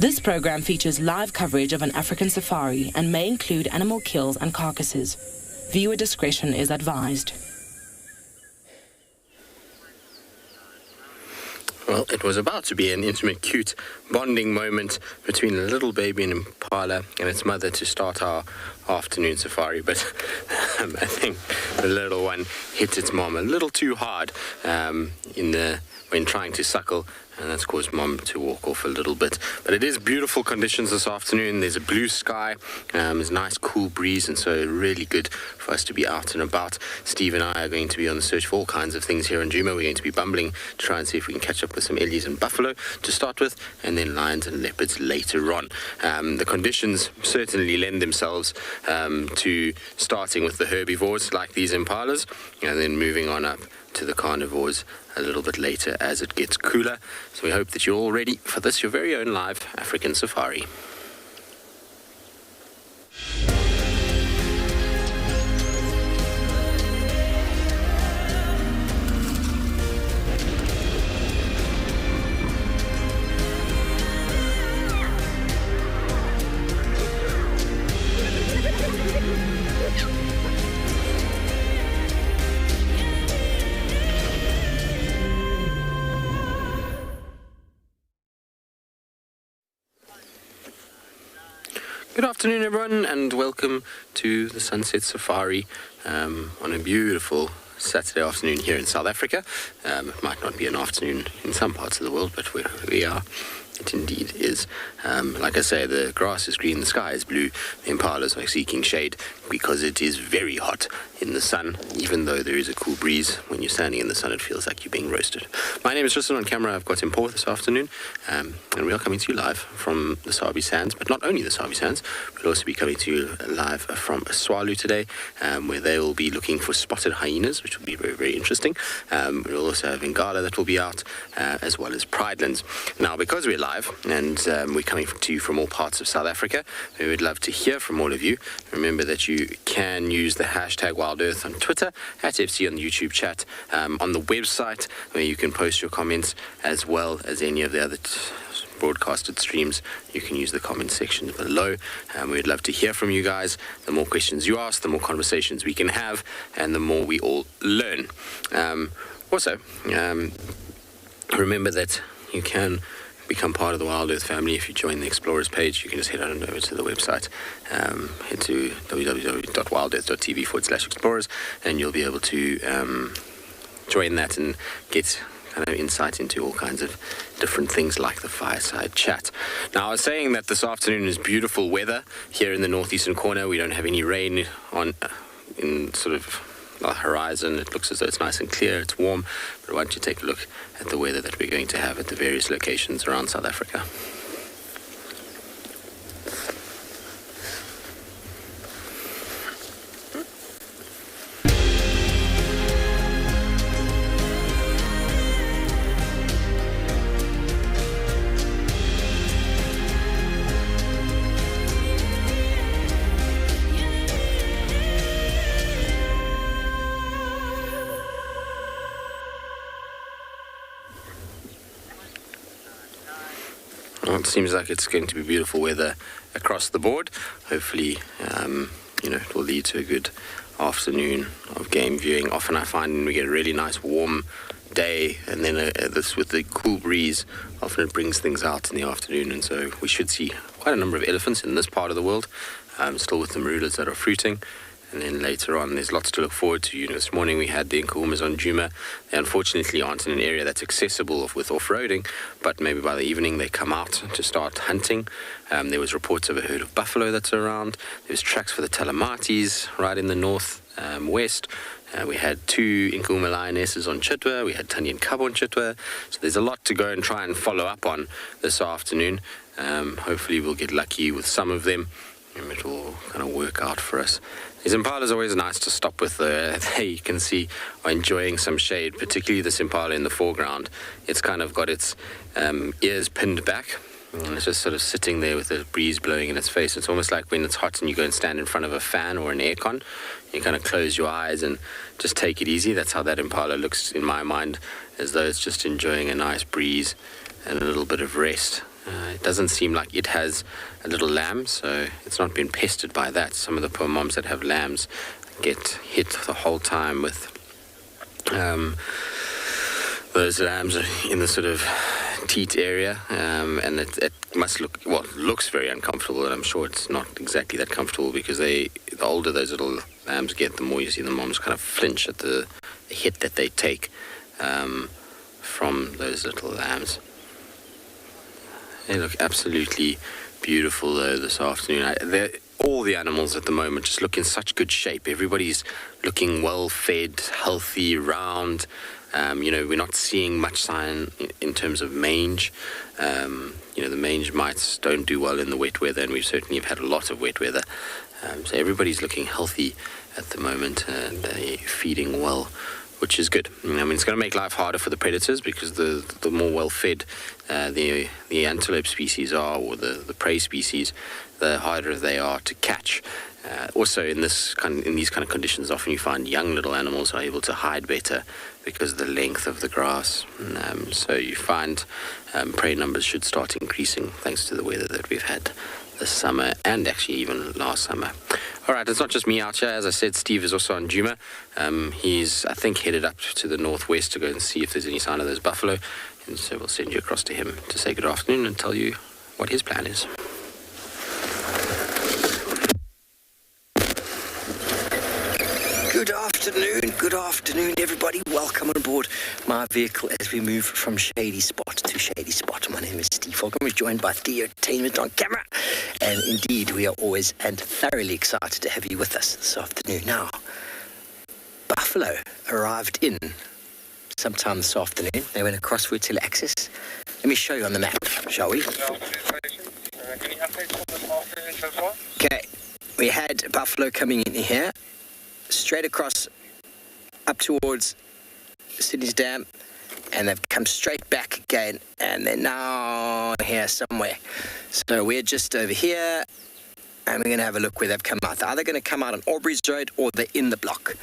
This program features live coverage of an African safari and may include animal kills and carcasses. Viewer discretion is advised. Well, it was about to be an intimate, cute bonding moment between a little baby in impala and its mother to start our afternoon safari, but I think the little one hit its mom a little too hard when trying to suckle, and that's caused mom to walk off a little bit. But it is beautiful conditions this afternoon. There's a blue sky, there's a nice cool breeze, and so really good for us to be out and about. Steve and I are going to be on the search for all kinds of things here in Djuma. We're going to be bumbling to try and see if we can catch up with some ellies and buffalo to start with, and then lions and leopards later on. The conditions certainly lend themselves to starting with the herbivores like these impalas, and then moving on up to the carnivores a little bit later as it gets cooler. So we hope that you're all ready for this, your very own live African safari. Good afternoon, everyone, and welcome to the Sunset Safari on a beautiful Saturday afternoon here in South Africa. It might not be an afternoon in some parts of the world, but where we are, it indeed is. Like I say, the grass is green, the sky is blue, the impalas are seeking shade because it is very hot in the sun. Even though there is a cool breeze, when you're standing in the sun, it feels like you're being roasted. My name is Tristan. On camera, I've got Impor this afternoon, and we are coming to you live from the Sabi Sands, but not only the Sabi Sands, we'll also be coming to you live from Swalu today, where they will be looking for spotted hyenas, which will be very, very interesting. We'll also have Ingala that will be out, as well as pridelands. Now, because we're live and we're coming to you from all parts of South Africa, we would love to hear from all of you. Remember that you can use the hashtag Wild Earth on Twitter, at FC on the YouTube chat, on the website where you can post your comments, as well as any of the other broadcasted streams. You can use the comment section below. We'd love to hear from you guys. The more questions you ask, the more conversations we can have, and the more we all learn. Also, remember that you can become part of the Wild Earth family if you join the Explorers page. You can just head on over to the website, head to www.wildearth.tv/explorers, and you'll be able to join that and get kind of insight into all kinds of different things like the fireside chat. Now, I was saying that this afternoon is beautiful weather here in the northeastern corner. We don't have any rain in sort of the horizon. It looks as though it's nice and clear, it's warm, but why don't you take a look at the weather that we're going to have at the various locations around South Africa. Well, it seems like it's going to be beautiful weather across the board. Hopefully, it will lead to a good afternoon of game viewing. Often I find when we get a really nice warm day, and then this with the cool breeze, often it brings things out in the afternoon, and so we should see quite a number of elephants in this part of the world, still with the marulas that are fruiting. And then later on, there's lots to look forward to. This morning we had the Nkuhumas on Djuma. They unfortunately aren't in an area that's accessible with off-roading, but maybe by the evening they come out to start hunting. There was reports of a herd of buffalo that's around. There's tracks for the Talamatis right in the north west. We had 2 Nkuhuma lionesses on Chitwa. We had Tanya and Cub on Chitwa. So there's a lot to go and try and follow up on this afternoon. Hopefully we'll get lucky with some of them, and it will kind of work out for us. These impalas are always nice to stop with. They, you can see, are enjoying some shade, particularly this impala in the foreground. It's kind of got its ears pinned back, and it's just sort of sitting there with the breeze blowing in its face. It's almost like when it's hot and you go and stand in front of a fan or an aircon. You kind of close your eyes and just take it easy. That's how that impala looks in my mind, as though it's just enjoying a nice breeze and a little bit of rest It doesn't seem like it has a little lamb, so it's not been pestered by that. Some of the poor moms that have lambs get hit the whole time with those lambs in the sort of teat area, and it must looks very uncomfortable, and I'm sure it's not exactly that comfortable, because the older those little lambs get, the more you see the moms kind of flinch at the hit that they take from those little lambs. They look absolutely beautiful though this afternoon. All the animals at the moment just look in such good shape. Everybody's looking well fed, healthy, round. We're not seeing much sign in terms of mange. The mange mites don't do well in the wet weather, and we certainly have had a lot of wet weather. So everybody's looking healthy at the moment, and they're feeding well, which is good. It's going to make life harder for the predators, because the more well-fed the antelope species are, or the prey species, the harder they are to catch. Also, in these kind of conditions, often you find young little animals are able to hide better because of the length of the grass. So you find prey numbers should start increasing thanks to the weather that we've had this summer, and actually even last summer. All right, it's not just me out here. As I said, Steve is also on Djuma. He's, I think, headed up to the northwest to go and see if there's any sign of those buffalo. And so we'll send you across to him to say good afternoon and tell you what his plan is. Good afternoon, everybody. Welcome on board my vehicle as we move from shady spot to shady spot. My name is Steve Falcon. We're joined by The Entertainment on camera. And indeed, we are always and thoroughly excited to have you with us this afternoon. Now, buffalo arrived in sometime this afternoon. They went across for till access. Let me show you on the map, shall we? Okay, we had buffalo coming in here, straight across up towards Sydney's Dam, and they've come straight back again, and they're now here somewhere. So we're just over here, and we're going to have a look where they've come out. They're either going to come out on Aubrey's Road, or they're in the block.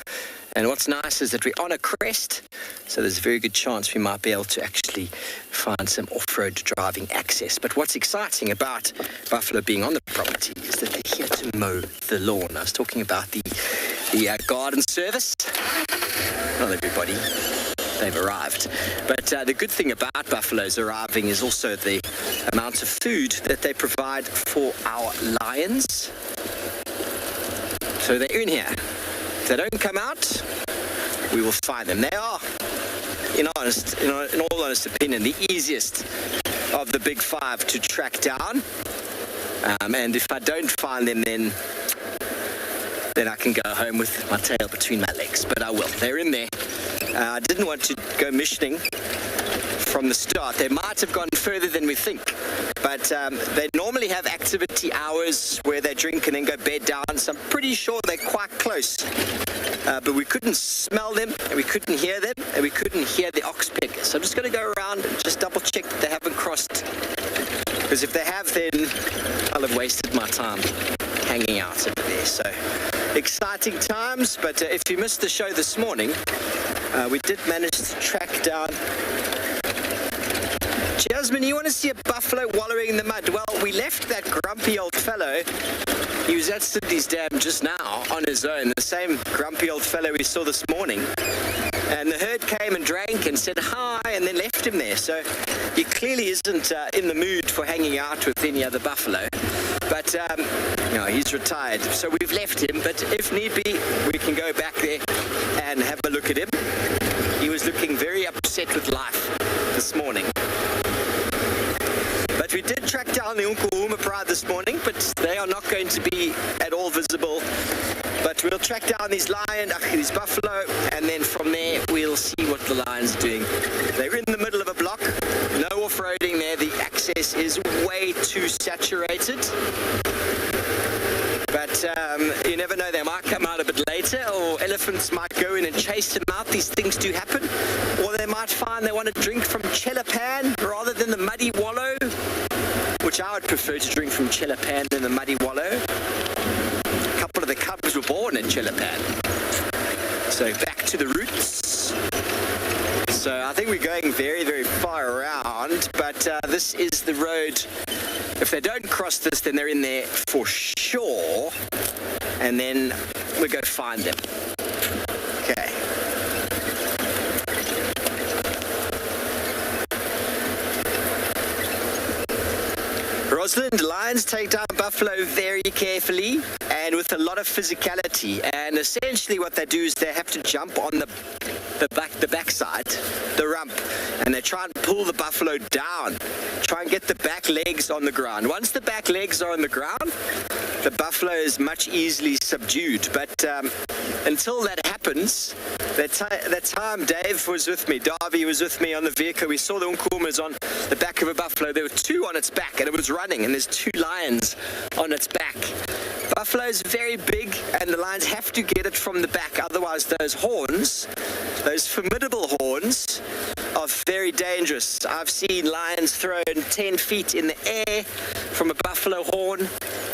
And what's nice is that we're on a crest, so there's a very good chance we might be able to actually find some off-road driving access. But what's exciting about buffalo being on the property is that they're here to mow the lawn. I was talking about the garden service. Not everybody, they've arrived. But the good thing about buffaloes arriving is also the amount of food that they provide for our lions. So they're in here. If they don't come out, we will find them. They are, in all honest opinion, the easiest of the big five to track down. And if I don't find them, then I can go home with my tail between my legs. But I will. They're in there. I didn't want to go missioning from the start. They might have gone further than we think, but they normally have activity hours where they drink and then go bed down, so I'm pretty sure they're quite close. But we couldn't smell them, and we couldn't hear them, and we couldn't hear the ox peck. So I'm just going to go around and just double check that they haven't crossed, because if they have, then I'll have wasted my time hanging out over there. So exciting times. But if you missed the show this morning, we did manage to track down. Jasmine, you want to see a buffalo wallowing in the mud? Well, we left that grumpy old fellow. He was at Sydney's Dam just now on his own, the same grumpy old fellow we saw this morning. And the herd came and drank and said hi and then left him there. So he clearly isn't in the mood for hanging out with any other buffalo. But, he's retired. So we've left him, but if need be, we can go back there and have a look at him. He was looking very upset with life this morning. But we did track down the Unkuhuma Pride this morning, but they are not going to be at all visible. But we'll track down these buffalo, and then from there we'll see what the lions are doing. They're in the middle of a block, no off-roading there. The access is way too saturated. But you never know, they might come out a bit later, or elephants might go in and chase them out. These things do happen. Or they might find they want to drink from Chelapan rather than the muddy wallow, which I would prefer to drink from Chelapan than the muddy wallow. A couple of the cubs were born in Chelapan. So back to the roots. So I think we're going very, very far around, but this is the road. If they don't cross this, then they're in there for sure. And then we go find them. Okay. Rosalind, lions take down buffalo very carefully and with a lot of physicality. And essentially what they do is they have to jump on the backside, the rump, and they try and pull the buffalo down, try and get the back legs on the ground. Once the back legs are on the ground, the buffalo is much easily subdued. But until that happens, that time Dave was with me, Darby was with me on the vehicle, we saw the unkumas on the back of a buffalo. There were two on its back and it was running, and there's two lions on its back. Buffalo is very big and the lions have to get it from the back, otherwise those horns, those formidable horns, are very dangerous. I've seen lions thrown 10 feet in the air from a buffalo horn,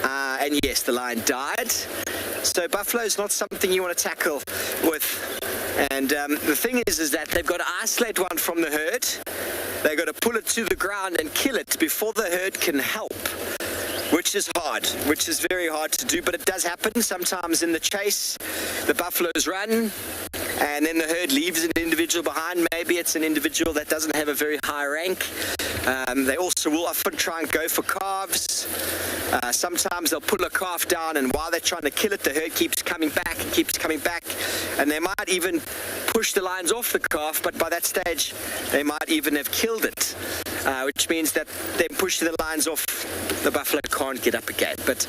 and yes, the lion died. So buffalo is not something you want to tackle with. And the thing is that they've got to isolate one from the herd. They've got to pull it to the ground and kill it before the herd can help, which is hard, which is very hard to do, but it does happen sometimes in the chase. The buffaloes run, and then the herd leaves an individual behind. Maybe it's an individual that doesn't have a very high rank. They also will often try and go for calves. Sometimes they'll pull a calf down, and while they're trying to kill it, the herd keeps coming back and keeps coming back, and they might even push the lions off the calf, but by that stage they might even have killed it, which means that them pushing the lions off, the buffalo can't get up again. But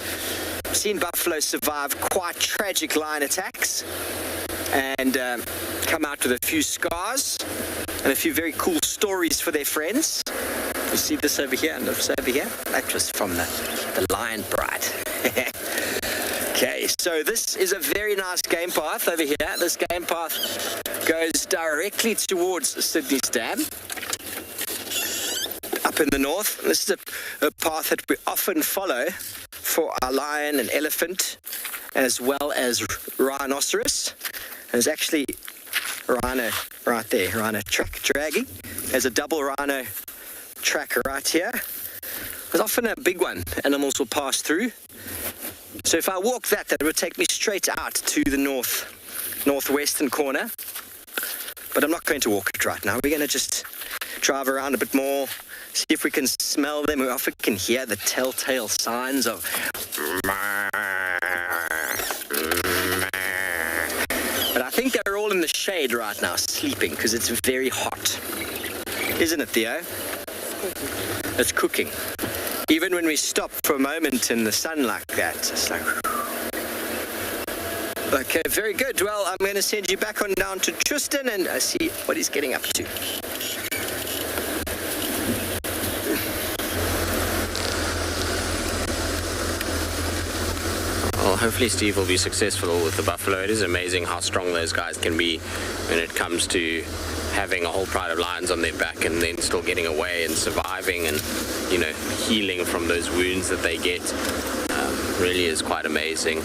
I've seen buffalo survive quite tragic lion attacks and come out with a few scars and a few very cool stories for their friends. You see this over here and this over here? That was from the lion bride. Okay, so this is a very nice game path over here. This game path goes directly towards Sydney's Dam up in the north. This is a path that we often follow for our lion and elephant, as well as rhinoceros. And there's actually rhino right there, rhino track dragging. There's a double rhino track right here. There's often a big one animals will pass through. So if I walk that would take me straight out to the northwestern corner. But I'm not going to walk it right now. We're going to just drive around a bit more, see if we can smell them. We often can hear the telltale signs of but I think they're all in the shade right now, sleeping, because it's very hot. Isn't it, Theo? It's cooking. Even when we stop for a moment in the sun like that, it's like... Okay, very good. Well, I'm going to send you back on down to Tristan and see what he's getting up to. Well, hopefully Steve will be successful with the buffalo. It is amazing how strong those guys can be when it comes to having a whole pride of lions on their back and then still getting away and surviving and, you know, healing from those wounds that they get. Really is quite amazing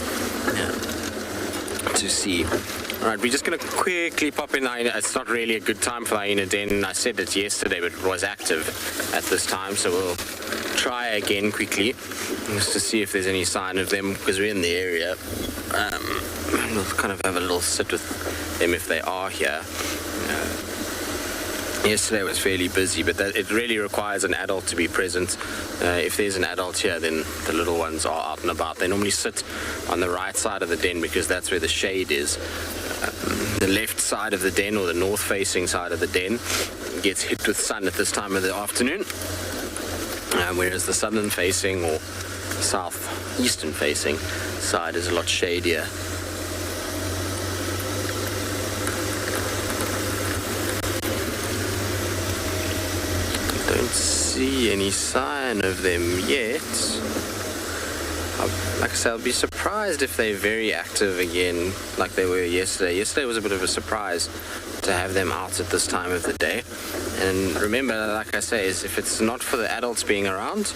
to see. All right, we're just going to quickly pop in. It's not really a good time for the hyena den. I said it yesterday, but it was active at this time, so we'll try again quickly just to see if there's any sign of them, because we're in the area. We'll kind of have a little sit with them if they are here. Yesterday was fairly busy, but it really requires an adult to be present. If there's an adult here, then the little ones are out and about. They normally sit on the right side of the den because that's where the shade is. The left side of the den, or the north-facing side of the den, gets hit with sun at this time of the afternoon, whereas the southern-facing or south-eastern-facing side is a lot shadier. Don't see any sign of them yet. Like I said, I'll be surprised if they're very active again like they were yesterday. Yesterday was a bit of a surprise to have them out at this time of the day. And remember, like I say, is if it's not for the adults being around,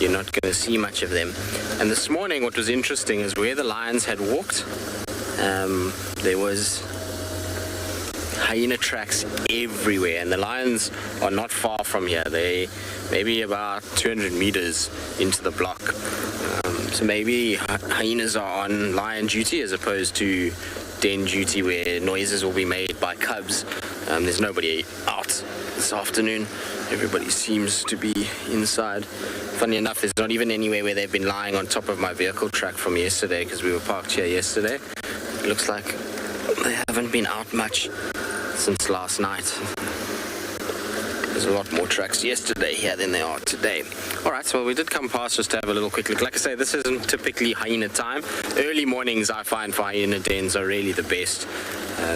you're not going to see much of them. And this morning, what was interesting is where the lions had walked, there was hyena tracks everywhere, and the lions are not far from here. They maybe about 200 meters into the block. So maybe hyenas are on lion duty as opposed to den duty, where noises will be made by cubs. There's nobody out this afternoon. Everybody seems to be inside. Funny enough, there's not even anywhere where they've been lying on top of my vehicle track from yesterday, because we were parked here yesterday. It looks like they haven't been out much since last night. There's a lot more tracks yesterday here than there are today. All right, so we did come past just to have a little quick look. Like I say, this isn't typically hyena time. Early mornings, I find, for hyena dens are really the best.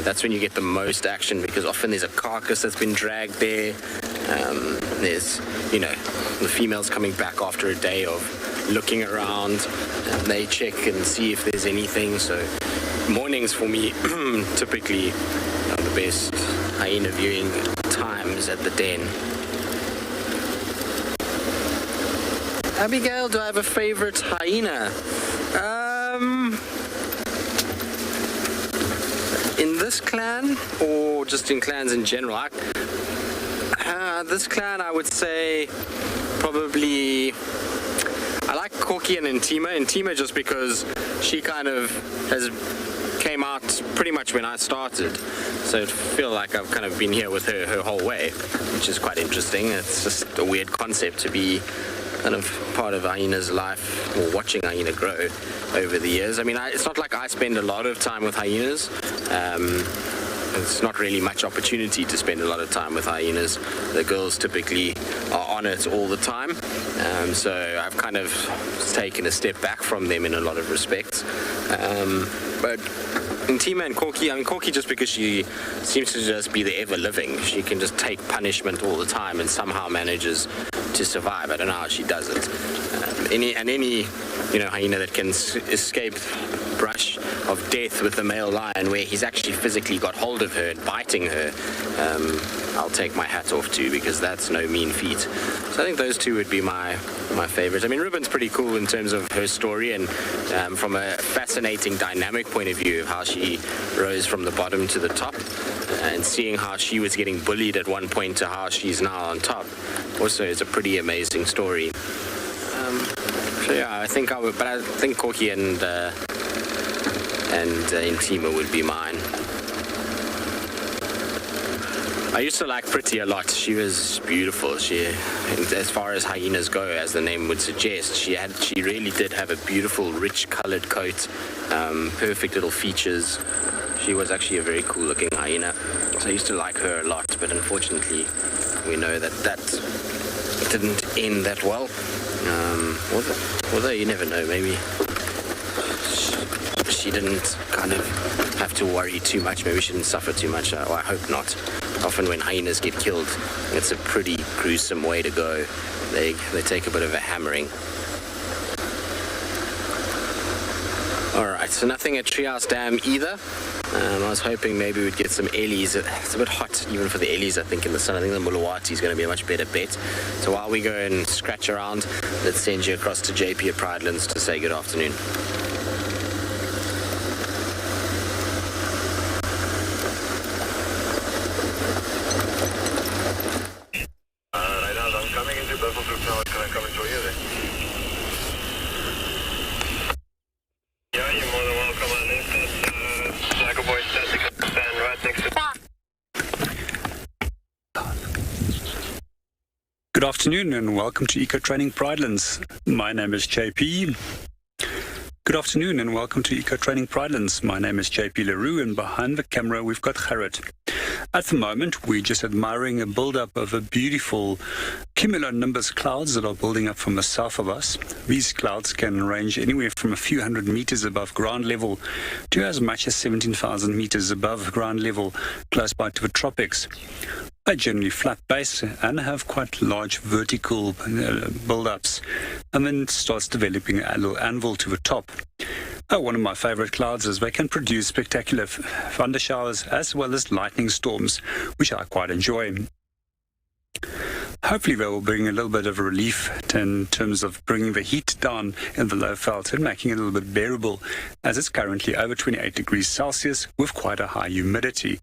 That's when you get the most action, because often there's a carcass that's been dragged there. There's, you know, the females coming back after a day of looking around, and they check and see if there's anything. So mornings for me typically are the best hyena viewing times at the den. Abigail, do I have a favorite hyena? In this clan, or just in clans in general? This clan, I would say probably, I like Corky and Intima. Intima just because she kind of came out pretty much when I started, so I feel like I've kind of been here with her whole way, which is quite interesting. It's just a weird concept to be kind of part of hyena's life, or watching hyena grow over the years. I mean, it's not like I spend a lot of time with hyenas. It's not really much opportunity to spend a lot of time with hyenas. The girls typically are on it all the time, so I've kind of taken a step back from them in a lot of respects. But Intima and Corky, I mean, Corky just because she seems to just be the ever-living. She can just take punishment all the time and somehow manages to survive. I don't know how she does it. Any hyena that can escape brush of death with the male lion, where he's actually physically got hold of her and biting her, I'll take my hat off to, because that's no mean feat. So I think those two would be my favorites. I mean, Ruben's pretty cool in terms of her story, and from a fascinating dynamic point of view of how she rose from the bottom to the top, and seeing how she was getting bullied at one point to how she's now on top. Also, it's a pretty amazing story. So yeah, I think I would, but I think Corky and Intima would be mine. I used to like Pretty a lot. She was beautiful. She, as far as hyenas go, as the name would suggest, she really did have a beautiful, rich colored coat, perfect little features. She was actually a very cool looking hyena. So I used to like her a lot, but unfortunately we know that didn't end that well. Although you never know, maybe she didn't kind of have to worry too much. Maybe she didn't suffer too much. Well, I hope not. Often when hyenas get killed, it's a pretty gruesome way to go. They take a bit of a hammering. Alright, so nothing at Treehouse Dam either. I was hoping maybe we'd get some Ellies. It's a bit hot even for the Ellies, I think, in the sun. I think the Mulawati is going to be a much better bet. So while we go and scratch around, let's send you across to JP at Pridelands to say good afternoon. I'm coming into Buffalo now. Can I come and join you there? Yeah, you're more than welcome on this. Jacob Boy Static, stand right next to... Good afternoon and welcome to Eco Training Pridelands. My name is JP. Good afternoon and welcome to Eco Training Pridelands. My name is JP LaRue, and behind the camera we've got Gerrit. At the moment, we're just admiring a build-up of a beautiful cumulonimbus clouds that are building up from the south of us. These clouds can range anywhere from a few hundred meters above ground level to as much as 17,000 meters above ground level, close by to the tropics. They generally flat base and have quite large vertical build-ups, and then starts developing a little anvil to the top. One of my favorite clouds is they can produce spectacular thunder showers as well as lightning storms, which I quite enjoy. Hopefully they will bring a little bit of relief in terms of bringing the heat down in the low veld and making it a little bit bearable, as it's currently over 28 degrees Celsius with quite a high humidity.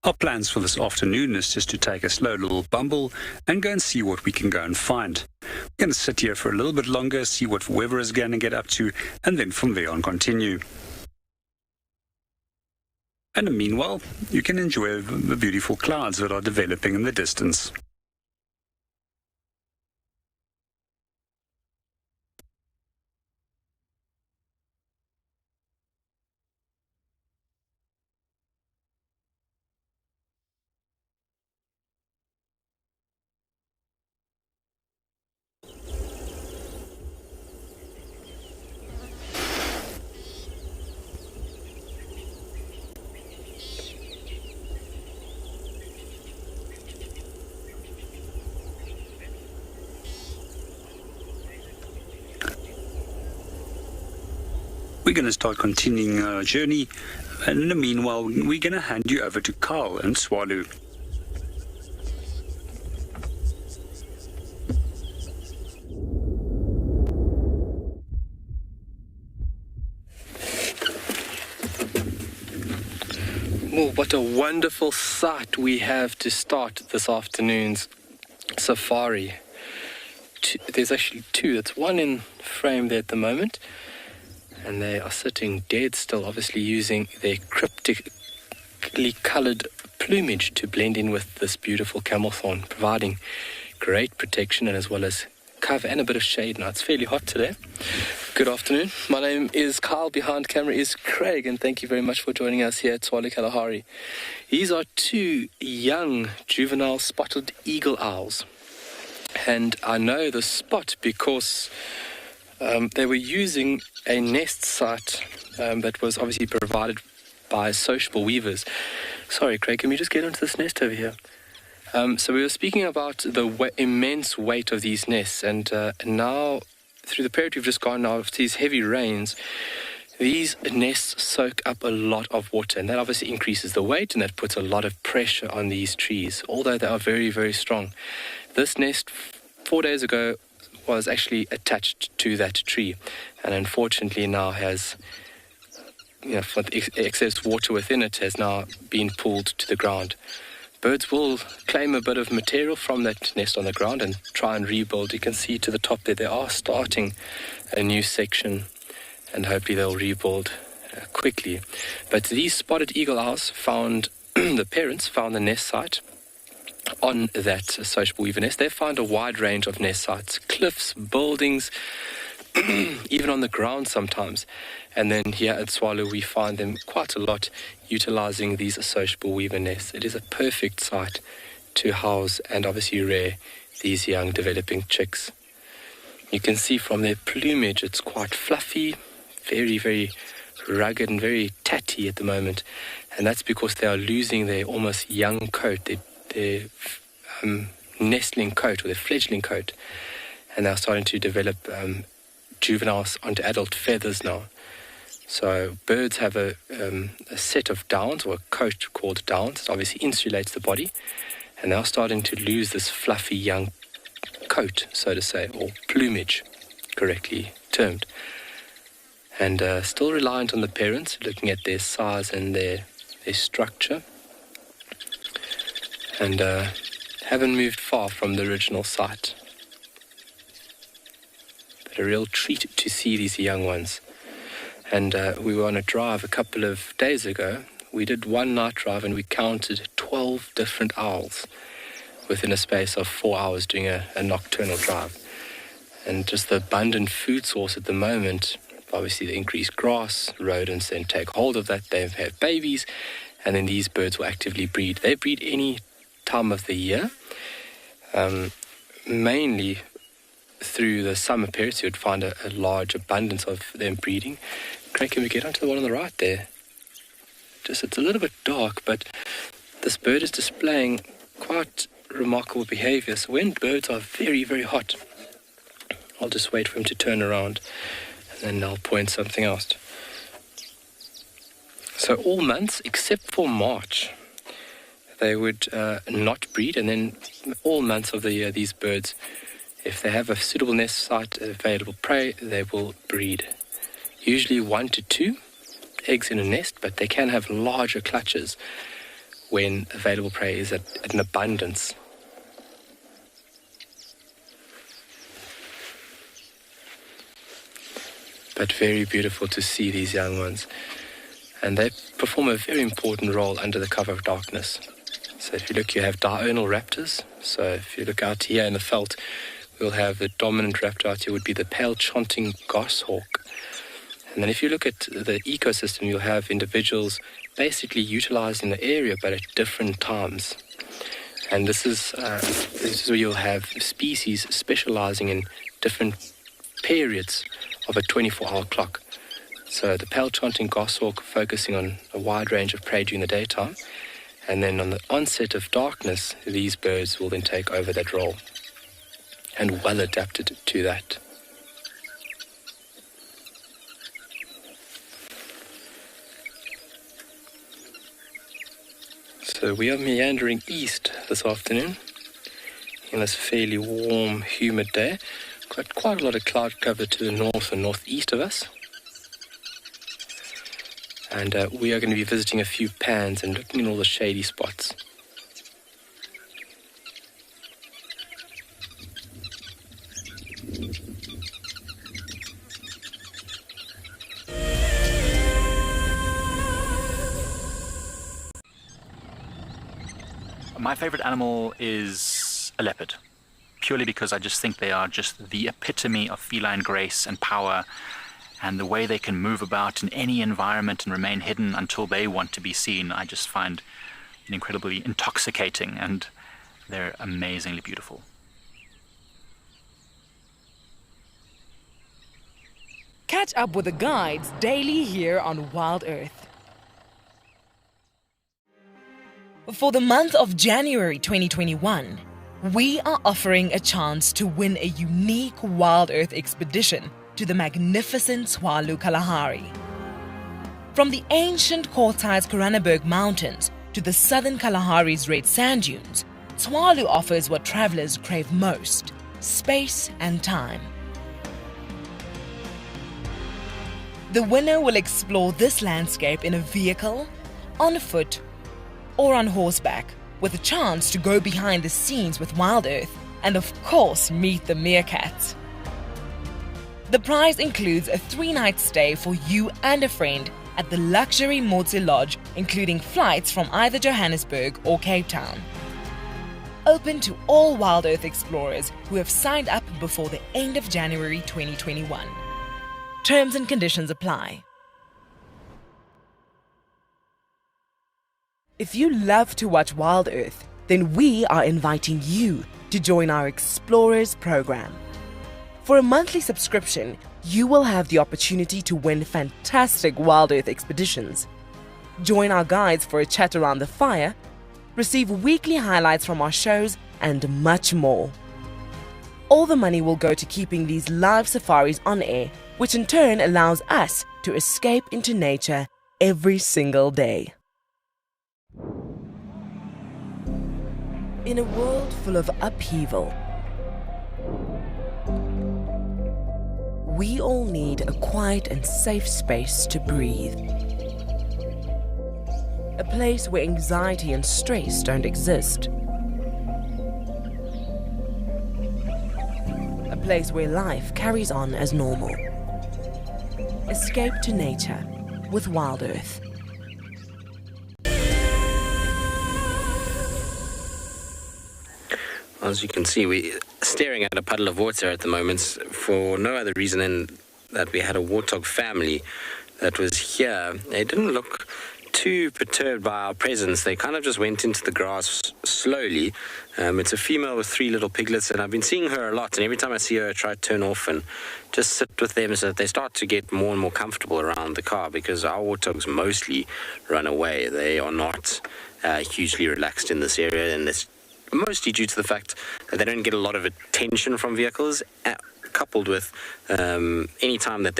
Our plans for this afternoon is just to take a slow little bumble and go and see what we can go and find. We're going to sit here for a little bit longer, see what weather is going to get up to, and then from there on continue. And meanwhile, you can enjoy the beautiful clouds that are developing in the distance. We're going to start continuing our journey, and in the meanwhile, we're going to hand you over to Carl and Swallow. Well, what a wonderful sight we have to start this afternoon's safari. There's actually two. There's one in frame there at the moment, and they are sitting dead still, obviously using their cryptically coloured plumage to blend in with this beautiful camel thorn, providing great protection and as well as cover and a bit of shade. Now, it's fairly hot today. Good afternoon. My name is Kyle. Behind camera is Craig, and thank you very much for joining us here at Swallow Kalahari. These are two young juvenile spotted eagle owls. And I know the spot because they were using a nest site that was obviously provided by sociable weavers. Sorry, Craig, can we just get onto this nest over here? So we were speaking about the immense weight of these nests, and now, through the period we've just gone now, of these heavy rains, these nests soak up a lot of water, and that obviously increases the weight, and that puts a lot of pressure on these trees, although they are very, very strong. This nest, 4 days ago, was actually attached to that tree, and unfortunately now has, for the excess water within it, has now been pulled to the ground. Birds will claim a bit of material from that nest on the ground and try and rebuild. You can see to the top there, they are starting a new section, and hopefully they'll rebuild quickly. But these spotted eagle owls found, the parents found the nest site on that sociable weaver nest. They found a wide range of nest sites, cliffs, buildings, even on the ground sometimes. And then here at Swallow, we find them quite a lot utilizing these sociable weaver nests. It is a perfect site to house and obviously rear these young developing chicks. You can see from their plumage, it's quite fluffy, very, very rugged and very tatty at the moment. And that's because they are losing their almost young coat, their nestling coat or their fledgling coat. And they're starting to develop juveniles onto adult feathers now. So birds have a set of downs, or a coat called downs. It obviously insulates the body, and they're starting to lose this fluffy young coat, so to say, or plumage, correctly termed. And still reliant on the parents, looking at their size and their structure, and haven't moved far from the original site. But a real treat to see these young ones. And we were on a drive a couple of days ago. We did one night drive and we counted 12 different owls within a space of 4 hours doing a nocturnal drive. And just the abundant food source at the moment, obviously the increased grass, rodents then take hold of that, they have babies, and then these birds will actively breed. They breed any time of the year, mainly through the summer periods. You'd find a large abundance of them breeding. Craig, can we get onto the one on the right there? It's a little bit dark, but this bird is displaying quite remarkable behavior. So when birds are very, very hot, I'll just wait for him to turn around and then I'll point something out. So all months except for March, they would not breed, and then all months of the year, these birds, if they have a suitable nest site, available prey, they will breed. Usually 1 to 2 eggs in a nest, but they can have larger clutches when available prey is at an abundance. But very beautiful to see these young ones. And they perform a very important role under the cover of darkness. So if you look, you have diurnal raptors. So if you look out here in the veld, we'll have the dominant raptor out here would be the pale chanting goshawk. And then if you look at the ecosystem, you'll have individuals basically utilizing the area, but at different times. And this is where you'll have species specializing in different periods of a 24-hour clock. So the pale chanting goshawk focusing on a wide range of prey during the daytime, and then on the onset of darkness, these birds will then take over that role, and well adapted to that. So we are meandering east this afternoon in this fairly warm, humid day. Got quite a lot of cloud cover to the north and northeast of us. And we are going to be visiting a few pans and looking at all the shady spots. My favorite animal is a leopard, purely because I just think they are just the epitome of feline grace and power, and the way they can move about in any environment and remain hidden until they want to be seen, I just find incredibly intoxicating, and they're amazingly beautiful. Catch up with the guides daily here on Wild Earth. For the month of January 2021, we are offering a chance to win a unique Wild Earth expedition to the magnificent Tswalu Kalahari. From the ancient Kortai's Koranenberg Mountains to the southern Kalahari's red sand dunes, Tswalu offers what travelers crave most: space and time. The winner will explore this landscape in a vehicle, on foot, or on horseback, with a chance to go behind the scenes with Wild Earth and of course meet the meerkats. The prize includes a 3-night stay for you and a friend at the luxury Motse Lodge, including flights from either Johannesburg or Cape Town. Open to all Wild Earth explorers who have signed up before the end of January 2021. Terms and conditions apply. If you love to watch Wild Earth, then we are inviting you to join our Explorers program. For a monthly subscription, you will have the opportunity to win fantastic Wild Earth expeditions, join our guides for a chat around the fire, receive weekly highlights from our shows, and much more. All the money will go to keeping these live safaris on air, which in turn allows us to escape into nature every single day. In a world full of upheaval, we all need a quiet and safe space to breathe. A place where anxiety and stress don't exist. A place where life carries on as normal. Escape to nature with Wild Earth. As you can see, we're staring at a puddle of water at the moment for no other reason than that we had a warthog family that was here. They didn't look too perturbed by our presence. They kind of just went into the grass slowly. It's a female with 3 little piglets, and I've been seeing her a lot, and every time I see her, I try to turn off and just sit with them so that they start to get more and more comfortable around the car, because our warthogs mostly run away. They are not hugely relaxed in this area, and it's mostly due to the fact that they don't get a lot of attention from vehicles, coupled with any time that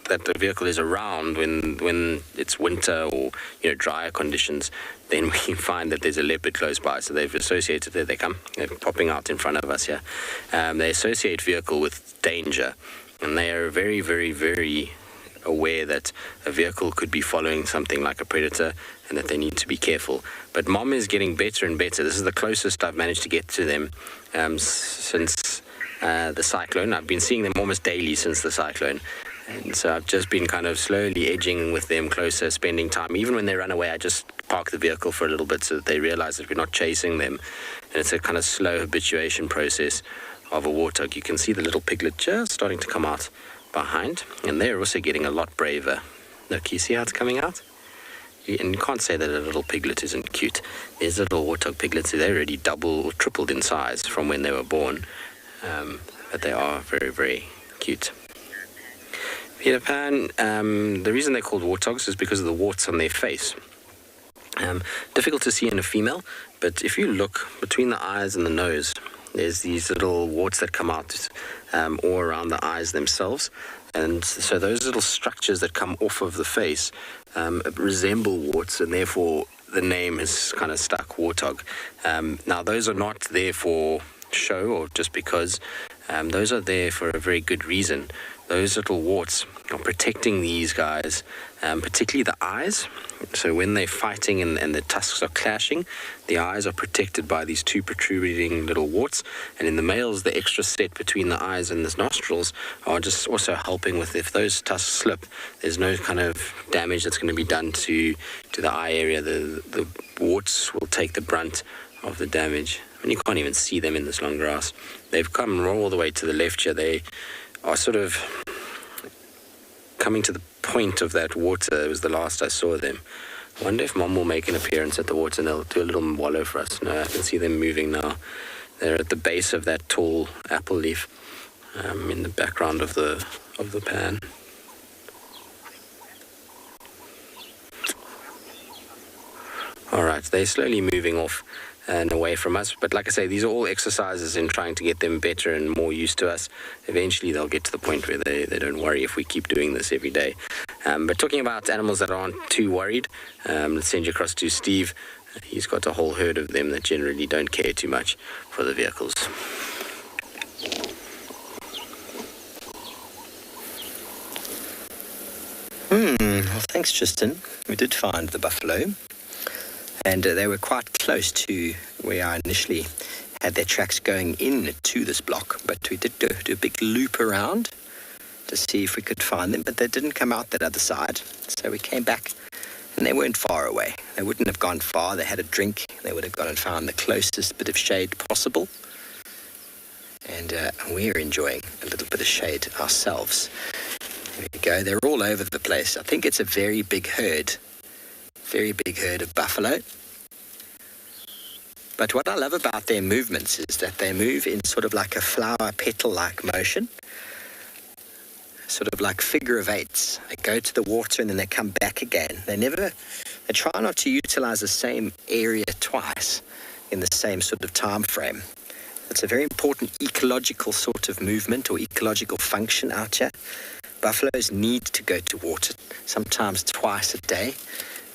that the vehicle is around when it's winter or drier conditions, then we find that there's a leopard close by. So they've associated, there they come, they're popping out in front of us here. They associate vehicle with danger, and they are very, very, very aware that a vehicle could be following something like a predator, and that they need to be careful. But Mom is getting better and better. This is the closest I've managed to get to them since the cyclone. I've been seeing them almost daily since the cyclone. And so I've just been kind of slowly edging with them closer, spending time. Even when they run away, I just park the vehicle for a little bit so that they realize that we're not chasing them. And it's a kind of slow habituation process of a warthog. You can see the little piglet just starting to come out behind. And they're also getting a lot braver. Look, you see how it's coming out? And you can't say that a little piglet isn't cute. There's little warthog piglets. They're already double or tripled in size from when they were born. But they are very, very cute. Peter Pan, the reason they're called warthogs is because of the warts on their face. Difficult to see in a female, but if you look between the eyes and the nose, there's these little warts that come out all around the eyes themselves. And so those little structures that come off of the face resemble warts, and therefore the name is kind of stuck, warthog. Now, those are not there for show or just because. Those are there for a very good reason. Those little warts are protecting these guys, particularly the eyes. So when they're fighting and the tusks are clashing, the eyes are protected by these two protruding little warts. And in the males, the extra set between the eyes and the nostrils are just also helping with, if those tusks slip, there's no kind of damage that's going to be done to the eye area. The warts will take the brunt of the damage. And you can't even see them in this long grass. They've come all the way to the left here. They are sort of coming to the point of that water. It was the last I saw them. I wonder if Mom will make an appearance at the water and they'll do a little wallow for us. No, I can see them moving now. They're at the base of that tall apple leaf in the background of the pan. All right, they're slowly moving off and away from us. But like I say, these are all exercises in trying to get them better and more used to us. Eventually, they'll get to the point where they don't worry if we keep doing this every day. But talking about animals that aren't too worried, let's send you across to Steve. He's got a whole herd of them that generally don't care too much for the vehicles. Well, thanks, Tristan. We did find the buffalo. And they were quite close to where I initially had their tracks going in to this block. But we did do a big loop around to see if we could find them. But they didn't come out that other side. So we came back, and they weren't far away. They wouldn't have gone far. They had a drink. They would have gone and found the closest bit of shade possible. And we're enjoying a little bit of shade ourselves. There we go. They're all over the place. I think it's a very big herd. Very big herd of buffalo. But what I love about their movements is that they move in sort of like a flower petal-like motion, sort of like figure of eights. They go to the water and then they come back again. They try not to utilize the same area twice in the same sort of time frame. It's a very important ecological sort of movement or ecological function out here. Buffaloes need to go to water, sometimes twice a day.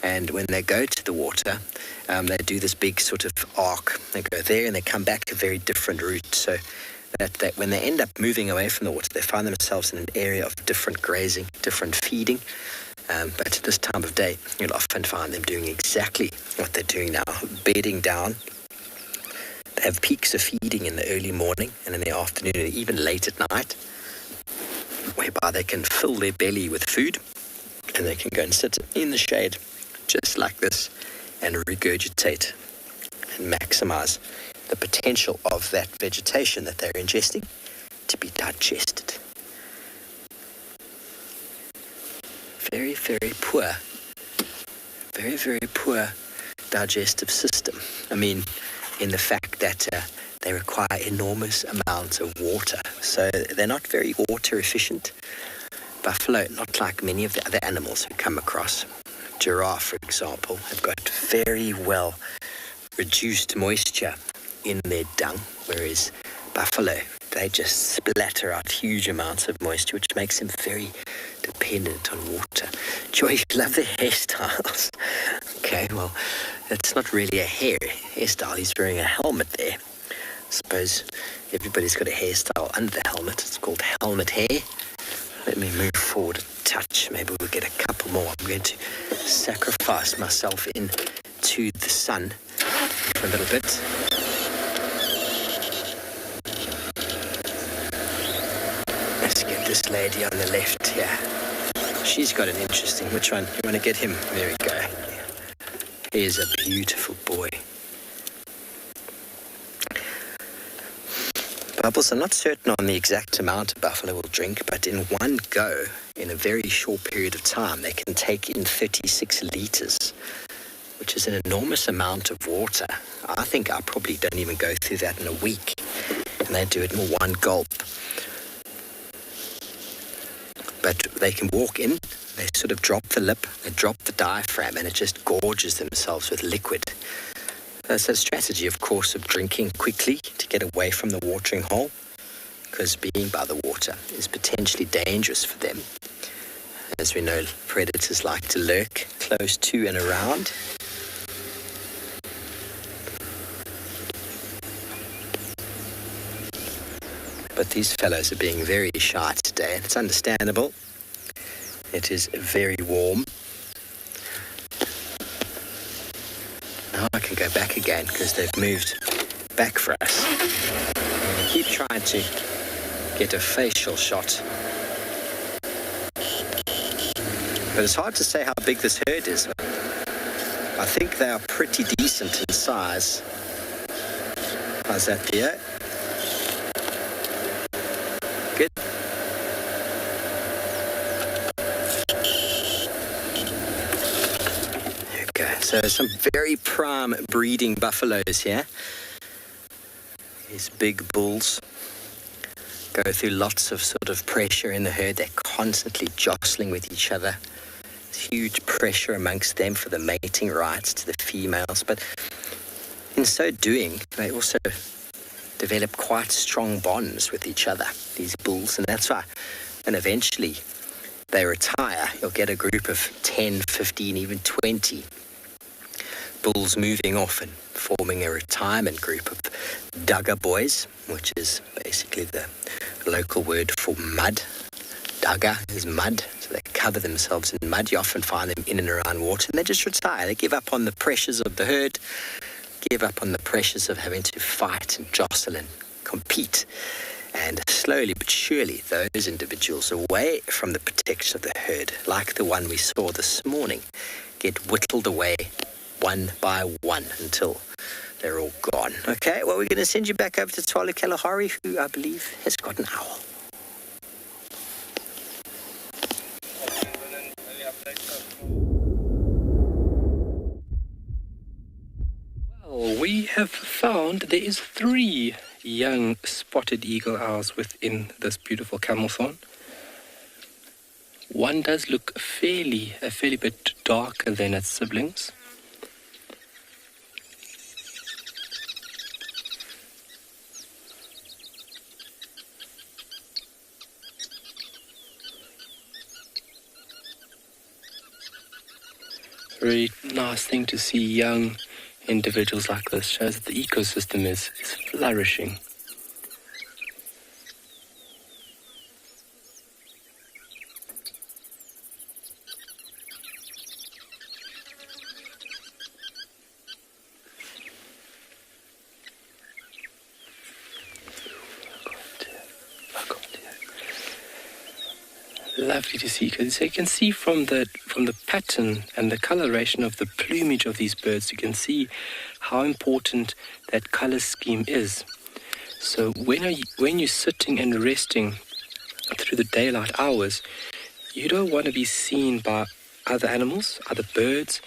And when they go to the water, they do this big sort of arc. They go there and they come back a very different route. So that when they end up moving away from the water, they find themselves in an area of different grazing, different feeding. But at this time of day, you'll often find them doing exactly what they're doing now, bedding down. They have peaks of feeding in the early morning and in the afternoon and even late at night, whereby they can fill their belly with food and they can go and sit in the shade just like this and regurgitate and maximize the potential of that vegetation that they're ingesting to be digested. Very, very poor digestive system. I mean, in the fact that they require enormous amounts of water. So they're not very water efficient. Buffalo, not like many of the other animals we come across. Giraffe, for example, have got very well reduced moisture in their dung, whereas buffalo, they just splatter out huge amounts of moisture, which makes them very dependent on water. Joy, you love their hairstyles. Okay, well, it's not really a hairstyle. He's wearing a helmet there. I suppose everybody's got a hairstyle under the helmet. It's called helmet hair. Let me move forward a touch. Maybe we'll get a couple more. I'm going to sacrifice myself into the sun for a little bit. Let's get this lady on the left here. She's got an interesting... Which one? You want to get him? There we go. He is a beautiful boy. Bubbles, I'm not certain on the exact amount a buffalo will drink, but in one go, in a very short period of time, they can take in 36 litres, which is an enormous amount of water. I think I probably don't even go through that in a week, and they do it in one gulp. But they can walk in, they sort of drop the lip, they drop the diaphragm, and it just gorges themselves with liquid. That's a strategy, of course, of drinking quickly to get away from the watering hole, because being by the water is potentially dangerous for them. As we know, predators like to lurk close to and around. But these fellows are being very shy today, and it's understandable. It is very warm. Now I can go back again because they've moved back for us. I keep trying to get a facial shot. But it's hard to say how big this herd is. I think they are pretty decent in size. How's that, Theo? Good. Okay, so some very prime breeding buffaloes here. These big bulls go through lots of sort of pressure in the herd. They're constantly jostling with each other. There's huge pressure amongst them for the mating rights to the females. But in so doing, they also develop quite strong bonds with each other, these bulls. And that's why when eventually they retire, you'll get a group of 10, 15, even 20 bulls moving off and forming a retirement group of dugger boys, which is basically the local word for mud. Dugger is mud, so they cover themselves in mud. You often find them in and around water, and they just retire. They give up on the pressures of the herd, give up on the pressures of having to fight and jostle and compete. And slowly but surely, those individuals away from the protection of the herd, like the one we saw this morning, get whittled away one by one until they're all gone. Okay, well, we're going to send you back over to Twala Kalahari, who I believe has got an owl. Well, we have found there is 3 young spotted eagle owls within this beautiful camel thorn. One does look a fairly bit darker than its siblings. Very nice thing to see young individuals like this. Shows that the ecosystem is flourishing. Lovely to see, because you can see from the pattern and the coloration of the plumage of these birds, you can see how important that color scheme is. So when you're sitting and resting through the daylight hours, you don't want to be seen by other animals, other birds,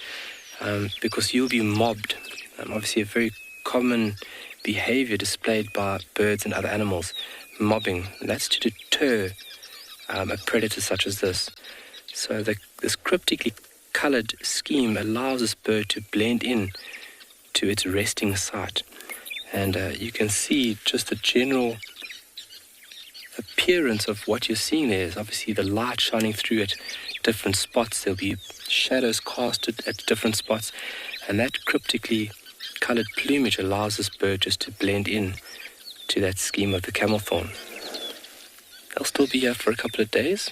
because you'll be mobbed. Obviously, a very common behavior displayed by birds and other animals, mobbing. And that's to deter a predator such as this. So this cryptically colored scheme allows this bird to blend in to its resting site. And you can see just the general appearance of what you're seeing there is obviously the light shining through at different spots. There'll be shadows casted at different spots, and that cryptically colored plumage allows this bird just to blend in to that scheme of the camel thorn. They'll still be here for a couple of days.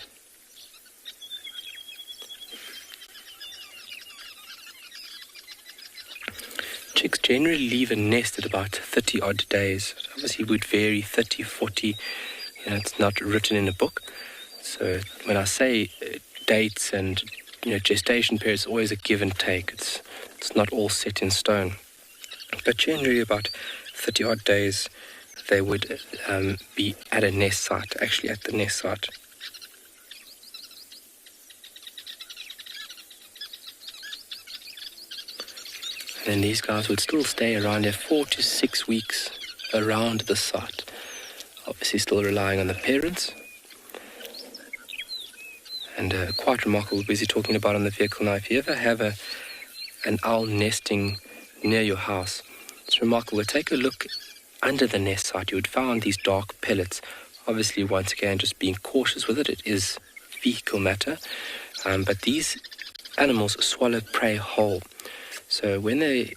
chicks generally leave a nest at about 30 odd days. Obviously it would vary, 30, 40, it's not written in a book. So when I say dates and gestation periods, it's always a give and take. It's not all set in stone. But generally about 30 odd days they would be at a nest site, actually at the nest site. And then these guys would still stay around there 4 to 6 weeks around the site. Obviously still relying on the parents. And quite remarkable, busy talking about on the vehicle now. If you ever have an owl nesting near your house, it's remarkable. Take a look under the nest site. You would find these dark pellets. Obviously, once again, just being cautious with it. It is fecal matter. But these animals swallow prey whole. So when they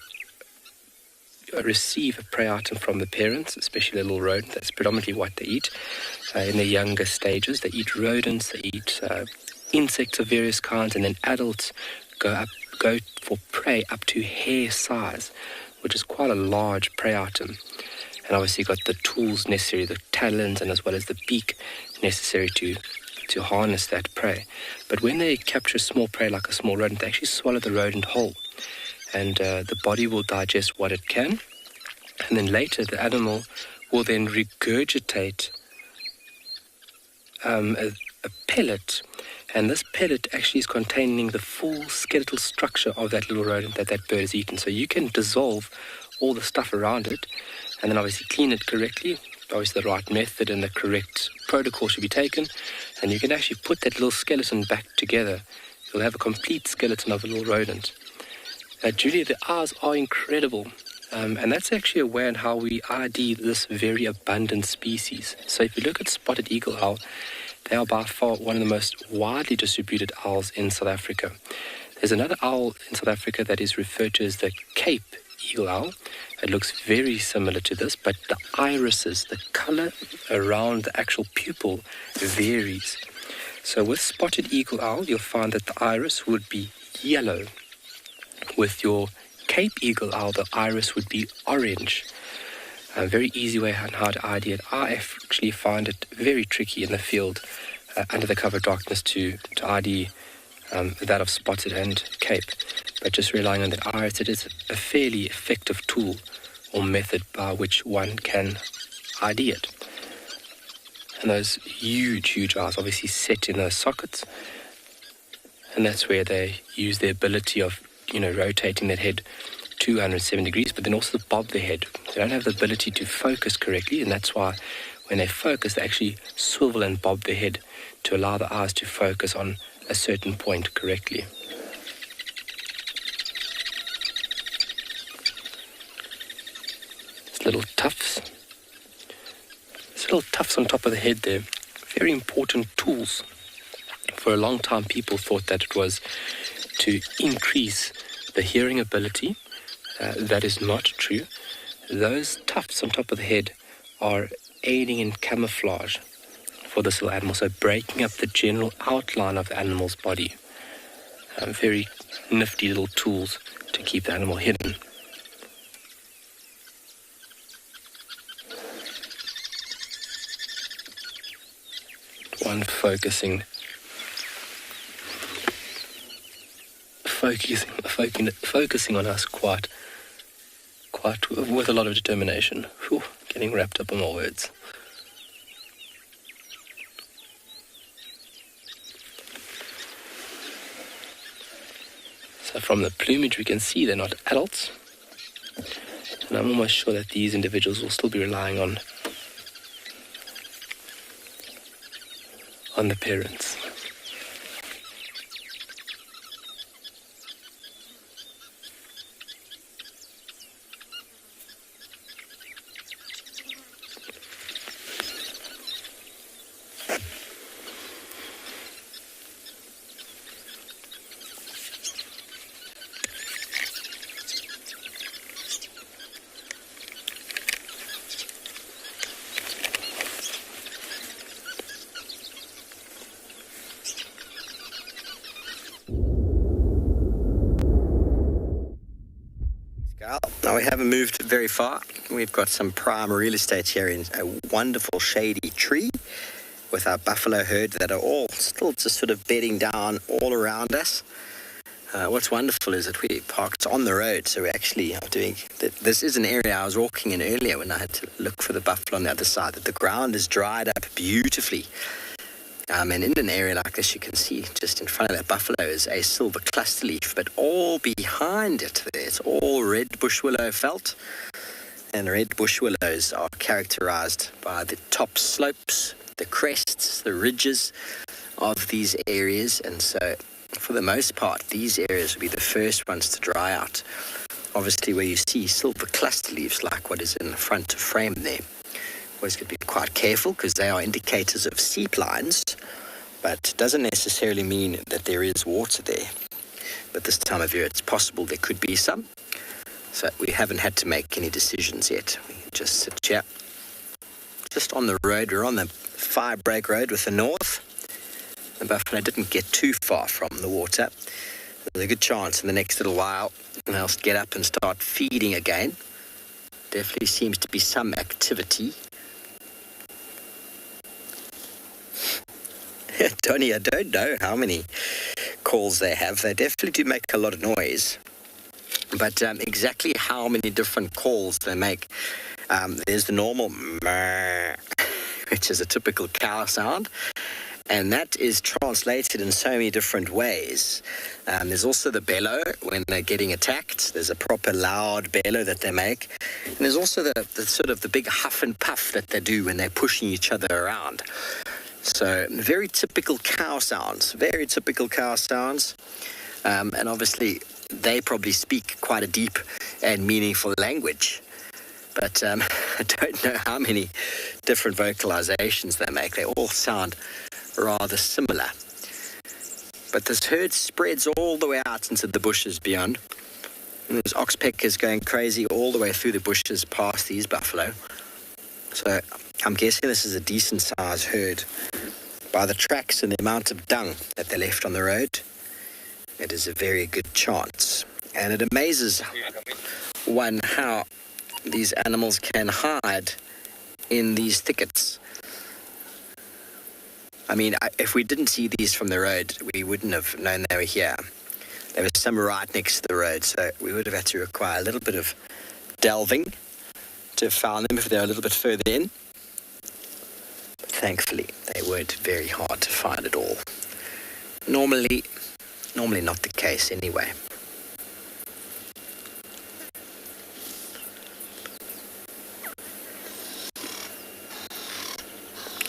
receive a prey item from the parents, especially a little rodent, that's predominantly what they eat. In the younger stages, they eat rodents, they eat insects of various kinds, and then adults go for prey up to hair size, which is quite a large prey item. And obviously got the tools necessary, the talons and as well as the beak necessary to harness that prey. But when they capture small prey like a small rodent, they actually swallow the rodent whole. And the body will digest what it can. And then later the animal will then regurgitate a pellet. And this pellet actually is containing the full skeletal structure of that little rodent that bird has eaten. So you can dissolve all the stuff around it and then obviously clean it correctly. Obviously the right method and the correct protocol should be taken. And you can actually put that little skeleton back together. You'll have a complete skeleton of a little rodent. Julia, the eyes are incredible. And that's actually a way on how we ID this very abundant species. So if you look at spotted eagle owl, they are by far one of the most widely distributed owls in South Africa. There's another owl in South Africa that is referred to as the Cape eagle owl. It looks very similar to this, but the irises, the color around the actual pupil varies. So with spotted eagle owl, you'll find that the iris would be yellow. With your Cape eagle owl, the iris would be orange. A very easy way on how to ID it. I actually find it very tricky in the field under the cover of darkness to ID that of spotted and Cape. But just relying on the iris, it is a fairly effective tool or method by which one can ID it. And those huge eyes obviously set in those sockets. And that's where they use the ability of rotating that head 207 degrees, but then also bob their head. They don't have the ability to focus correctly, and that's why when they focus, they actually swivel and bob their head to allow the eyes to focus on a certain point correctly. These little tufts. These little tufts on top of the head there, very important tools. For a long time, people thought that it was to increase the hearing ability. That is not true. Those tufts on top of the head are aiding in camouflage for this little animal, so breaking up the general outline of the animal's body. Very nifty little tools to keep the animal hidden. One focusing on us quite with a lot of determination. Whew, getting wrapped up in my words. So from the plumage we can see they're not adults. And I'm almost sure that these individuals will still be relying on the parents. Now, we haven't moved very far. We've got some prime real estate here in a wonderful shady tree with our buffalo herd that are all still just sort of bedding down all around us. What's wonderful is that we parked on the road, so we actually are doing... This is an area I was walking in earlier when I had to look for the buffalo on the other side, that the ground is dried up beautifully. And in an area like this, you can see just in front of that buffalo is a silver cluster leaf, but all behind it, it's all red bush willow felt. And red bush willows are characterized by the top slopes, the crests, the ridges of these areas. And so, for the most part, these areas will be the first ones to dry out. Obviously, where you see silver cluster leaves like what is in the front of frame there, always got to be quite careful because they are indicators of seep lines, but doesn't necessarily mean that there is water there. But this time of year, it's possible there could be some. So we haven't had to make any decisions yet. We can just sit here, just on the road. We're on the fire break road with the north. The buffalo didn't get too far from the water. There's a good chance in the next little while they'll get up and start feeding again. Definitely seems to be some activity. Tony, I don't know how many calls they have. They definitely do make a lot of noise. But exactly how many different calls they make, there's the normal meh, which is a typical cow sound. And that is translated in so many different ways. There's also the bellow when they're getting attacked. There's a proper loud bellow that they make. And there's also the sort of the big huff and puff that they do when they're pushing each other around. So very typical cow sounds, very typical cow sounds. And obviously they probably speak quite a deep and meaningful language. But I don't know how many different vocalizations they make. They all sound rather similar. But this herd spreads all the way out into the bushes beyond. And there's oxpeckers going crazy all the way through the bushes past these buffalo. So I'm guessing this is a decent sized herd. By the tracks and the amount of dung that they left on the road, it is a very good chance. And it amazes one how these animals can hide in these thickets. I mean, if we didn't see these from the road, we wouldn't have known they were here. There was some right next to the road, so we would have had to require a little bit of delving to have found them if they were a little bit further in. But thankfully, they weren't very hard to find at all. Normally not the case anyway.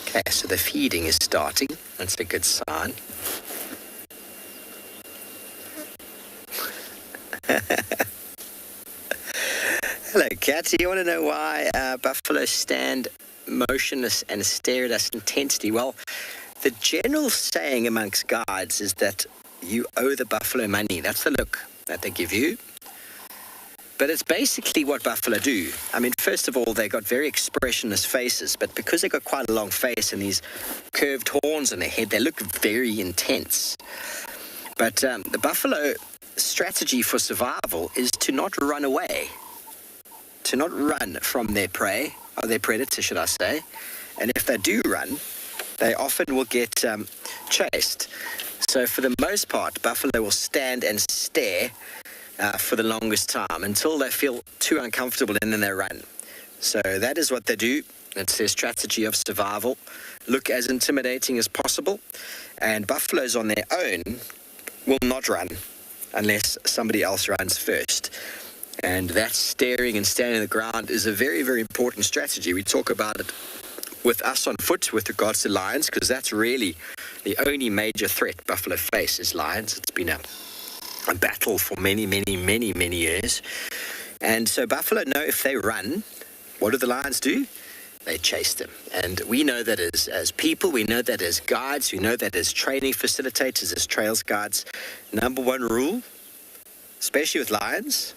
Okay, so the feeding is starting. That's a good sign. Hello, Kat. You want to know why buffalo stand motionless and stare at us intensely? Well, the general saying amongst guides is that you owe the buffalo money. That's the look that they give you. But it's basically what buffalo do. I mean, first of all, they got very expressionless faces, but because they got quite a long face and these curved horns on their head, they look very intense. But the buffalo strategy for survival is to not run away, to not run from their prey, or their predator, should I say. And if they do run, they often will get chased. So for the most part, buffalo will stand and stare for the longest time until they feel too uncomfortable and then they run. So that is what they do. It's their strategy of survival. Look as intimidating as possible. And buffaloes on their own will not run unless somebody else runs first. And that staring and standing on the ground is a very, very important strategy. We talk about it with us on foot with regards to lions, because that's really the only major threat buffalo face is lions. It's been a battle for many, many, many, many years. And so buffalo know if they run, what do the lions do? They chase them. And we know that as people, we know that as guides, we know that as training facilitators, as trails guides. Number one rule, especially with lions,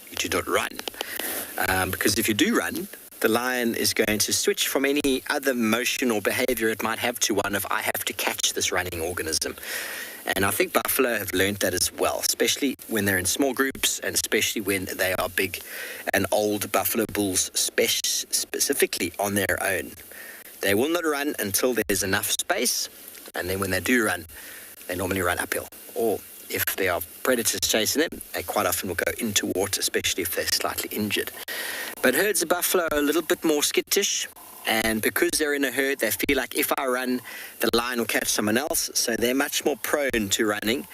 you do not run. Because if you do run, the lion is going to switch from any other motion or behavior it might have to one of, I have to catch this running organism. And I think buffalo have learned that as well, especially when they're in small groups and especially when they are big and old buffalo bulls, specifically on their own. They will not run until there's enough space, and then when they do run, they normally run uphill. Or if there are predators chasing them, they quite often will go into water, especially if they're slightly injured. But herds of buffalo are a little bit more skittish. And because they're in a herd, they feel like if I run, the lion will catch someone else. So they're much more prone to running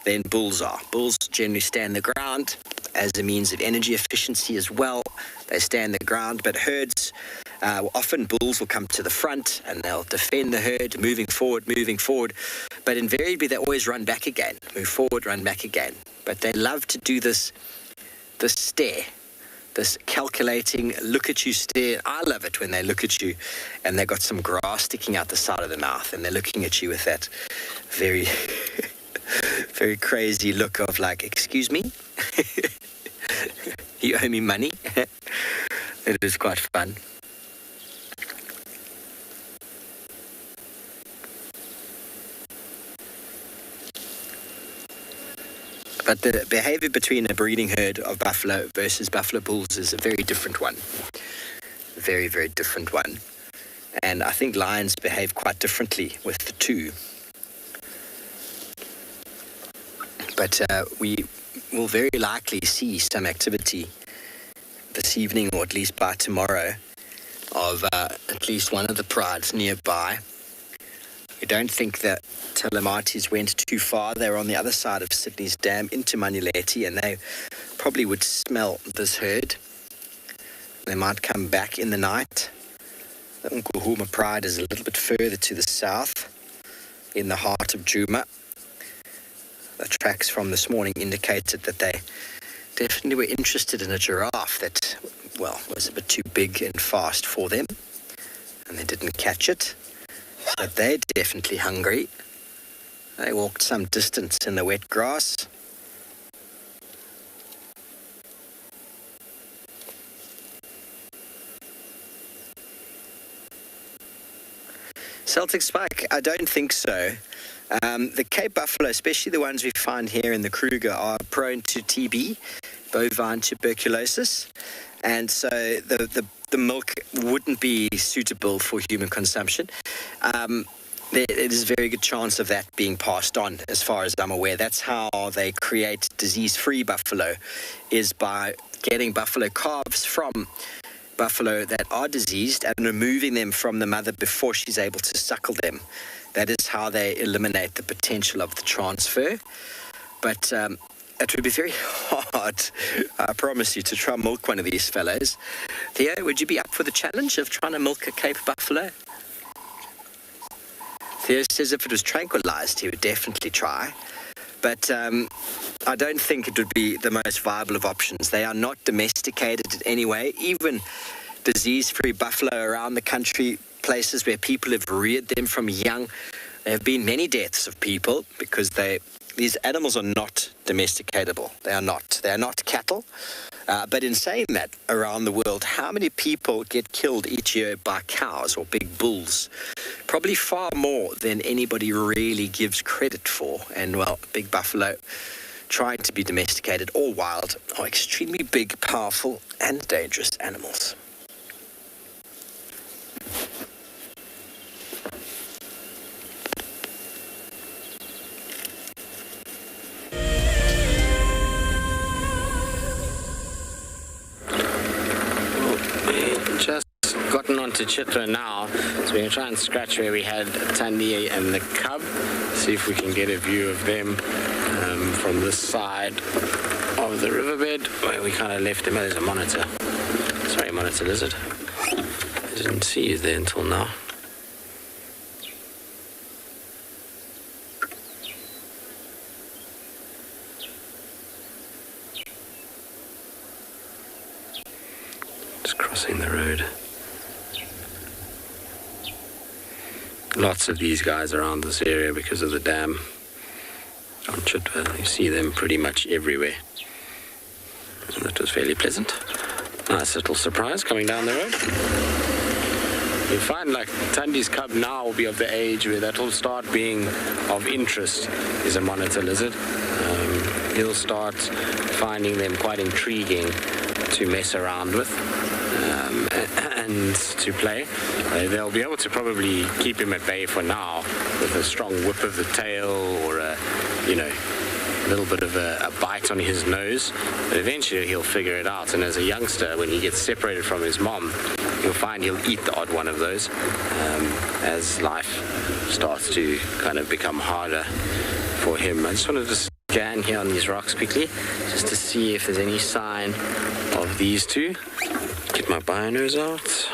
than bulls are. Bulls generally stand the ground as a means of energy efficiency as well. They stand the ground, but herds, often bulls will come to the front and they'll defend the herd, moving forward. But invariably, they always run back again, move forward, run back again. But they love to do this stare. This calculating, look at you stare. I love it when they look at you and they've got some grass sticking out the side of the mouth and they're looking at you with that very, very crazy look of like, excuse me? You owe me money? It is quite fun. But the behavior between a breeding herd of buffalo versus buffalo bulls is a very different one. Very, very different one. And I think lions behave quite differently with the two. But we will very likely see some activity this evening, or at least by tomorrow, of at least one of the prides nearby. I don't think that Telemates went too far. They were on the other side of Sydney's Dam into Manuleti, and they probably would smell this herd. They might come back in the night. The Nkuhuma Pride is a little bit further to the south, in the heart of Djuma. The tracks from this morning indicated that they definitely were interested in a giraffe that, well, was a bit too big and fast for them, and they didn't catch it. But they're definitely hungry. They walked some distance in the wet grass. Celtic spike, I don't think so. The Cape buffalo, especially the ones we find here in the Kruger, are prone to TB, bovine tuberculosis, and so the milk wouldn't be suitable for human consumption. There is a very good chance of that being passed on, as far as I'm aware. That's how they create disease-free buffalo, is by getting buffalo calves from buffalo that are diseased and removing them from the mother before she's able to suckle them. That is how they eliminate the potential of the transfer. But it would be very hard, I promise you, to try and milk one of these fellows. Theo, would you be up for the challenge of trying to milk a Cape buffalo? Theo says if it was tranquilized, he would definitely try. But I don't think it would be the most viable of options. They are not domesticated in any way. Even disease-free buffalo around the country, places where people have reared them from young, there have been many deaths of people because these animals are not domesticatable. They are not cattle. But in saying that, around the world, how many people get killed each year by cows or big bulls? Probably far more than anybody really gives credit for. And, well, big buffalo, trying to be domesticated or wild, are extremely big, powerful, and dangerous animals. Just gotten onto Chitra now, so we're going to try and scratch where we had Tandy and the cub, see if we can get a view of them from this side of the riverbed where we kind of left them. There's a monitor. Sorry, monitor lizard. I didn't see you there until now. Just crossing the road. Lots of these guys around this area because of the dam on Chitwa. You see them pretty much everywhere. And that was fairly pleasant. Nice little surprise coming down the road. You find like Tandy's cub now will be of the age where that will start being of interest is a monitor lizard. He'll start finding them quite intriguing to mess around with and to play. They'll be able to probably keep him at bay for now with a strong whip of the tail or a little bit of a bite on his nose, but eventually he'll figure it out. And as a youngster, when he gets separated from his mom, you'll find he'll eat the odd one of those as life starts to kind of become harder for him. I just wanted to scan here on these rocks quickly just to see if there's any sign of these two. Get my binos out.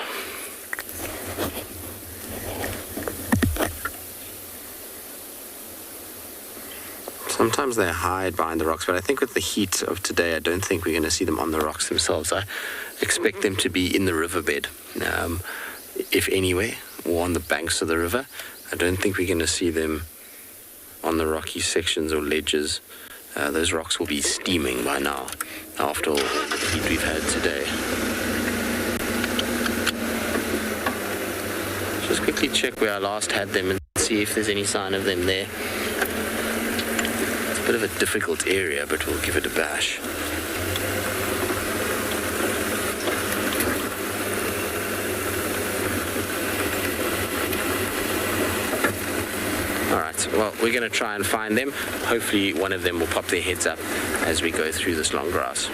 Sometimes they hide behind the rocks, but I think with the heat of today, I don't think we're going to see them on the rocks themselves. I expect them to be in the riverbed, if anywhere, or on the banks of the river. I don't think we're going to see them on the rocky sections or ledges. Those rocks will be steaming by now, after all the heat we've had today. Just quickly check where I last had them and see if there's any sign of them there. Bit of a difficult area, but we'll give it a bash. Alright, well, we're going to try and find them. Hopefully one of them will pop their heads up as we go through this long grass.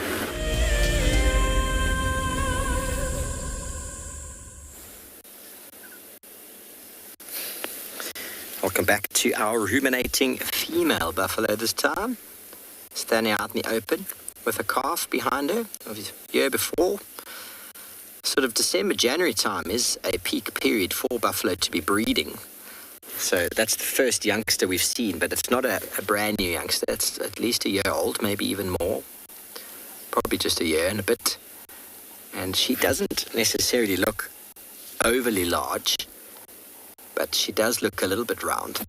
Welcome back to our ruminating female buffalo this time. Standing out in the open with a calf behind her of the year before. Sort of December, January time is a peak period for buffalo to be breeding. So that's the first youngster we've seen, but it's not a brand new youngster. It's at least a year old, maybe even more. Probably just a year and a bit. And she doesn't necessarily look overly large, but she does look a little bit round.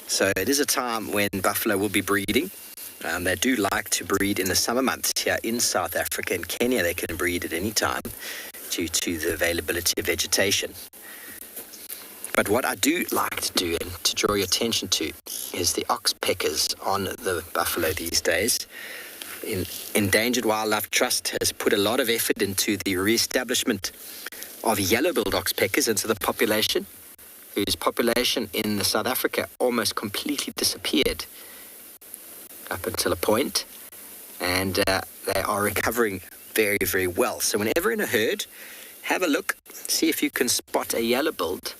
So it is a time when buffalo will be breeding. They do like to breed in the summer months here in South Africa. In Kenya, they can breed at any time due to the availability of vegetation. But what I do like to do and to draw your attention to is the oxpeckers on the buffalo these days. Endangered Wildlife Trust has put a lot of effort into the re-establishment of yellow-billed oxpeckers into the population, whose population in South Africa almost completely disappeared up until a point, and they are recovering very, very well. So whenever in a herd, have a look, see if you can spot a yellow-billed.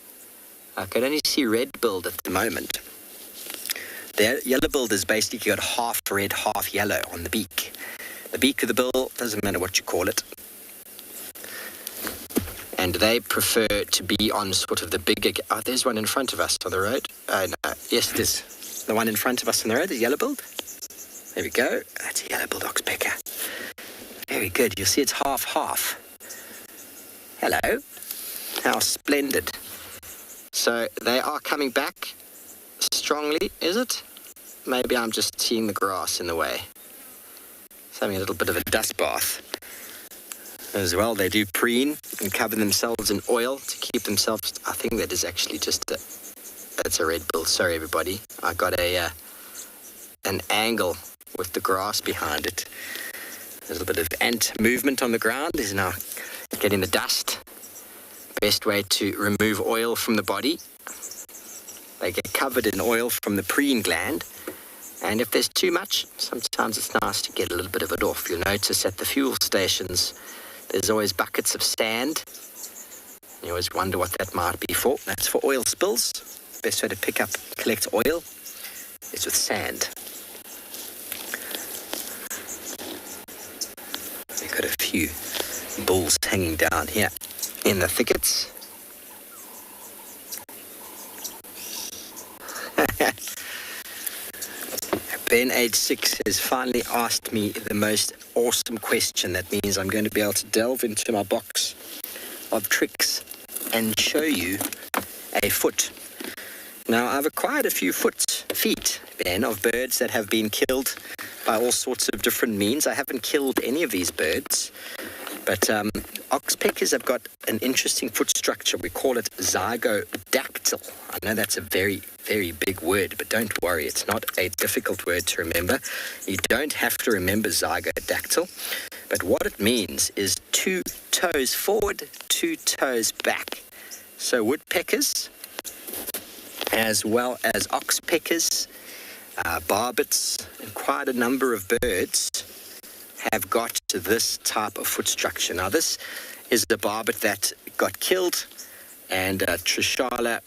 I can only see red-billed at the moment. The yellow-billed is basically got half red, half yellow on the beak. The beak of the bill, doesn't matter what you call it. And they prefer to be on sort of the bigger... Oh, there's one in front of us on the road. No, yes, it is. The one in front of us on the road, the yellow-billed. There we go. That's a yellow-billed oxpecker. Very good. You'll see it's half-half. Hello. How splendid. So they are coming back strongly, is it? Maybe I'm just seeing the grass in the way. It's having a little bit of a dust bath. As well, they do preen and cover themselves in oil to keep themselves... I think that is actually just that's a red bill. Sorry, everybody. I got an angle with the grass behind it. A little bit of ant movement on the ground is now getting the dust. Best way to remove oil from the body. They get covered in oil from the preen gland. And if there's too much, sometimes it's nice to get a little bit of it off. You'll notice at the fuel stations, there's always buckets of sand. You always wonder what that might be for. That's for oil spills. Best way to collect oil is with sand. We've got a few bulls hanging down here in the thickets. Ben, age 6, has finally asked me the most awesome question. That means I'm going to be able to delve into my box of tricks and show you a foot. Now, I've acquired a few feet, Ben, of birds that have been killed by all sorts of different means. I haven't killed any of these birds. But oxpeckers have got an interesting foot structure. We call it zygodactyl. I know that's a very, very big word, but don't worry, it's not a difficult word to remember. You don't have to remember zygodactyl. But what it means is 2 toes forward, 2 toes back. So woodpeckers, as well as oxpeckers, barbets, and quite a number of birds have got this type of foot structure. Now, this is the barbet that got killed, and Trishala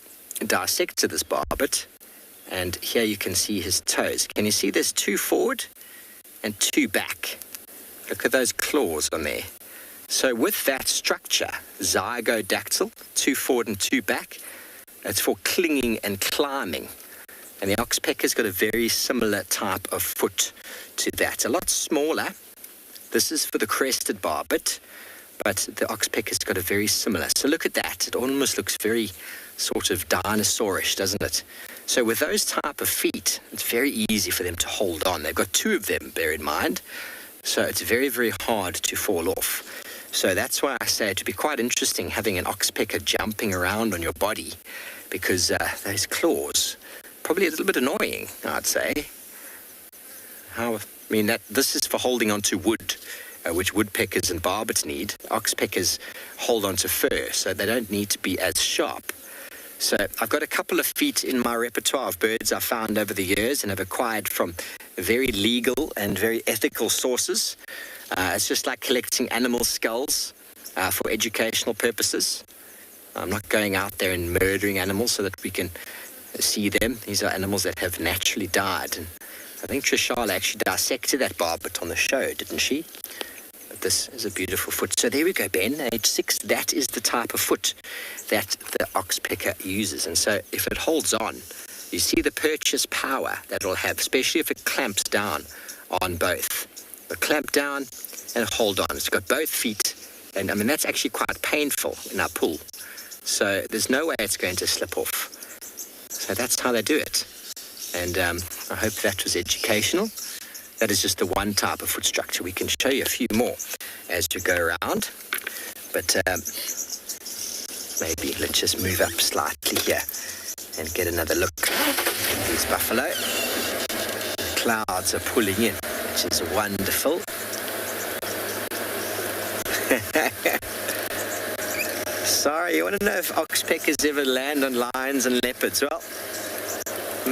dissected this barbet, and here you can see his toes. Can you see there's 2 forward and 2 back? Look at those claws on there. So with that structure, zygodactyl, 2 forward and 2 back, it's for clinging and climbing. And the oxpecker's got a very similar type of foot to that. A lot smaller. This is for the crested barbet, but the oxpecker's got a very similar. So look at that. It almost looks very sort of dinosaurish, doesn't it? So with those type of feet, it's very easy for them to hold on. They've got 2 of them, bear in mind. So it's very, very hard to fall off. So that's why I say it would be quite interesting having an oxpecker jumping around on your body, because those claws, probably a little bit annoying, I'd say. This is for holding on to wood, which woodpeckers and barbets need. Oxpeckers hold on to fur, so they don't need to be as sharp. So I've got a couple of feet in my repertoire of birds I've found over the years and have acquired from very legal and very ethical sources. It's just like collecting animal skulls for educational purposes. I'm not going out there and murdering animals so that we can see them. These are animals that have naturally died. And I think Trishala actually dissected that barbet on the show, didn't she? But this is a beautiful foot. So there we go, Ben, age 6. That is the type of foot that the oxpecker uses. And so if it holds on, you see the purchase power that it'll have, especially if it clamps down on both. It'll clamp down and hold on. It's got both feet. And that's actually quite painful in our pool. So there's no way it's going to slip off. So that's how they do it. And I hope that was educational. That is just the one type of foot structure. We can show you a few more as we go around. But maybe let's just move up slightly here and get another look at these buffalo. The clouds are pulling in, which is wonderful. Sorry, you want to know if oxpeckers ever land on lions and leopards? Well,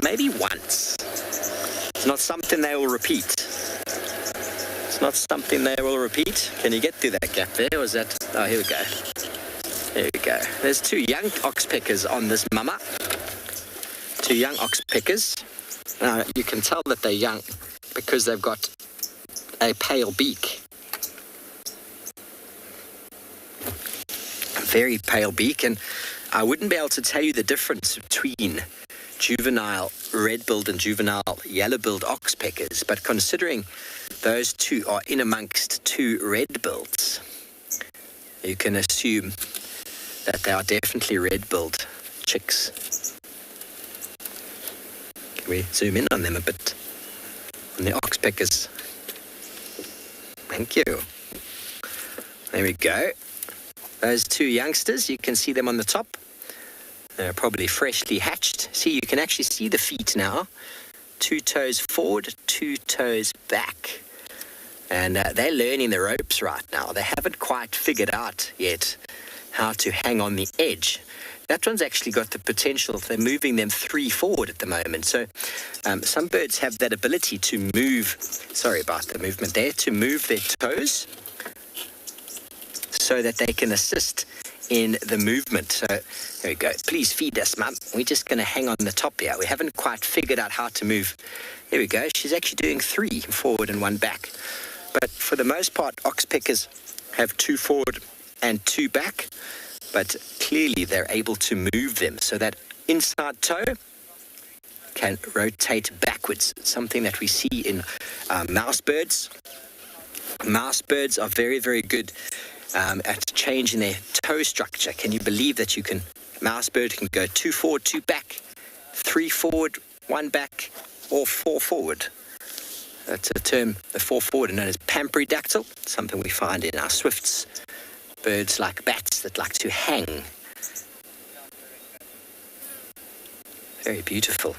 maybe once. It's not something they will repeat. It's not something they will repeat. Can you get through that gap there? Or is that... Oh, here we go. Here we go. There's 2 young oxpeckers on this mama. 2 young oxpeckers. Now, you can tell that they're young because they've got a pale beak. A very pale beak, and I wouldn't be able to tell you the difference between juvenile red-billed and juvenile yellow-billed oxpeckers, but considering those 2 are in amongst 2 red-bills, you can assume that they are definitely red-billed chicks. Can we zoom in on them a bit? On the oxpeckers. Thank you. There we go. Those 2 youngsters, you can see them on the top. They're probably freshly hatched. See, you can actually see the feet now. 2 toes forward, 2 toes back. And they're learning the ropes right now. They haven't quite figured out yet how to hang on the edge. That one's actually got the potential. They're moving them 3 forward at the moment. So some birds have that ability to move, sorry about the movement there, to move their toes so that they can assist in the movement. So there we go. Please feed us, Mum. We're just going to hang on the top here. We haven't quite figured out how to move. There we go. She's actually doing 3 forward and 1 back. But for the most part, oxpeckers have 2 forward and 2 back. But clearly they're able to move them so that inside toe can rotate backwards. It's something that we see in mouse birds. Mouse birds are very, very good at changing their toe structure. Can you believe that mouse bird can go 2 forward, 2 back, 3 forward, 1 back, or 4 forward? That's a term, the four-forward, known as pamperidactyl, something we find in our swifts, birds like bats that like to hang. Very beautiful.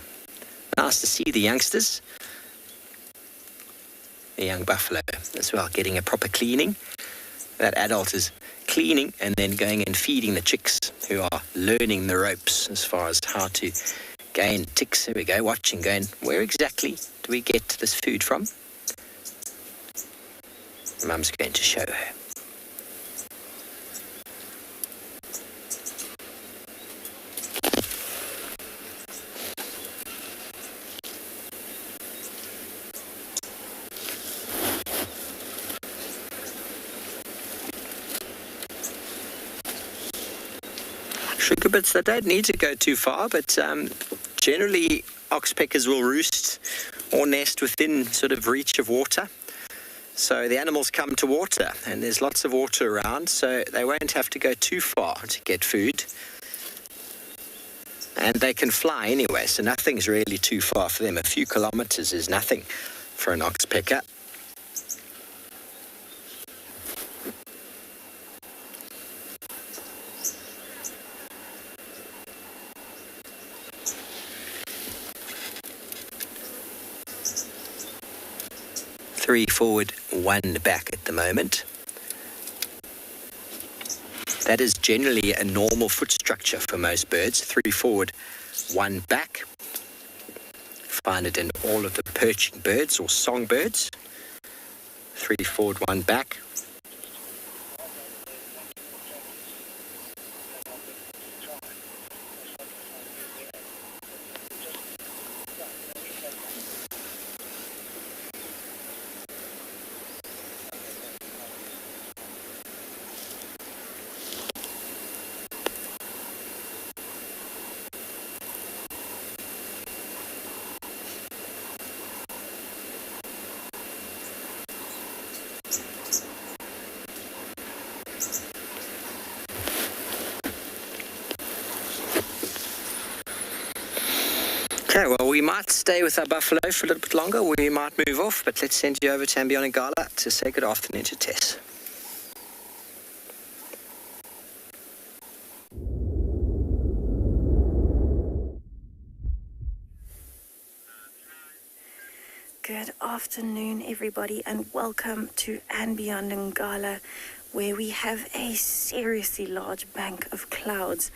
Nice to see the youngsters. The young buffalo as well, getting a proper cleaning. That adult is cleaning and then going and feeding the chicks, who are learning the ropes as far as how to gain ticks. There we go, watching, going, where exactly do we get this food from? Mum's going to show her. Sugar bits, they don't need to go too far, but generally oxpeckers will roost or nest within sort of reach of water. So the animals come to water, and there's lots of water around, so they won't have to go too far to get food. And they can fly anyway, so nothing's really too far for them. A few kilometers is nothing for an oxpecker. Three forward, one back at the moment. That is generally a normal foot structure for most birds. 3 forward, 1 back. Find it in all of the perching birds or songbirds. 3 forward, 1 back. Okay, well, we might stay with our buffalo for a little bit longer. We might move off, but let's send you over to Ngala to say good afternoon to Tess. Good afternoon, everybody, and welcome to and Beyond Ngala, where we have a seriously large bank of clouds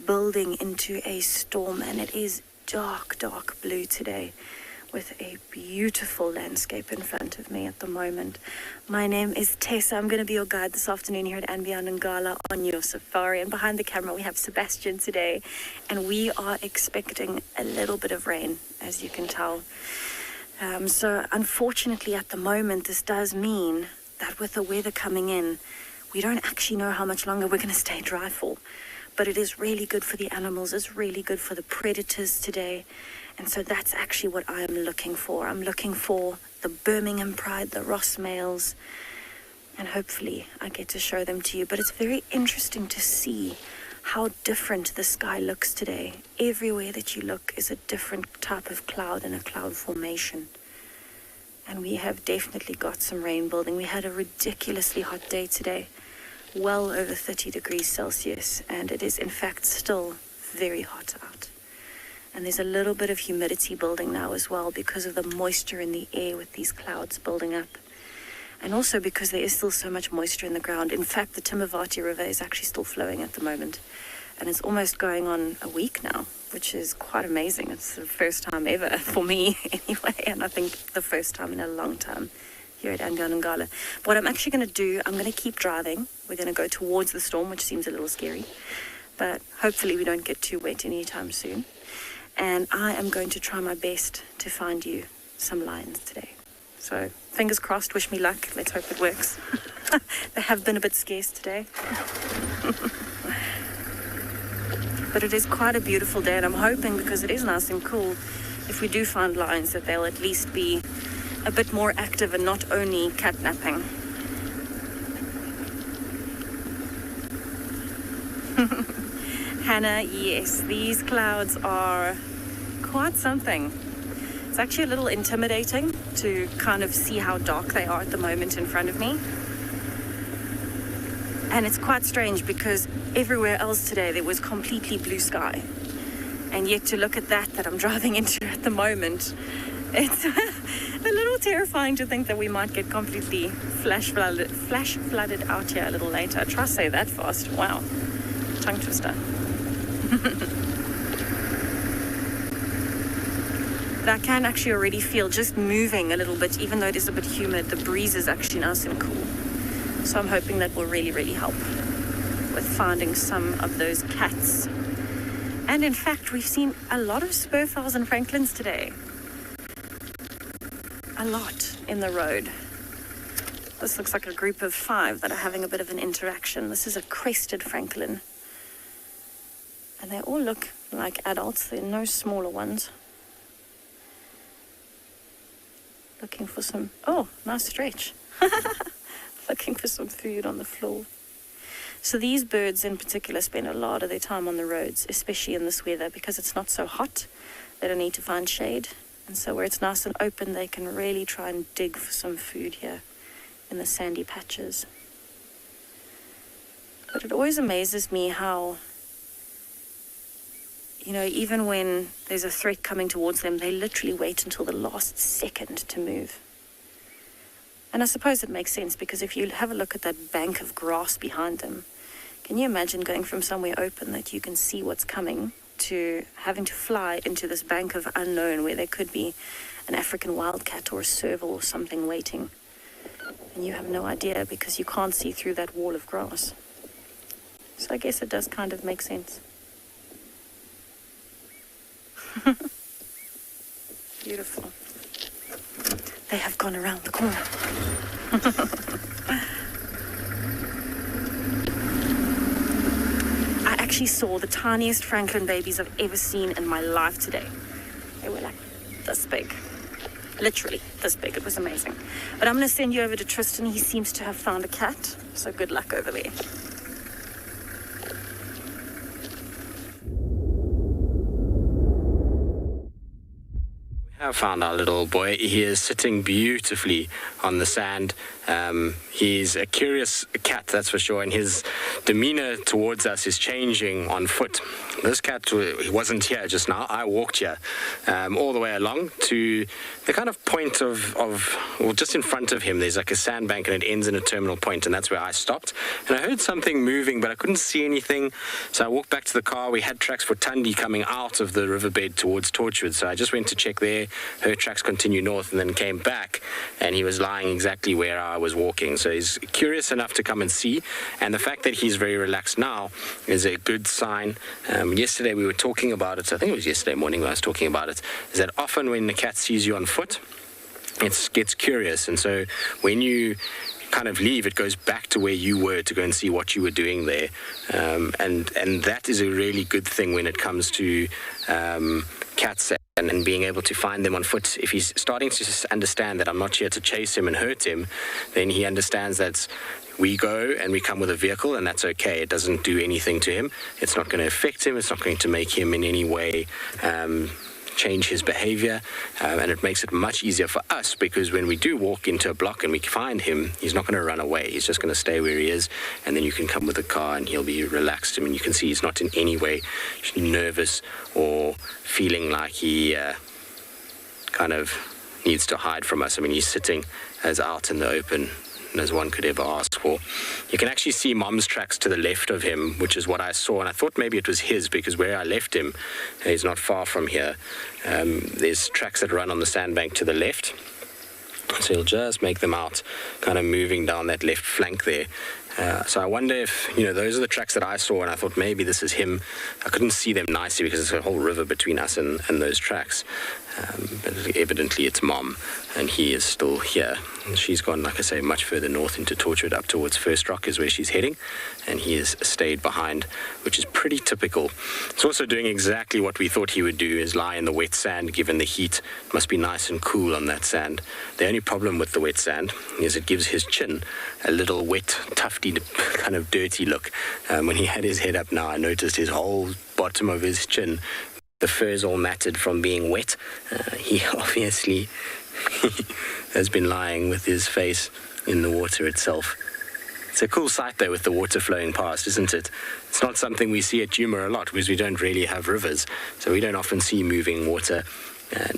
building into a storm, and it is dark blue today with a beautiful landscape in front of me at the moment. My name is Tessa. I'm going to be your guide this afternoon here at And Beyond Ngala on your safari, and behind the camera we have Sebastian today, and we are expecting a little bit of rain, as you can tell. So unfortunately at the moment this does mean that with the weather coming in, we don't actually know how much longer we're going to stay dry for. But it is really good for the animals, it's really good for the predators today. And so that's actually what I am looking for. I'm looking for the Birmingham Pride, the Ross males, and hopefully I get to show them to you. But it's very interesting to see how different the sky looks today. Everywhere that you look is a different type of cloud and a cloud formation. And we have definitely got some rain building. We had a ridiculously hot day today. Well over 30 degrees Celsius, and it is in fact still very hot out. And there's a little bit of humidity building now as well because of the moisture in the air with these clouds building up. And also because there is still so much moisture in the ground. In fact, the Timavati River is actually still flowing at the moment. And it's almost going on a week now, which is quite amazing. It's the first time ever for me anyway, and I think the first time in a long time here at And Beyond Ngala. What I'm actually going to do, I'm going to keep driving. We're going to go towards the storm, which seems a little scary, but hopefully we don't get too wet anytime soon. And I am going to try my best to find you some lions today. So fingers crossed, wish me luck. Let's hope it works. They have been a bit scarce today. But it is quite a beautiful day, and I'm hoping, because it is nice and cool, if we do find lions, that they'll at least be a bit more active and not only catnapping. Hannah, yes, these clouds are quite something. It's actually a little intimidating to kind of see how dark they are at the moment in front of me. And it's quite strange because everywhere else today there was completely blue sky. And yet to look at that I'm driving into at the moment, it's a little terrifying to think that we might get completely flash flooded out here a little later. Try to say that fast. Wow. Tongue twister. But I can actually already feel just moving a little bit, even though it is a bit humid, the breeze is actually nice and cool. So I'm hoping that will really, really help with finding some of those cats. And in fact, we've seen a lot of spurfowls and franklins today. A lot in the road. This looks like a group of 5 that are having a bit of an interaction. This is a crested franklin. And they all look like adults. There are no smaller ones. Looking for some... Oh, nice stretch. Looking for some food on the floor. So these birds in particular spend a lot of their time on the roads, especially in this weather, because it's not so hot. They don't need to find shade. And so where it's nice and open, they can really try and dig for some food here in the sandy patches. But it always amazes me how, you know, even when there's a threat coming towards them, they literally wait until the last second to move. And I suppose it makes sense, because if you have a look at that bank of grass behind them, can you imagine going from somewhere open that you can see what's coming to having to fly into this bank of unknown where there could be an African wildcat or a serval or something waiting, and you have no idea because you can't see through that wall of grass. So I guess it does kind of make sense. Beautiful. They have gone around the corner. I actually saw the tiniest franklin babies I've ever seen in my life today. They were like this big. Literally this big. It was amazing. But I'm going to send you over to Tristan. He seems to have found a cat. So good luck over there. I found our little boy. He is sitting beautifully on the sand. He's a curious cat, that's for sure, and his demeanor towards us is changing on foot. This cat he wasn't here just now. I walked here all the way along to the kind of point well, just in front of him, there's like a sandbank and it ends in a terminal point, and that's where I stopped. And I heard something moving, but I couldn't see anything. So I walked back to the car. We had tracks for Tundi coming out of the riverbed towards Torchwood. So I just went to check there. Her tracks continue north, and then came back, and he was lying exactly where I was walking. So he's curious enough to come and see, and the fact that he's very relaxed now is a good sign. Yesterday we were talking about it, I think it was yesterday morning when I was talking about it, is that often when the cat sees you on foot, it gets curious, and so when you kind of leave, it goes back to where you were to go and see what you were doing there, and that is a really good thing when it comes to cats and being able to find them on foot. If he's starting to understand that I'm not here to chase him and hurt him, then he understands that we go and we come with a vehicle, and that's okay. It doesn't do anything to him. It's not going to affect him. It's not going to make him in any way change his behavior, and it makes it much easier for us, because when we do walk into a block and we find him, he's not going to run away. He's just going to stay where he is, and then you can come with the car and he'll be relaxed. I mean, you can see he's not in any way nervous or feeling like he kind of needs to hide from us. I mean, he's sitting as out in the open as one could ever ask for. You can actually see Mom's tracks to the left of him, which is what I saw, and I thought maybe it was his, because where I left him, he's not far from here. There's tracks that run on the sandbank to the left, so you'll just make them out, kind of moving down that left flank there. So I wonder if, those are the tracks that I saw, and I thought maybe this is him. I couldn't see them nicely because there's a whole river between us and those tracks. But evidently it's Mom, and he is still here. And she's gone, like I say, much further north into Torchwood, up towards First Rock is where she's heading, and he has stayed behind, which is pretty typical. It's also doing exactly what we thought he would do, is lie in the wet sand, given the heat. It must be nice and cool on that sand. The only problem with the wet sand is it gives his chin a little wet, tufty, kind of dirty look. When he had his head up now, I noticed his whole bottom of his chin the fur's all matted from being wet. He obviously has been lying with his face in the water itself. It's a cool sight, though, with the water flowing past, isn't it? It's not something we see at Djuma a lot, because we don't really have rivers, so we don't often see moving water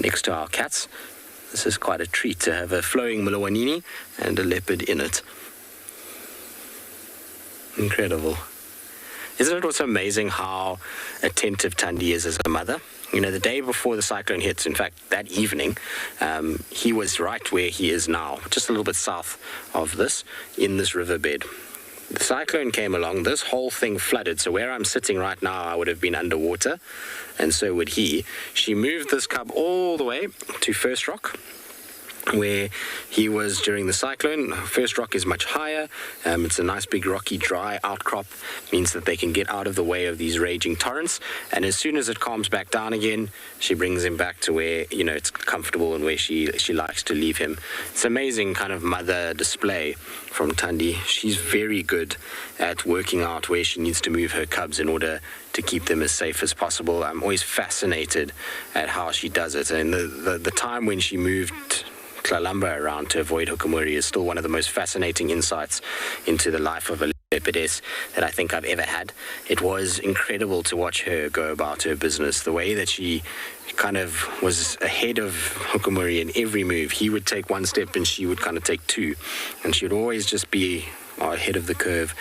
next to our cats. This is quite a treat to have a flowing Mulawanini and a leopard in it. Incredible. Isn't it also amazing how attentive Thandi is as a mother? You know, the day before the cyclone hits, in fact, that evening, he was right where he is now, just a little bit south of this, in this riverbed. The cyclone came along, this whole thing flooded, so where I'm sitting right now, I would have been underwater, and so would he. She moved this cub all the way to First Rock, where he was during the cyclone. First Rock is much higher. It's a nice big rocky dry outcrop, means that they can get out of the way of these raging torrents, and as soon as it calms back down again, she brings him back to where, you know, it's comfortable and where she likes to leave him. It's amazing kind of mother display from Thandi. She's very good at working out where she needs to move her cubs in order to keep them as safe as possible. I'm always fascinated at how she does it, and the time when she moved Tlalamba around to avoid Hukumuri is still one of the most fascinating insights into the life of a leopardess that I think I've ever had. It was incredible to watch her go about her business, the way that she kind of was ahead of Hukumuri in every move. He would take one step and she would kind of take two, and she would always just be ahead of the curve.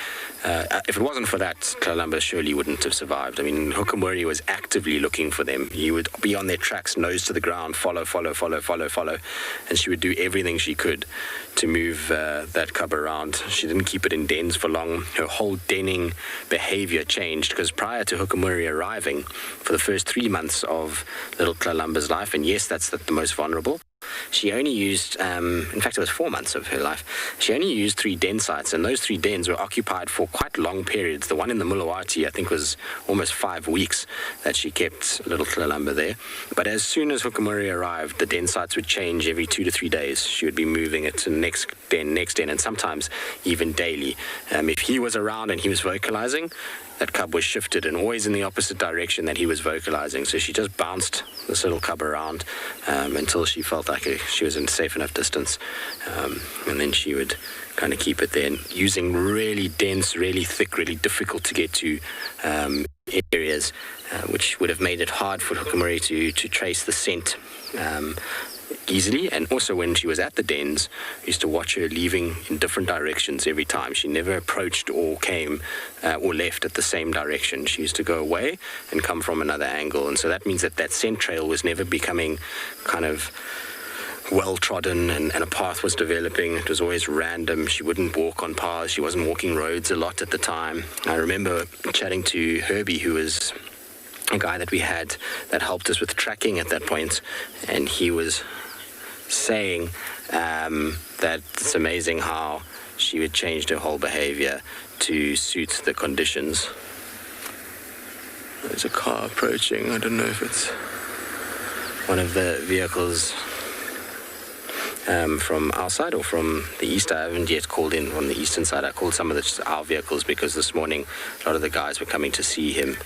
If it wasn't for that, Tlalamba surely wouldn't have survived. I mean, Hukumuri was actively looking for them. He would be on their tracks, nose to the ground, follow, and she would do everything she could to move that cub around. She didn't keep it in dens for long. Her whole denning behavior changed, because prior to Hukumuri arriving, for the first 3 months of little Tlalamba's life, and yes, that's the most vulnerable, she only used, in fact, it was 4 months of her life, she only used 3 den sites, and those 3 dens were occupied for quite long periods. The one in the Mulawati, I think, was almost 5 weeks that she kept little Tlalamba there. But as soon as Hukumuri arrived, the den sites would change every 2 to 3 days. She would be moving it to the next den, and sometimes even daily. If he was around and he was vocalizing, that cub was shifted and always in the opposite direction that he was vocalizing. So she just bounced this little cub around until she felt like she was in safe enough distance. And then she would kind of keep it there, and using really dense, really thick, really difficult to get to areas, which would have made it hard for Hukumuri to trace the scent easily. And also when she was at the dens, I used to watch her leaving in different directions every time. She never approached or came or left at the same direction. She used to go away and come from another angle, and so that means that scent trail was never becoming kind of well-trodden, and a path was developing. It was always random. She wouldn't walk on paths. She wasn't walking roads a lot at the time. I remember chatting to Herbie, who was a guy that we had that helped us with tracking at that point, and he was saying that it's amazing how she would change her whole behavior to suit the conditions. There's a car approaching. I don't know if it's one of the vehicles from our side or from the east. I haven't yet called in on the eastern side. I called some of our vehicles because this morning a lot of the guys were coming to see him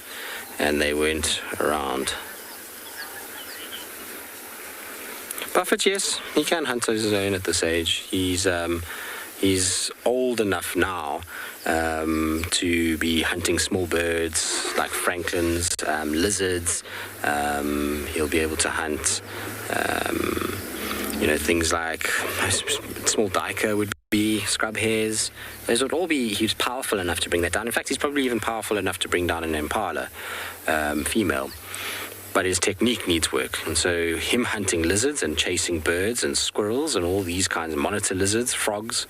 and they weren't around. Buffett, yes, he can hunt on his own at this age. He's old enough now to be hunting small birds like franklins, lizards. He'll be able to hunt, things like small duiker would be, scrub hares. Those would all be, he's powerful enough to bring that down. In fact, he's probably even powerful enough to bring down an impala, female. But his technique needs work. And so him hunting lizards and chasing birds and squirrels and all these kinds of monitor lizards, frogs,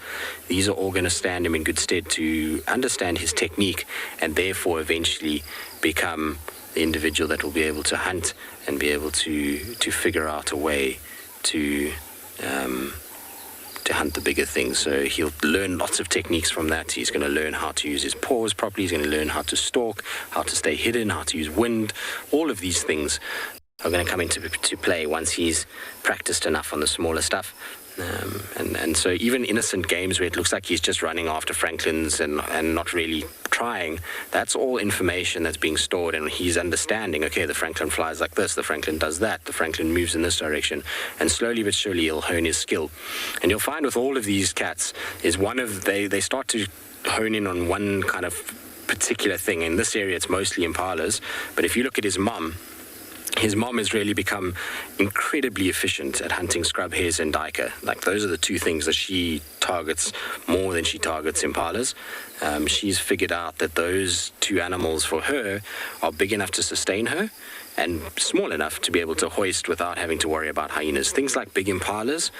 these are all going to stand him in good stead to understand his technique and therefore eventually become the individual that will be able to hunt and be able to figure out a way to hunt the bigger things. So he'll learn lots of techniques from that. He's going to learn how to use his paws properly. He's going to learn how to stalk, how to stay hidden, how to use wind. All of these things are going to come into play once he's practiced enough on the smaller stuff. And so even innocent games where it looks like he's just running after franklins and not really trying, that's all information that's being stored, and he's understanding, okay, the Franklin flies like this, the Franklin does that, the Franklin moves in this direction, and slowly but surely he'll hone his skill. And you'll find with all of these cats is they start to hone in on one kind of particular thing. In this area, it's mostly impalas, but if you look at his mom has really become incredibly efficient at hunting scrub hares and duiker. Like, those are the two things that she targets more than she targets impalas. She's figured out that those two animals for her are big enough to sustain her and small enough to be able to hoist without having to worry about hyenas. Things like big impalas,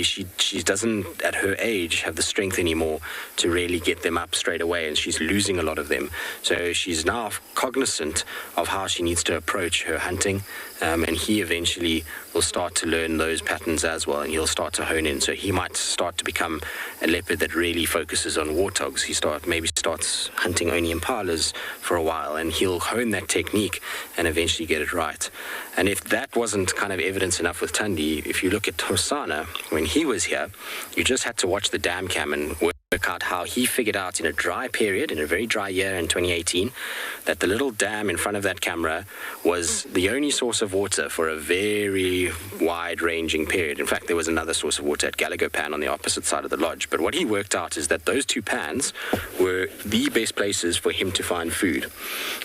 she doesn't, at her age, have the strength anymore to really get them up straight away, and she's losing a lot of them. So she's now cognizant of how she needs to approach her hunting, and he eventually will start to learn those patterns as well, and he'll start to hone in. So he might start to become a leopard that really focuses on warthogs. He starts hunting only impalas for a while, and he'll hone that technique and eventually get it right. And if that wasn't kind of evidence enough with Tundi, if you look at Hosana, when he was here, you just had to watch the dam cam and work out how he figured out in a dry period, in a very dry year in 2018, that the little dam in front of that camera was the only source of water for a very wide-ranging period. In fact, there was another source of water at Gallagher Pan on the opposite side of the lodge. But what he worked out is that those two pans were the best places for him to find food.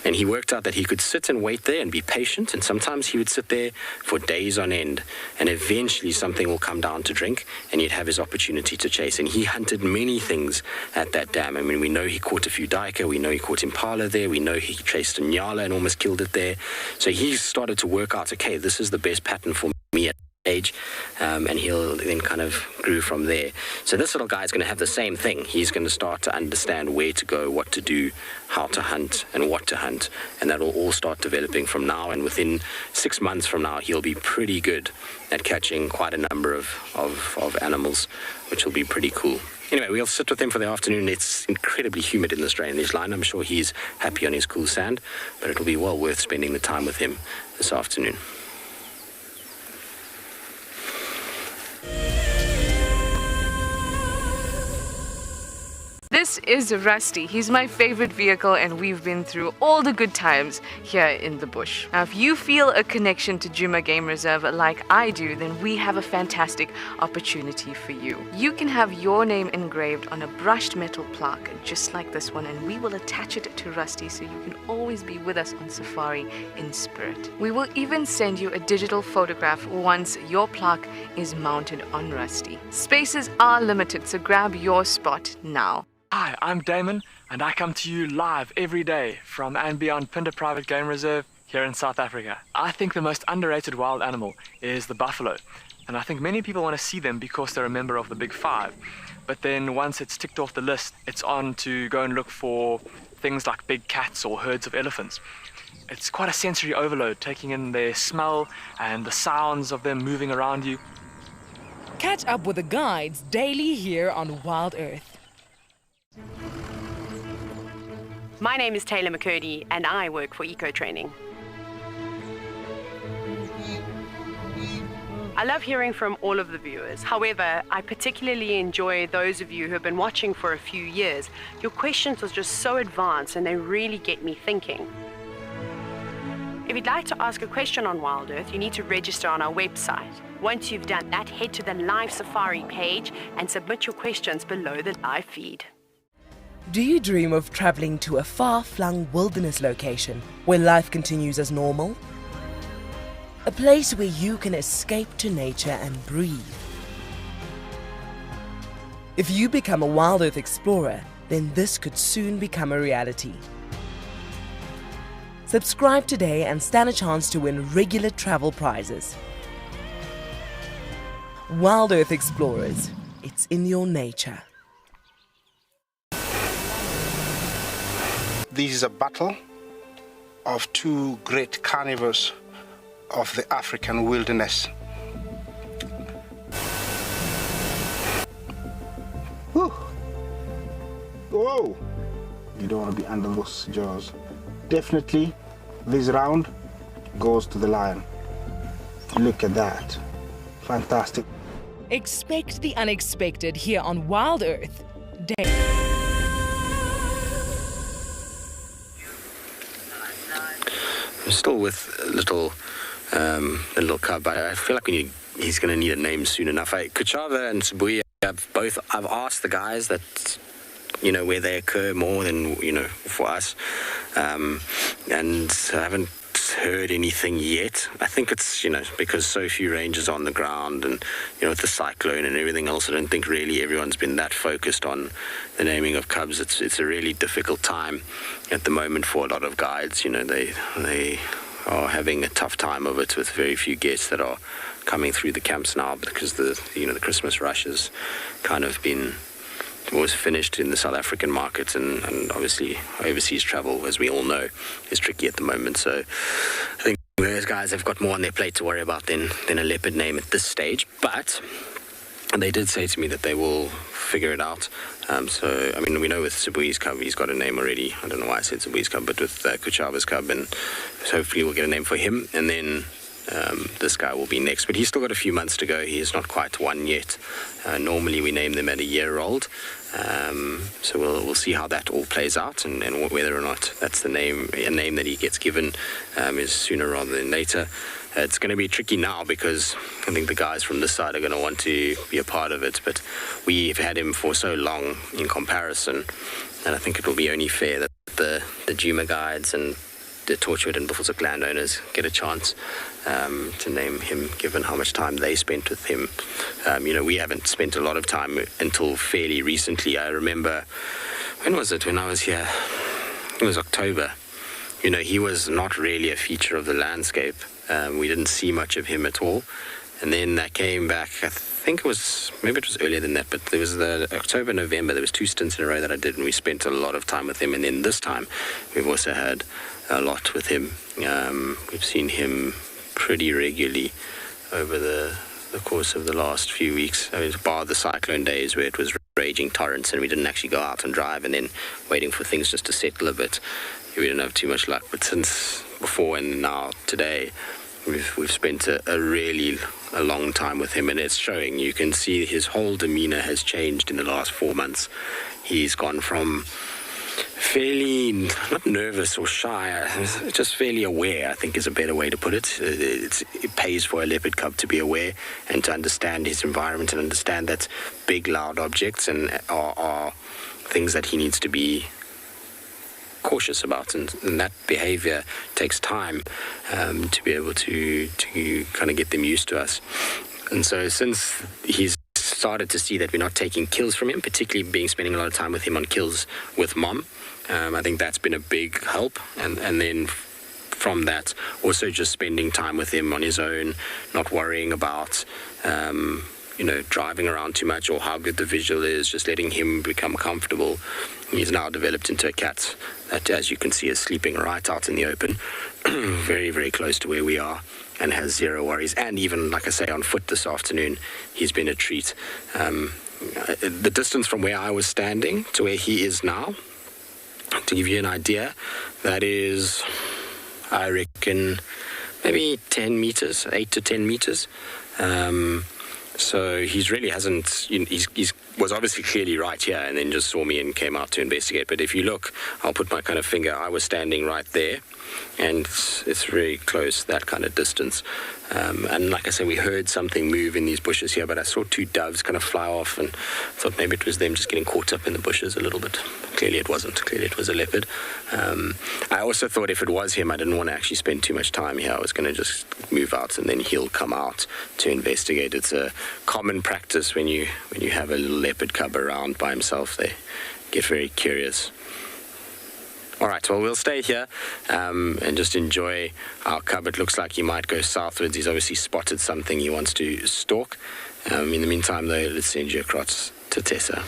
And he worked out that he could sit and wait there and be patient, and sometimes he would sit there for days on end, and eventually something will come down to drink, and he'd have his opportunity to chase. And he hunted many things at that dam. I mean, we know he caught a few duiker, we know he caught impala there, we know he chased a nyala and almost killed it there. So he started to work out, okay, this is the best pattern for me at age, and he'll then kind of grew from there. So this little guy is going to have the same thing. He's going to start to understand where to go, what to do, how to hunt, and what to hunt, and that will all start developing from now, and within 6 months from now he'll be pretty good at catching quite a number of animals, which will be pretty cool. Anyway, we'll sit with him for the afternoon. It's incredibly humid in this drainage line. I'm sure he's happy on his cool sand, but it'll be well worth spending the time with him this afternoon. This is Rusty. He's my favorite vehicle, and we've been through all the good times here in the bush. Now, if you feel a connection to Djuma Game Reserve like I do, then we have a fantastic opportunity for you. You can have your name engraved on a brushed metal plaque just like this one, and we will attach it to Rusty so you can always be with us on safari in spirit. We will even send you a digital photograph once your plaque is mounted on Rusty. Spaces are limited, so grab your spot now. Hi, I'm Damon, and I come to you live every day from and beyond Pinda Private Game Reserve here in South Africa. I think the most underrated wild animal is the buffalo, and I think many people want to see them because they're a member of the Big Five. But then once it's ticked off the list, it's on to go and look for things like big cats or herds of elephants. It's quite a sensory overload, taking in their smell and the sounds of them moving around you. Catch up with the guides daily here on Wild Earth. My name is Taylor McCurdy, and I work for Eco Training. I love hearing from all of the viewers. However, I particularly enjoy those of you who have been watching for a few years. Your questions are just so advanced, and they really get me thinking. If you'd like to ask a question on Wild Earth, you need to register on our website. Once you've done that, head to the live safari page and submit your questions below the live feed. Do you dream of traveling to a far-flung wilderness location where life continues as normal? A place where you can escape to nature and breathe. If you become a Wild Earth explorer, then this could soon become a reality. Subscribe today and stand a chance to win regular travel prizes. Wild Earth Explorers, it's in your nature. This is a battle of two great carnivores of the African wilderness. Whew. Whoa! You don't want to be under those jaws. Definitely, this round goes to the lion. Look at that. Fantastic. Expect the unexpected here on Wild Earth. still with a little cub. I feel like he's going to need a name soon enough. Kuchava and Sibui, I've asked the guys that, where they occur more than, for us. And I haven't heard anything yet. I think it's, because so few ranges on the ground and, with the cyclone and everything else, I don't think really everyone's been that focused on the naming of cubs. It's a really difficult time at the moment for a lot of guides. They are having a tough time of it with very few guests that are coming through the camps now because the Christmas rush has kind of was finished in the South African market, and obviously overseas travel, as we all know, is tricky at the moment. So I think those guys have got more on their plate to worry about than a leopard name at this stage. But they did say to me that they will figure it out. So, I mean, we know with Sibui's cub, he's got a name already. I don't know why I said Sibui's cub, but with Kuchava's cub, and so hopefully we'll get a name for him. And then this guy will be next. But he's still got a few months to go. He is not quite one yet. Normally we name them at a year old. So we'll see how that all plays out, and whether or not that's a name that he gets given is sooner rather than later. It's going to be tricky now because I think the guys from this side are going to want to be a part of it, but we've had him for so long in comparison, and I think it will be only fair that the Juma guides and the Torchwood and Buffelshoek landowners get a chance to name him, given how much time they spent with him. We haven't spent a lot of time until fairly recently. I remember, when was it? When I was here, it was October. He was not really a feature of the landscape. We didn't see much of him at all. And then I came back, I think maybe it was earlier than that, but there was the October, November, there was 2 stints in a row that I did, and we spent a lot of time with him. And then this time, we've also had a lot with him. We've seen him pretty regularly over the course of the last few weeks. I mean, bar the cyclone days where it was raging torrents and we didn't actually go out and drive, and then waiting for things just to settle a bit, we didn't have too much luck. But since before and now today, we've spent a really long time with him, and it's showing. You can see his whole demeanor has changed in the last 4 months. He's gone from fairly, not nervous or shy, just fairly aware, I think is a better way to put it. It pays for a leopard cub to be aware and to understand his environment and understand that big, loud objects are things that he needs to be cautious about, and that behavior takes time to be able to kind of get them used to us. And so since he's started to see that we're not taking kills from him, particularly spending a lot of time with him on kills with mom, I think that's been a big help. And then from that, also just spending time with him on his own, not worrying about driving around too much or how good the visual is, just letting him become comfortable. He's now developed into a cat that, as you can see, is sleeping right out in the open, very, very close to where we are, and has zero worries. And even, like I say, on foot this afternoon, he's been a treat. The distance from where I was standing to where he is now, to give you an idea, that is, I reckon, maybe 10 meters, 8 to 10 meters. So he's really hasn't, he's was obviously clearly right here and then just saw me and came out to investigate. But if you look, I'll put my kind of finger, I was standing right there, and it's very close, that kind of distance. And like I said, we heard something move in these bushes here, but I saw 2 doves kind of fly off and thought maybe it was them just getting caught up in the bushes a little bit. Clearly it wasn't. Clearly it was a leopard. I also thought if it was him, I didn't want to actually spend too much time here. I was going to just move out and then he'll come out to investigate. It's a common practice when you have a little leopard cub around by himself. They get very curious. All right, well, we'll stay here and just enjoy our cub. It looks like he might go southwards. He's obviously spotted something he wants to stalk. In the meantime, though, let's send you across to Tessa.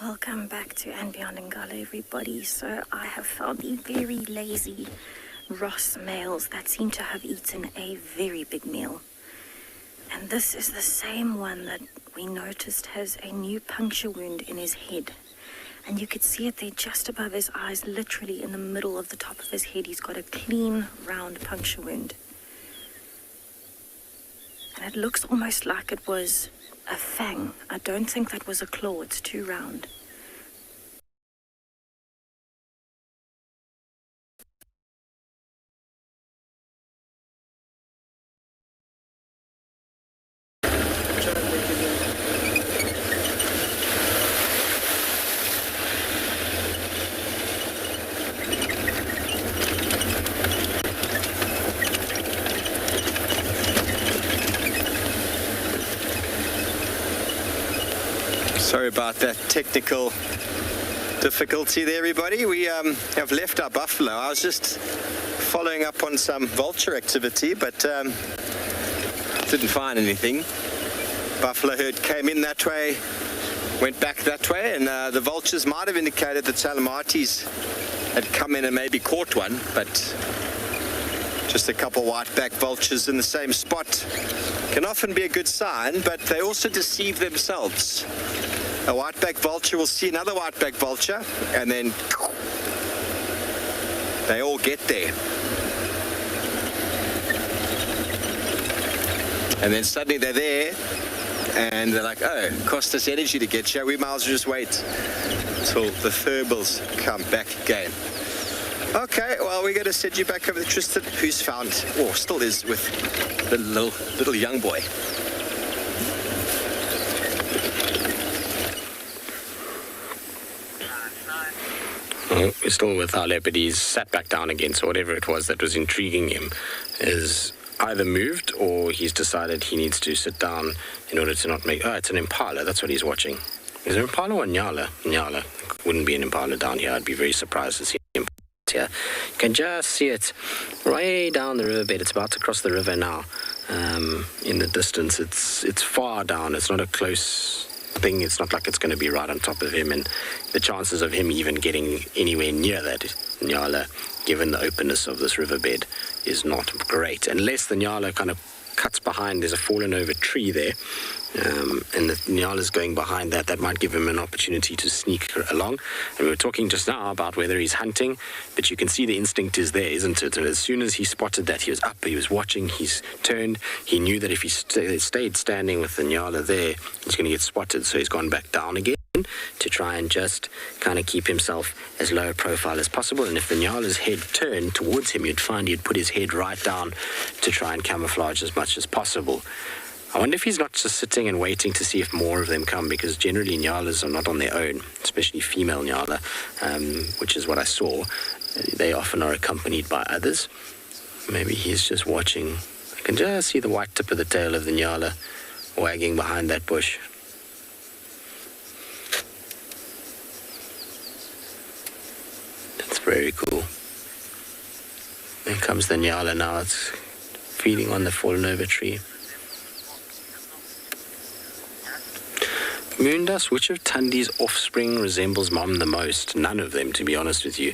Welcome back to And Beyond Ngala, everybody. So I have found the very lazy Ross males that seem to have eaten a very big meal. And this is the same one that we noticed has a new puncture wound in his head. And you could see it there just above his eyes, literally in the middle of the top of his head. He's got a clean, round puncture wound. And it looks almost like it was a fang. I don't think that was a claw, it's too round. Sorry about that technical difficulty there, everybody. We have left our buffalo. I was just following up on some vulture activity, but didn't find anything. Buffalo herd came in that way, went back that way, and the vultures might have indicated that Salamatis had come in and maybe caught one, but just a couple white-backed vultures in the same spot can often be a good sign, but they also deceive themselves. A white-backed vulture will see another white-backed vulture, and then they all get there. And then suddenly they're there, and they're like, oh, it cost us energy to get here. We might as well just wait until the Thurbals come back again. Okay, well, we're going to send you back over to Tristan, who's found, or still is, with the little young boy. Well, we're still with our leopard. He's sat back down again, so whatever it was that was intriguing him is either moved or he's decided he needs to sit down in order to not make... Oh, it's an impala. That's what he's watching. Is it impala or nyala? Nyala. Wouldn't be an impala down here. I'd be very surprised to see him here. You can just see it right down the riverbed. It's about to cross the river now. In the distance, it's far down. It's not a close thing. It's not like it's going to be right on top of him, and the chances of him even getting anywhere near that nyala, given the openness of this riverbed, is not great, unless the nyala kind of cuts behind. There's a fallen over tree there, and the nyala's going behind that. That might give him an opportunity to sneak along. And we were talking just now about whether he's hunting, but you can see the instinct is there, isn't it? And as soon as he spotted that, he was up, he was watching, he's turned, he knew that if he stayed standing with the nyala there, he's going to get spotted, so he's gone back down again to try and just kind of keep himself as low a profile as possible. And if the nyala's head turned towards him, you'd find he'd put his head right down to try and camouflage as much as possible. I wonder if he's not just sitting and waiting to see if more of them come, because generally nyalas are not on their own, especially female nyala, which is what I saw. They often are accompanied by others. Maybe he's just watching. I can just see the white tip of the tail of the nyala wagging behind that bush. That's very cool. There comes the nyala now. It's feeding on the fallen over tree. Moondust, which of Tundi's offspring resembles Mom the most? None of them, to be honest with you.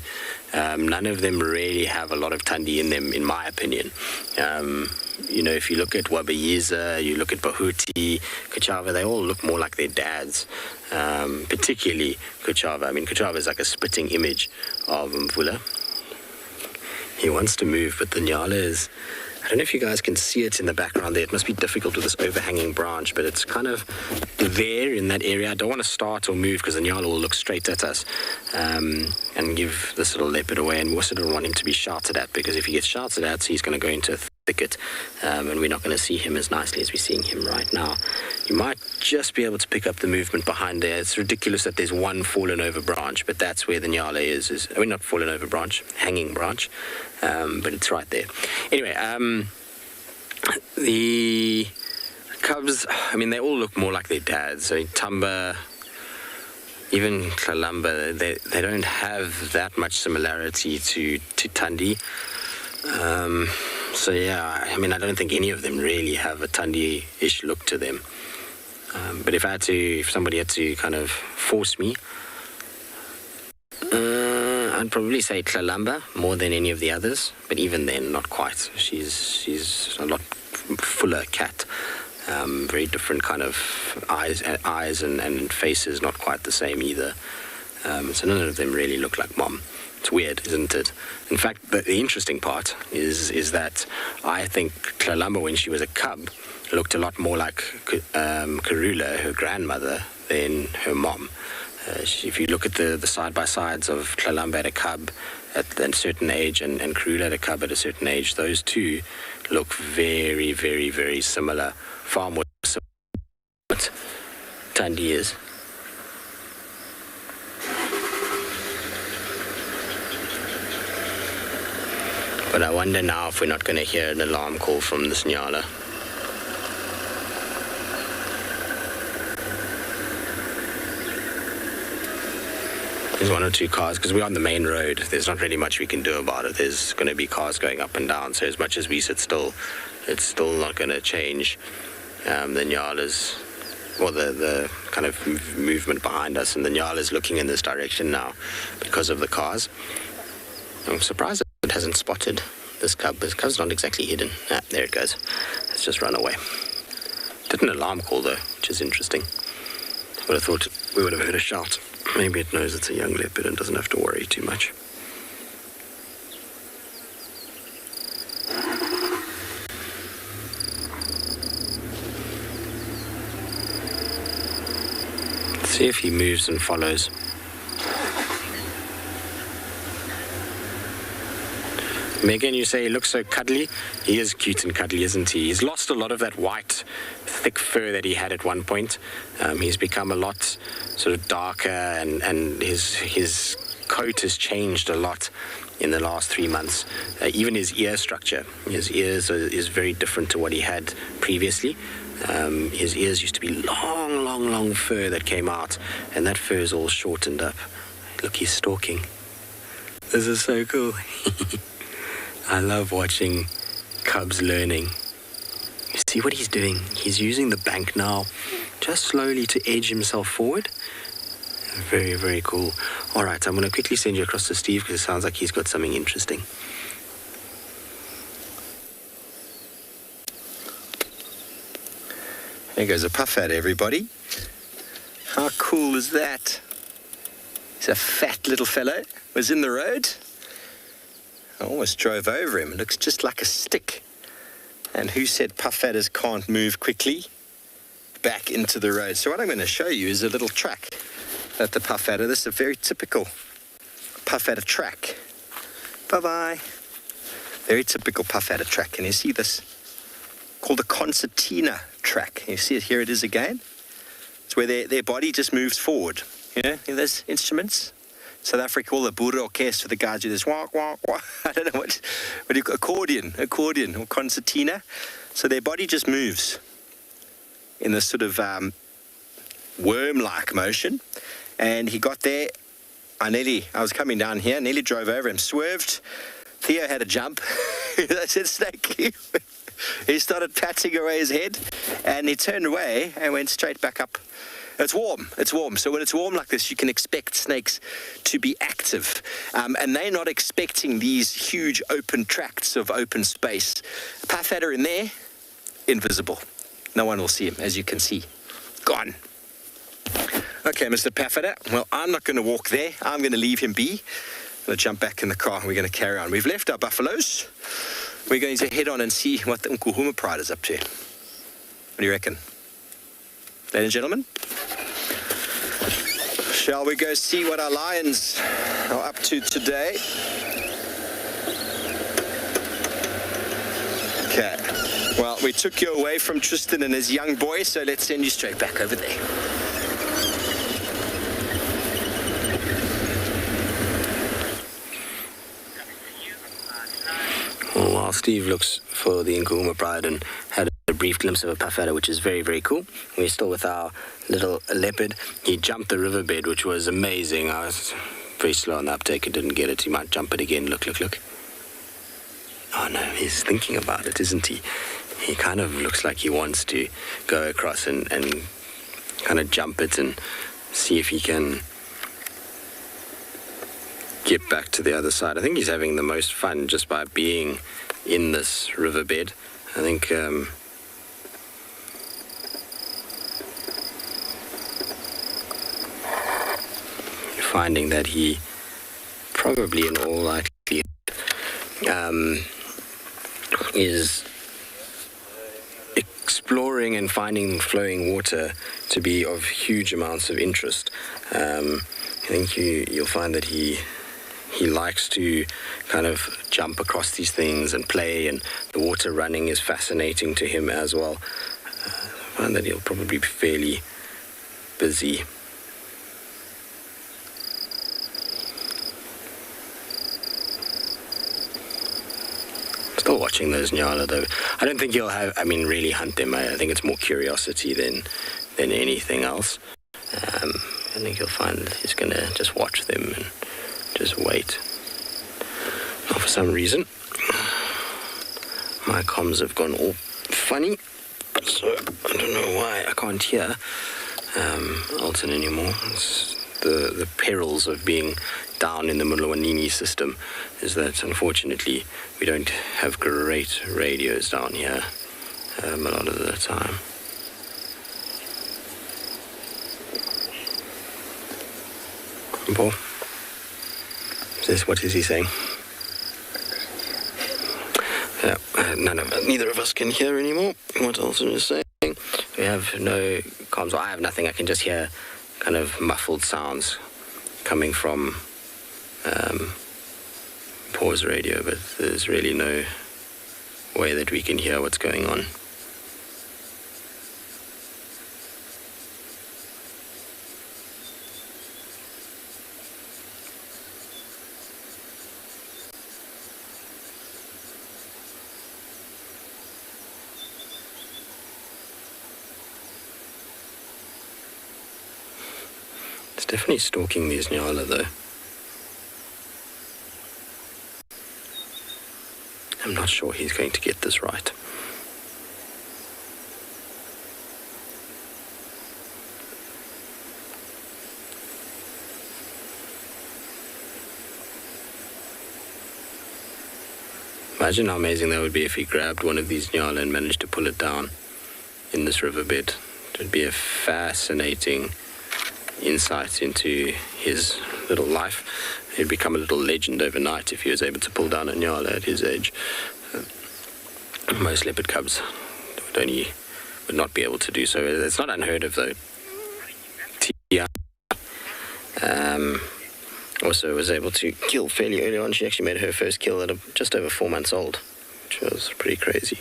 None of them really have a lot of Tundi in them, in my opinion. You know, if you look at Wabayiza, you look at Bahuti, Kuchava, they all look more like their dads. Particularly Kuchava. I mean, Kuchava is like a spitting image of Mvula. He wants to move, but the nyala is... I don't know if you guys can see it in the background there. It must be difficult with this overhanging branch, but it's kind of there in that area. I don't want to start or move because the nyala will look straight at us and give this little leopard away. And we also don't want him to be shouted at, because if he gets shouted at, he's going to go into a thicket and we're not going to see him as nicely as we're seeing him right now. You might just be able to pick up the movement behind there. It's ridiculous that there's one fallen over branch, but that's where the nyala is. I mean, not fallen over branch, hanging branch. But it's right there. Anyway, the cubs, I mean, they all look more like their dads. So Tamba, even Kalamba, they don't have that much similarity to Tundi. So yeah, I mean, I don't think any of them really have a Tundi-ish look to them. But if somebody had to kind of force me, I'd probably say Tlalamba more than any of the others, but even then, not quite. She's a lot fuller cat, very different kind of eyes and faces, not quite the same either. So none of them really look like mom. It's weird, isn't it? In fact, the interesting part is that I think Tlalamba, when she was a cub, looked a lot more like Karula, her grandmother, than her mom. If you look at the side-by-sides of Tlalamba at a cub at a certain age and Karula at a cub at a certain age, those two look very, very, very similar. Far more similar than what Tandy is. But I wonder now if we're not going to hear an alarm call from this Nyala. There's one or two cars, because we're on the main road. There's not really much we can do about it. There's going to be cars going up and down, so as much as we sit still, it's still not going to change the Nyala's, well, the kind of movement behind us. And the Nyala's looking in this direction now because of the cars. I'm surprised it hasn't spotted this cub. This cub's not exactly hidden. Ah, there it goes. It's just run away. Did an alarm call though, which is interesting. Would have thought we would have heard a shout. Maybe it knows it's a young leopard and doesn't have to worry too much. Let's see if he moves and follows. Megan, you say he looks so cuddly. He is cute and cuddly, isn't he? He's lost a lot of that white, thick fur that he had at one point. He's become a lot sort of darker, and his coat has changed a lot in the last 3 months. Even his ear structure. His ears is very different to what he had previously. His ears used to be long, long, long fur that came out, and that fur is all shortened up. Look, he's stalking. This is so cool. I love watching cubs learning. You see what he's doing? He's using the bank now, just slowly to edge himself forward. Very, very cool. All right, I'm going to quickly send you across to Steve because it sounds like he's got something interesting. There goes a puff at everybody. How cool is that? He's a fat little fellow. Was in the road. I almost drove over him. It looks just like a stick. And who said puff adders can't move quickly back into the road? So what I'm going to show you is a little track at the puff adder. This is a very typical puff adder track. Bye-bye. Very typical puff adder track. Can you see this? Called the concertina track. You see it? Here it is again. It's where their body just moves forward. You know those instruments? South Africa call the boere orkest, the guys do this wah, wah, wah. I don't know what do you call accordion or concertina. So their body just moves in this sort of worm-like motion. And he got there. I was coming down here, nearly drove over him, swerved. Theo had a jump. I said, Snake. He started patting away his head, and he turned away and went straight back up. It's warm. So when it's warm like this, you can expect snakes to be active. And they're not expecting these huge open tracts of open space. A puff adder in there, invisible. No one will see him, as you can see. Gone. Okay, Mr. Puff adder. Well, I'm not going to walk there. I'm going to leave him be. I'm going to jump back in the car and we're going to carry on. We've left our buffaloes. We're going to head on and see what the Nkuhuma Pride is up to. What do you reckon? Ladies and gentlemen, shall we go see what our lions are up to today? Okay. Well, we took you away from Tristan and his young boy, so let's send you straight back over there. Well, while Steve looks for the Nkuhuma Pride and had a brief glimpse of a puff adder, which is very, very cool. We're still with our little leopard. He jumped the riverbed, which was amazing. I was very slow on the uptake. I didn't get it. He might jump it again. Look. Oh, no, he's thinking about it, isn't he? He kind of looks like he wants to go across and kind of jump it and see if he can get back to the other side. I think he's having the most fun just by being in this riverbed. I think finding that he probably in all likelihood is exploring and finding flowing water to be of huge amounts of interest. I think you'll find that he likes to kind of jump across these things and play, and the water running is fascinating to him as well. I find that he'll probably be fairly busy. Still watching those nyala though. I don't think he'll really hunt them. I think it's more curiosity than anything else. I think you'll find that he's going to just watch them and just wait. Now, for some reason, my comms have gone all funny, so I don't know why I can't hear Alton anymore. It's the perils of being down in the Mulawanini system is that, unfortunately, we don't have great radios down here a lot of the time. Paul, what is he saying? Yeah, neither of us can hear anymore what Alton is saying. We have no comms. Well, I have nothing. I can just hear kind of muffled sounds coming from Paul's radio, but there's really no way that we can hear what's going on. Definitely stalking these nyala though. I'm not sure he's going to get this right. Imagine how amazing that would be if he grabbed one of these nyala and managed to pull it down in this riverbed. It would be a fascinating insight into his little life. He'd become a little legend overnight if he was able to pull down a nyala at his age. Most leopard cubs would not be able to do so. It's not unheard of though. Tia also was able to kill fairly early on. She actually made her first kill at just over 4 months old, which was pretty crazy.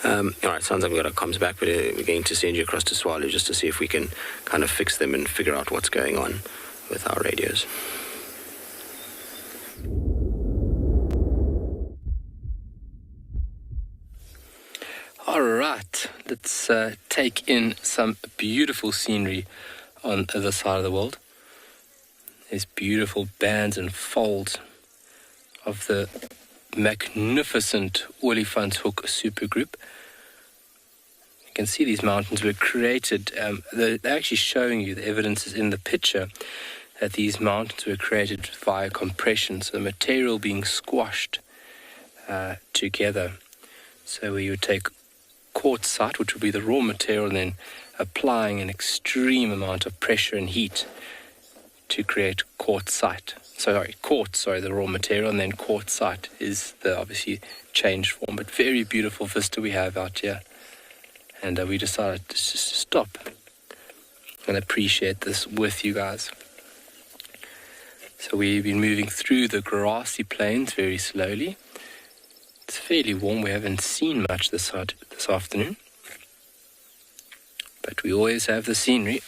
All right, sounds like we've got our comms back, but we're going to send you across to Swallow just to see if we can kind of fix them and figure out what's going on with our radios. All right, let's take in some beautiful scenery on the side of the world. There's beautiful bands and folds of the magnificent Olifantshoek supergroup. You can see these mountains were created, they're actually showing you, the evidence is in the picture, that these mountains were created via compression, so the material being squashed together. So where you would take quartzite, which would be the raw material, and then applying an extreme amount of pressure and heat to create quartzite. Quartz, the raw material, and then quartzite is the obviously changed form. But very beautiful vista we have out here. And we decided to stop and appreciate this with you guys. So we've been moving through the grassy plains very slowly. It's fairly warm. We haven't seen much this afternoon. But we always have the scenery.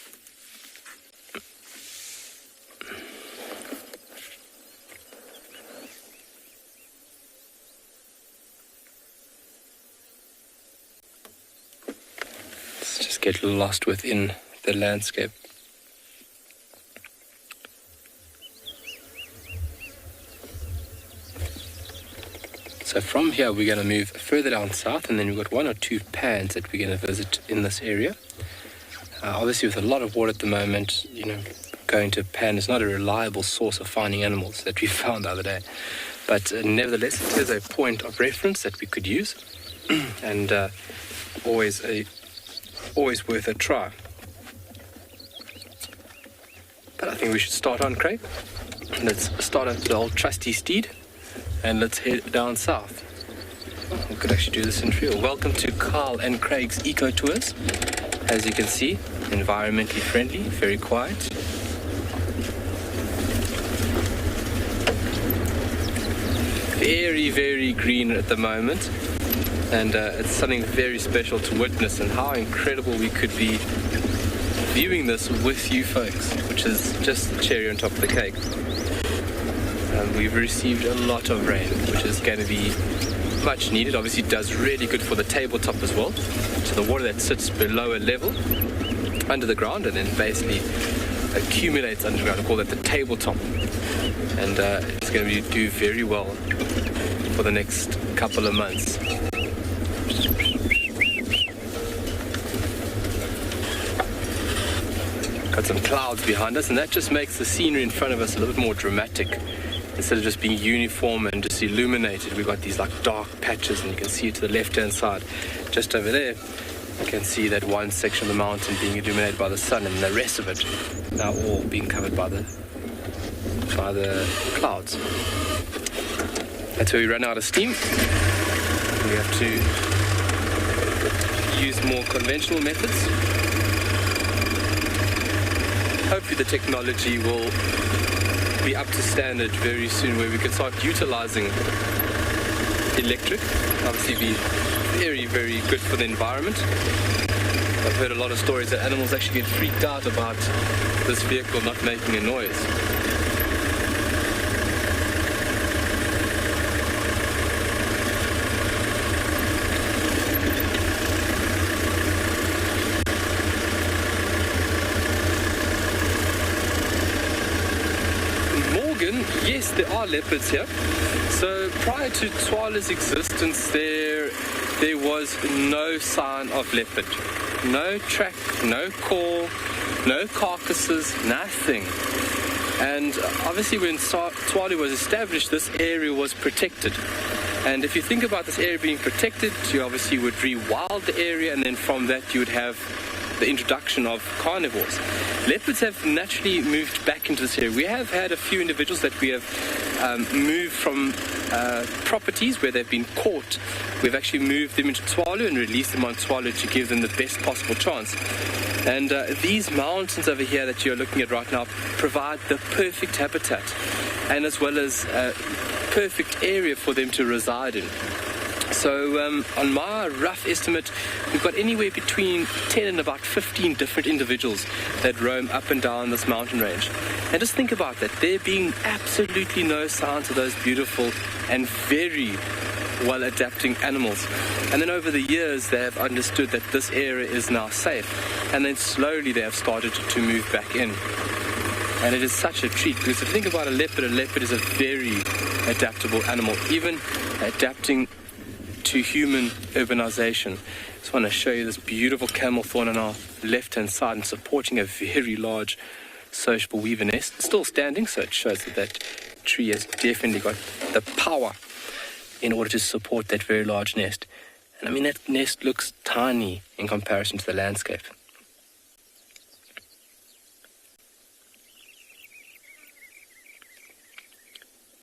Get lost within the landscape. So from here we're going to move further down south, and then we've got 1 or 2 pans that we're going to visit in this area. Obviously with a lot of water at the moment, going to a pan is not a reliable source of finding animals that we found the other day. But nevertheless, it is a point of reference that we could use, and always worth a try. But I think we should start on, Craig. Let's start at the old trusty steed and let's head down south. We could actually do this in trio. Welcome to Carl and Craig's Eco Tours. As you can see, environmentally friendly, very quiet. Very, very green at the moment. And it's something very special to witness, and how incredible we could be viewing this with you folks, which is just the cherry on top of the cake. We've received a lot of rain, which is going to be much needed. Obviously it does really good for the tabletop as well, so the water that sits below a level under the ground and then basically accumulates underground. We call that the tabletop, and it's going to do very well for the next couple of months. Got some clouds behind us, and that just makes the scenery in front of us a little bit more dramatic. Instead of just being uniform and just illuminated, we've got these like dark patches, and you can see it to the left-hand side. Just over there, you can see that one section of the mountain being illuminated by the sun, and the rest of it now all being covered by the clouds. That's where we run out of steam. We have to use more conventional methods. Hopefully the technology will be up to standard very soon, where we can start utilizing electric. Obviously be very, very good for the environment. I've heard a lot of stories that animals actually get freaked out about this vehicle not making a noise. Yes, there are leopards here. So prior to Tswala's existence, there was no sign of leopard. No track, no call, no carcasses, nothing. And obviously when Tswala was established, this area was protected. And if you think about this area being protected, you obviously would rewild the area, and then from that you would have the introduction of carnivores. Leopards have naturally moved back into this area. We have had a few individuals that we have moved from properties where they've been caught. We've actually moved them into Tswala and released them on Tswala to give them the best possible chance. And these mountains over here that you're looking at right now provide the perfect habitat, and as well as a perfect area for them to reside in. So on my rough estimate, we've got anywhere between 10 and about 15 different individuals that roam up and down this mountain range. And just think about that. There being absolutely no signs of those beautiful and very well-adapting animals. And then over the years, they have understood that this area is now safe. And then slowly they have started to move back in. And it is such a treat, because if you think about a leopard is a very adaptable animal, even adapting to human urbanization. Just want to show you this beautiful camel thorn on our left-hand side and supporting a very large sociable weaver nest. It's still standing, so it shows that that tree has definitely got the power in order to support that very large nest. And I mean, that nest looks tiny in comparison to the landscape.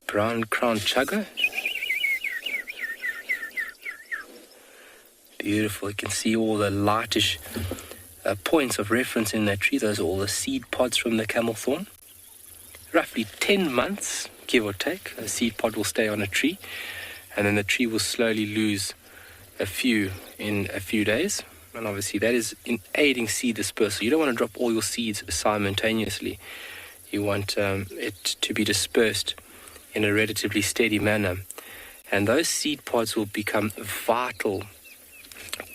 Brown-crowned chugger. Beautiful. You can see all the lightish points of reference in that tree. Those are all the seed pods from the camel thorn. Roughly 10 months, give or take, a seed pod will stay on a tree, and then the tree will slowly lose a few in a few days. And obviously that is in aiding seed dispersal. You don't want to drop all your seeds simultaneously. You want it to be dispersed in a relatively steady manner. And those seed pods will become vital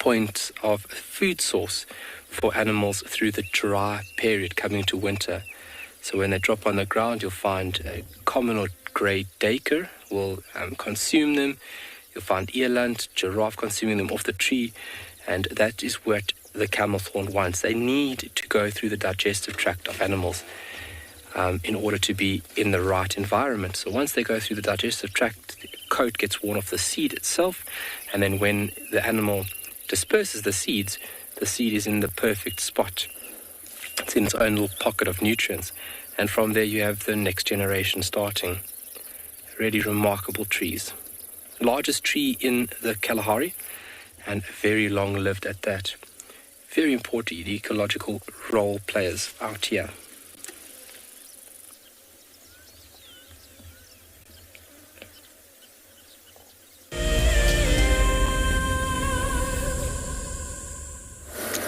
point of food source for animals through the dry period coming into winter. So when they drop on the ground, you'll find a common or grey duiker will consume them. You'll find eland, giraffe consuming them off the tree, and that is what the camel thorn wants. They need to go through the digestive tract of animals in order to be in the right environment. So once they go through the digestive tract, the coat gets worn off the seed itself, and then when the animal disperses the seed is in the perfect spot. It's in its own little pocket of nutrients. And from there you have the next generation starting. Really remarkable trees. Largest tree in the Kalahari, and very long-lived at that. Very important ecological role players out here.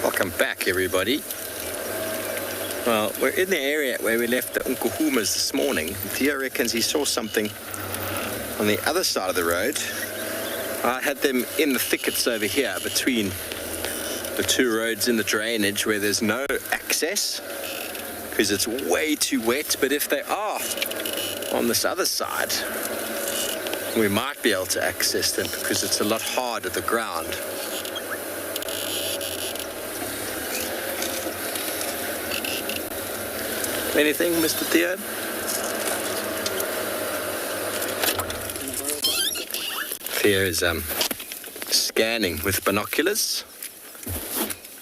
Welcome back, everybody. Well, we're in the area where we left the Unkuhumas this morning. Theo reckons he saw something on the other side of the road. I had them in the thickets over here between the two roads in the drainage where there's no access because it's way too wet. But if they are on this other side, we might be able to access them because it's a lot harder, the ground. Anything, Mr. Theo? Theo is scanning with binoculars.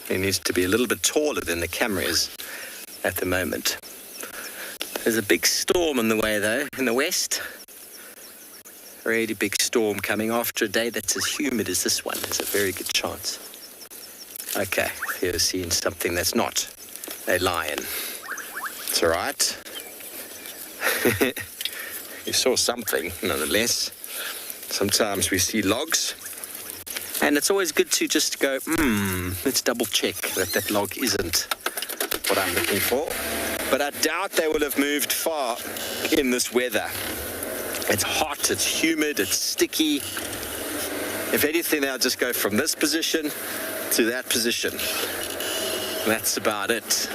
He needs to be a little bit taller than the camera is at the moment. There's a big storm on the way, though, in the west. A really big storm coming after a day that's as humid as this one. There's a very good chance. Okay, Theo's seeing something that's not a lion. It's all right. You saw something, nonetheless. Sometimes we see logs, and it's always good to just go, let's double check that that log isn't what I'm looking for. But I doubt they will have moved far in this weather. It's hot, it's humid, it's sticky. If anything, they'll just go from this position to that position. That's about it.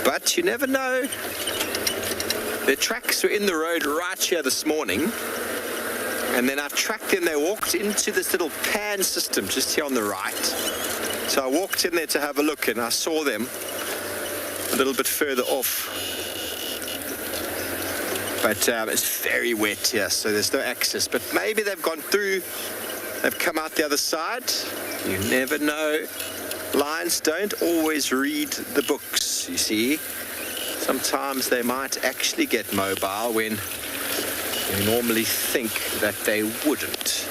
But you never know. Their tracks were in the road right here this morning. And then I tracked them. They walked into this little pan system just here on the right. So I walked in there to have a look, and I saw them a little bit further off. But it's very wet here, so there's no access. But maybe they've gone through, they've come out the other side. You never know. Lions don't always read the books, you see. Sometimes they might actually get mobile when you normally think that they wouldn't.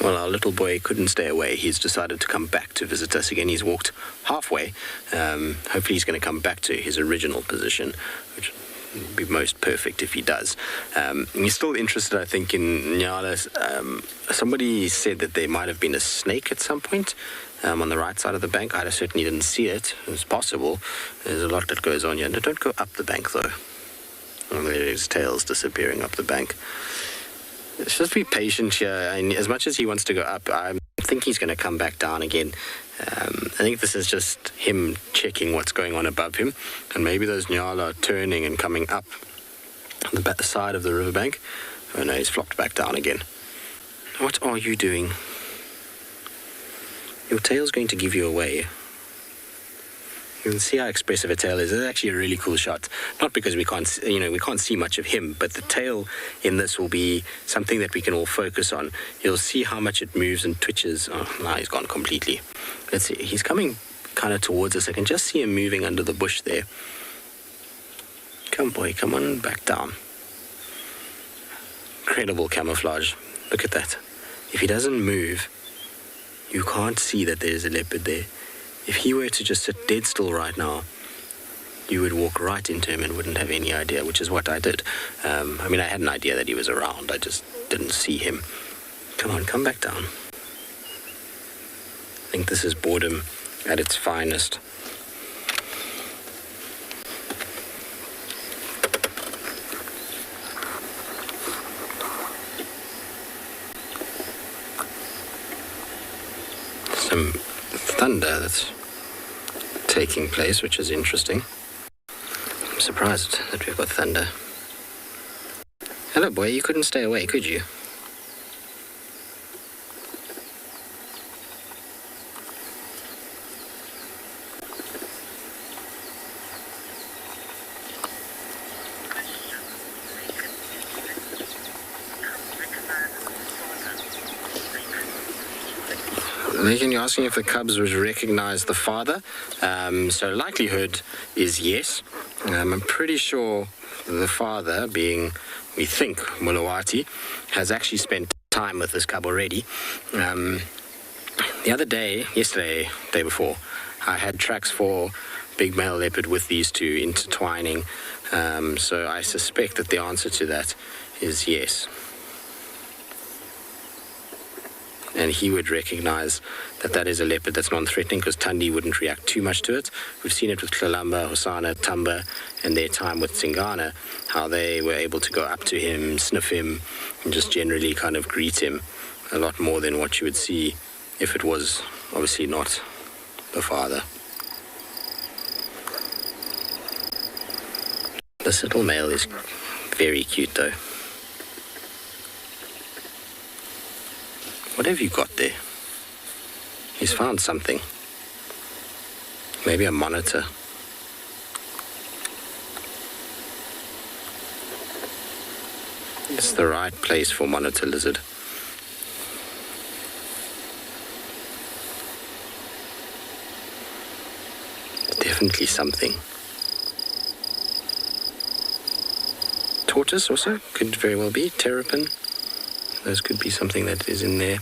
Well, our little boy couldn't stay away. He's decided to come back to visit us again. He's walked halfway. Hopefully he's going to come back to his original position, which would be most perfect if he does. He's still interested, I think, in Nyalas. Somebody said that there might have been a snake at some point on the right side of the bank. I certainly didn't see it. It's possible. There's a lot that goes on here. No, don't go up the bank, though. Oh, there's tails disappearing up the bank. Let's just be patient here. And as much as he wants to go up, I think he's going to come back down again. I think this is just him checking what's going on above him. And maybe those nyala are turning and coming up on the side of the riverbank. Oh no, he's flopped back down again. What are you doing? Your tail's going to give you away. You can see how expressive a tail is. It's actually a really cool shot. Not because we can't see much of him, but the tail in this will be something that we can all focus on. You'll see how much it moves and twitches. Oh, now he's gone completely. Let's see. He's coming kind of towards us. I can just see him moving under the bush there. Come, boy, come on back down. Incredible camouflage. Look at that. If he doesn't move, you can't see that there's a leopard there. If he were to just sit dead still right now, you would walk right into him and wouldn't have any idea, which is what I did. I had an idea that he was around. I just didn't see him. Come on, come back down. I think this is boredom at its finest. Some thunder that's taking place, which is interesting. I'm surprised that we've got thunder. Hello, boy. You couldn't stay away, could you? Megan, you're asking if the cubs would recognize the father. So likelihood is yes. I'm pretty sure the father, being, we think, Mulawati, has actually spent time with this cub already. The other day, yesterday, day before, I had tracks for big male leopard with these two intertwining. So I suspect that the answer to that is yes. And he would recognize that that is a leopard that's non-threatening because Tundi wouldn't react too much to it. We've seen it with Tlalamba, Hosana, Tamba, and their time with Tsingana, how they were able to go up to him, sniff him, and just generally kind of greet him a lot more than what you would see if it was obviously not the father. This little male is very cute though. What have you got there? He's found something. Maybe a monitor. It's the right place for monitor lizard. Definitely something. Tortoise also could very well be. Terrapin. Those could be something that is in there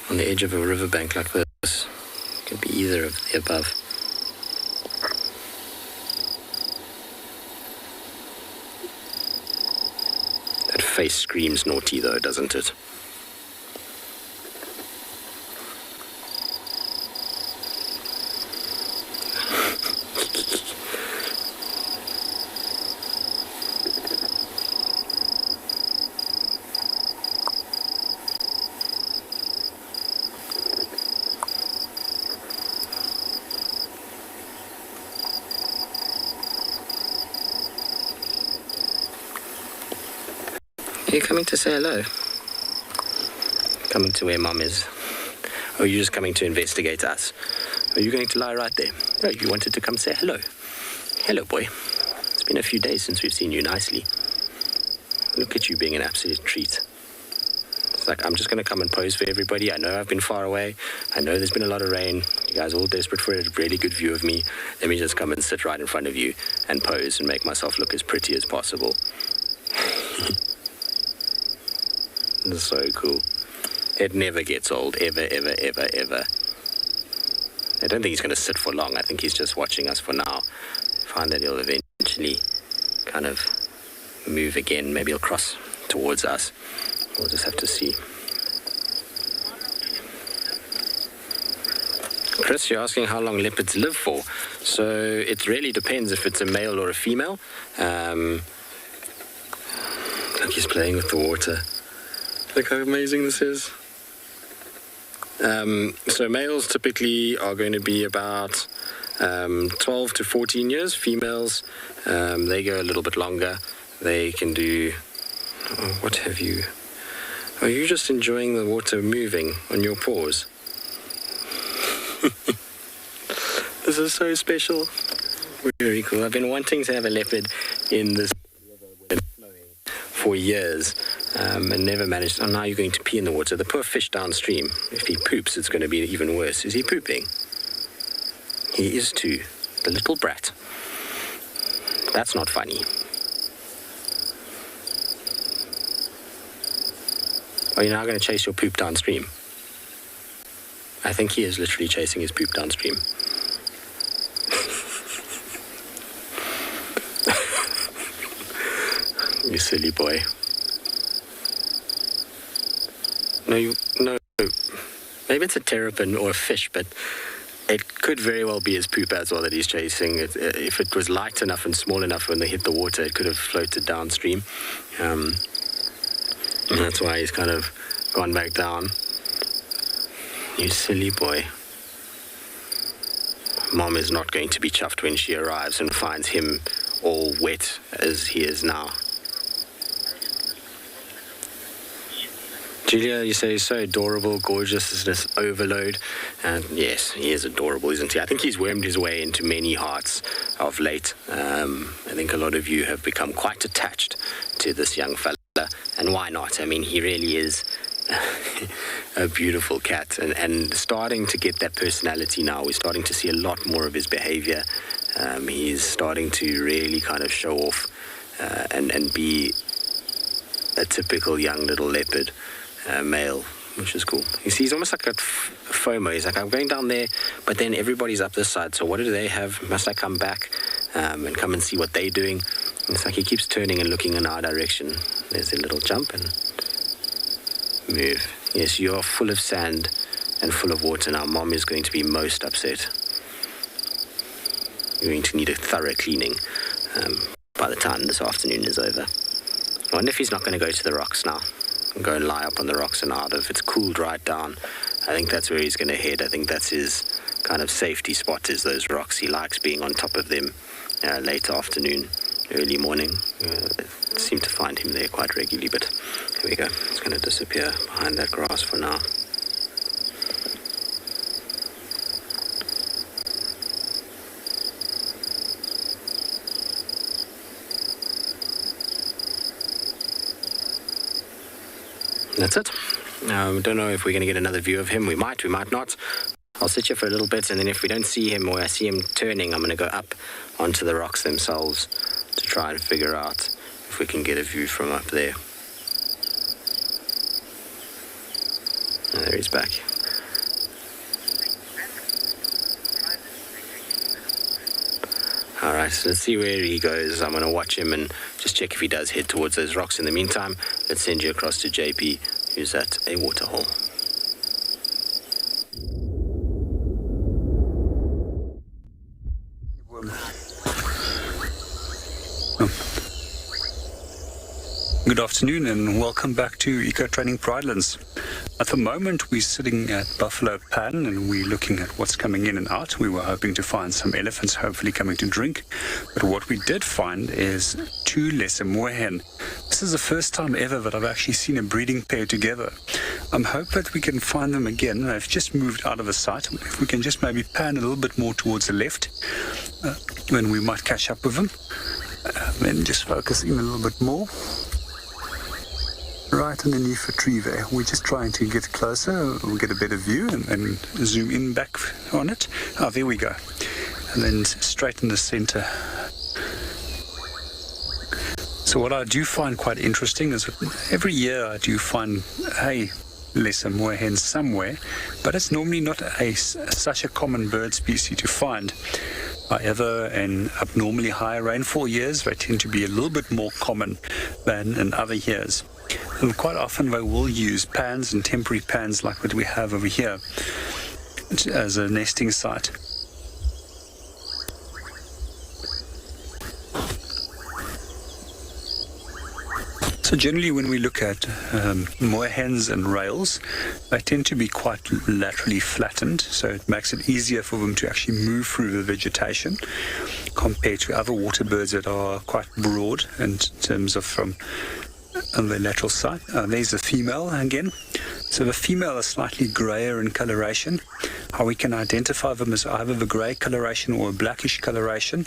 on the edge of a riverbank like this. Could be either of the above. That face screams naughty though, doesn't it? Are you coming to say hello? Coming to where Mum is? Or are you just coming to investigate us? Are you going to lie right there? Oh, you wanted to come say hello. Hello, boy. It's been a few days since we've seen you nicely. Look at you being an absolute treat. It's like, I'm just going to come and pose for everybody. I know I've been far away. I know there's been a lot of rain. You guys are all desperate for a really good view of me. Let me just come and sit right in front of you and pose and make myself look as pretty as possible. It's so cool. It never gets old, ever, ever, ever, ever. I don't think he's going to sit for long. I think he's just watching us for now. Find that he'll eventually kind of move again. Maybe he'll cross towards us. We'll just have to see. Chris, you're asking how long leopards live for. So it really depends if it's a male or a female. Look, he's playing with the water. Look how amazing this is. So males typically are going to be about 12 to 14 years. Females, they go a little bit longer. They can do... Oh, what have you... Are you just enjoying the water moving on your paws? This is so special. Very cool. I've been wanting to have a leopard in this for years. And never managed. And now you're going to pee in the water. The poor fish downstream, if he poops, it's going to be even worse. Is he pooping? He is too. The little brat. That's not funny. Are you now going to chase your poop downstream? I think he is literally chasing his poop downstream. You silly boy. No, maybe it's a terrapin or a fish, but it could very well be his poop as well that he's chasing. If it was light enough and small enough when they hit the water, it could have floated downstream. And that's why he's kind of gone back down. You silly boy. Mom is not going to be chuffed when she arrives and finds him all wet as he is now. Julia, you say he's so adorable, gorgeous, is this overload? And yes, he is adorable, isn't he? I think he's wormed his way into many hearts of late. I think a lot of you have become quite attached to this young fella. And why not? I mean, he really is a beautiful cat, and starting to get that personality now. We're starting to see a lot more of his behavior. He's starting to really kind of show off and be a typical young little leopard male, which is cool. You see, he's almost like a FOMO. He's like, I'm going down there, but then everybody's up this side, so what do they have? Must I come back and come and see what they're doing? And it's like he keeps turning and looking in our direction. There's a little jump and move. Yes, you are full of sand and full of water now. Mom is going to be most upset. You're going to need a thorough cleaning by the time this afternoon is over. I wonder if he's not going to go to the rocks now and go and lie up on the rocks and out of. It's cooled right down. I think that's where he's going to head. I think that's his kind of safety spot, is those rocks. He likes being on top of them late afternoon, early morning. Seem to find him there quite regularly, but here we go. It's going to disappear behind that grass for now. That's it. We don't know if we're going to get another view of him. We might not. I'll sit here for a little bit, and then if we don't see him or I see him turning, I'm going to go up onto the rocks themselves to try and figure out if we can get a view from up there. And there he's back. Alright, so let's see where he goes. I'm going to watch him and just check if he does head towards those rocks. In the meantime, let's send you across to JP, who's at a waterhole. Good afternoon and welcome back to Eco Training Pridelands. At the moment we're sitting at Buffalo Pan and we're looking at what's coming in and out. We were hoping to find some elephants hopefully coming to drink, but what we did find is 2 lesser moorhen. This is the first time ever that I've actually seen a breeding pair together. I'm hoping that we can find them again. They've just moved out of the sight. If we can just maybe pan a little bit more towards the left, then we might catch up with them. Then just focus in a little bit more. Right underneath the tree there. We're just trying to get closer. We'll get a better view and zoom in back on it. Ah, there we go. And then straight in the center. So what I do find quite interesting is that every year I do find lesser moorhen somewhere, but it's normally not such a common bird species to find. However, in abnormally high rainfall years, they tend to be a little bit more common than in other years. And quite often they will use pans and temporary pans like what we have over here as a nesting site. So generally when we look at moorhens and rails, they tend to be quite laterally flattened, so it makes it easier for them to actually move through the vegetation compared to other water birds that are quite broad in terms of from on the lateral side. There's a female again. So the female is slightly grayer in coloration. How we can identify them is either the grey coloration or a blackish coloration,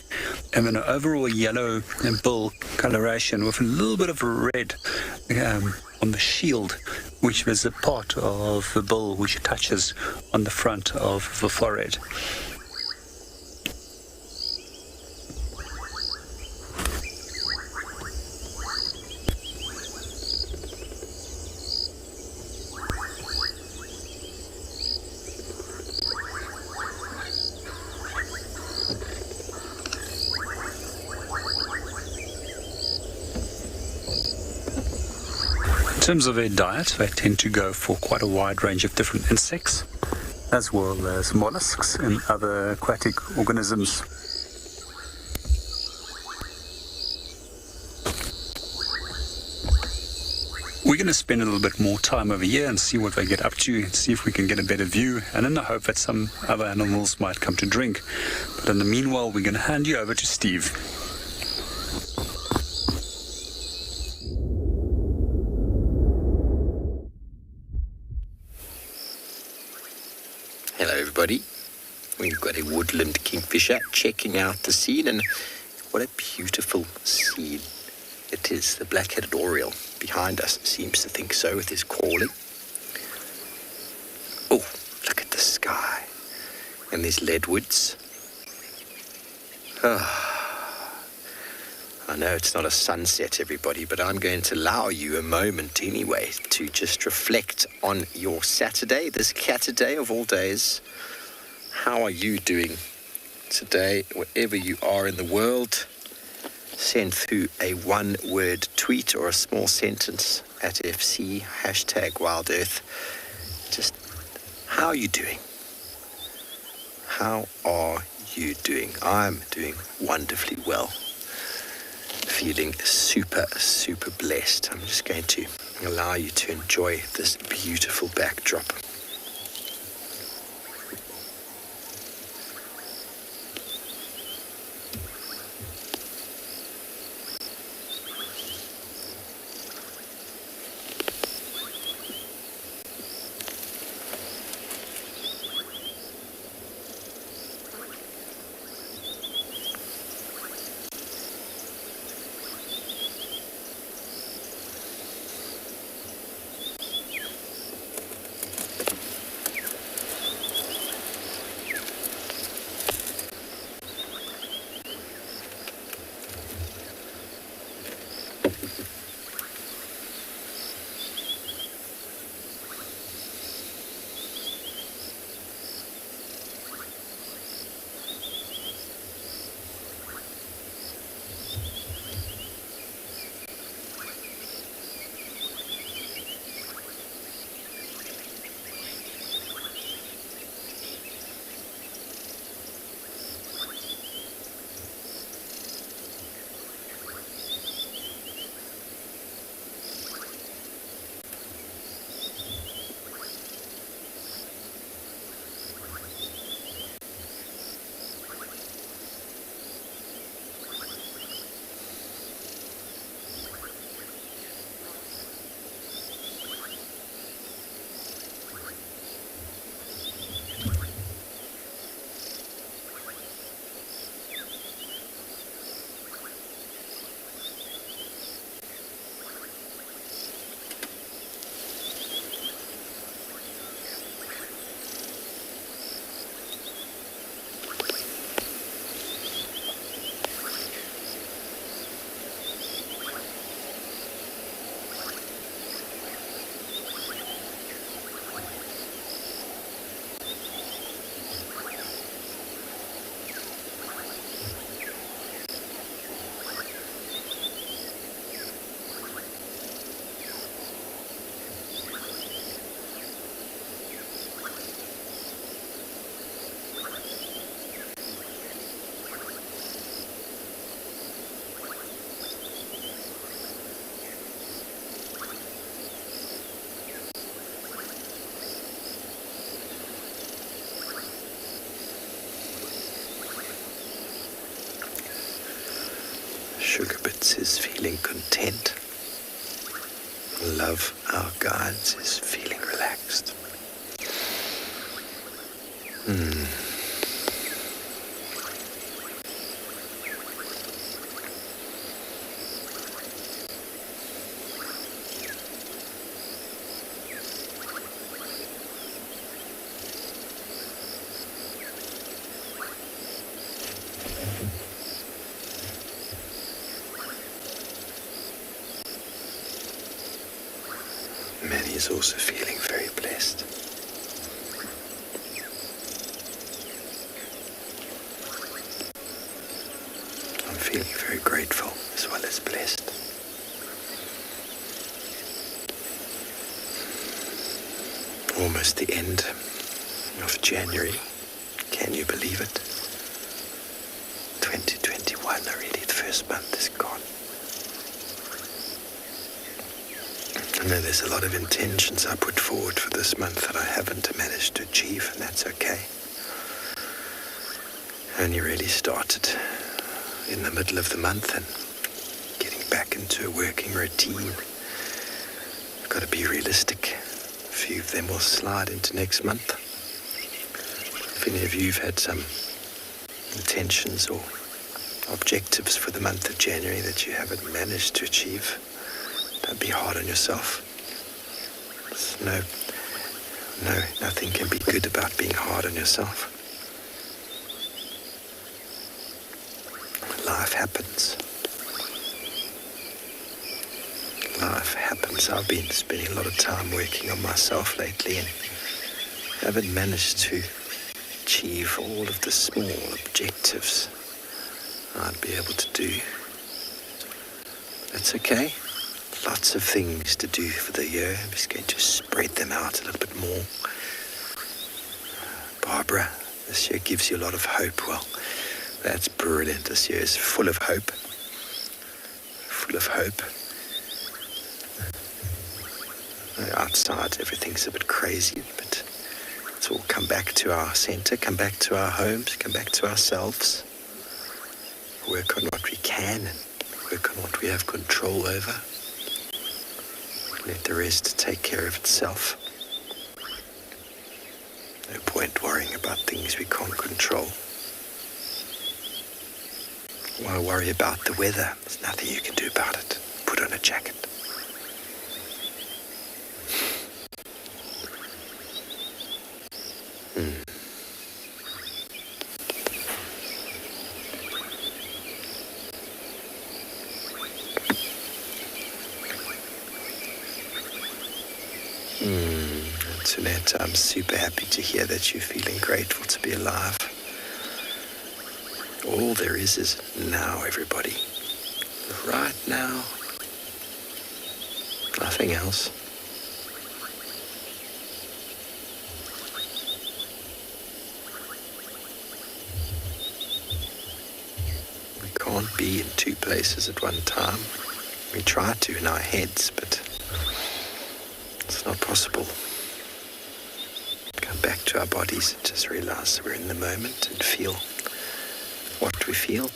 and then an overall yellow bill coloration with a little bit of red on the shield, which is a part of the bill which touches on the front of the forehead. In terms of their diet, they tend to go for quite a wide range of different insects, as well as mollusks and other aquatic organisms. We're going to spend a little bit more time over here and see what they get up to, and see if we can get a better view, and in the hope that some other animals might come to drink. But in the meanwhile, we're going to hand you over to Steve. Hello everybody, we've got a Woodland Kingfisher checking out the scene, and what a beautiful scene it is. The black-headed oriole behind us seems to think so with his calling. the sky and these leadwoods. I know it's not a sunset, everybody, but I'm going to allow you a moment anyway to just reflect on your Saturday, this Catterday of all days. How are you doing today, wherever you are in the world? Send through a one-word tweet or a small sentence at FC, #WildEarth. Just, how are you doing? How are you doing? I'm doing wonderfully well. Feeling super, super blessed. I'm just going to allow you to enjoy this beautiful backdrop. Sugarbits is feeling content. Love Our Guides is feeling relaxed. Manny is also feeling very blessed. I'm feeling very grateful as well as blessed. Almost the end of January. Can you believe it? 2021 already, the first month is gone. I know there's a lot of intentions I put forward for this month that I haven't managed to achieve, and that's okay. I only really started in the middle of the month and getting back into a working routine. I've got to be realistic. A few of them will slide into next month. If any of you have had some intentions or objectives for the month of January that you haven't managed to achieve, don't be hard on yourself. There's no No, nothing can be good about being hard on yourself. Life happens. Life happens. I've been spending a lot of time working on myself lately and haven't managed to achieve all of the small objectives I'd be able to do. That's okay. Lots of things to do for the year. I'm just going to spread them out a little bit more. Barbara, this year gives you a lot of hope. Well, that's brilliant. This year is full of hope. Full of hope. Outside, everything's a bit crazy, but let's all come back to our center, come back to our homes, come back to ourselves. Work on what we can and work on what we have control over. Let the rest take care of itself. No point worrying about things we can't control. Why worry about the weather? There's nothing you can do about it. Put on a jacket. Antoinette, I'm super happy to hear that you're feeling grateful to be alive. All there is now, everybody. Right now. Nothing else. We can't be in two places at one time. We try to in our heads, but it's not possible. Come back to our bodies and just realize we're in the moment and feel what we feel.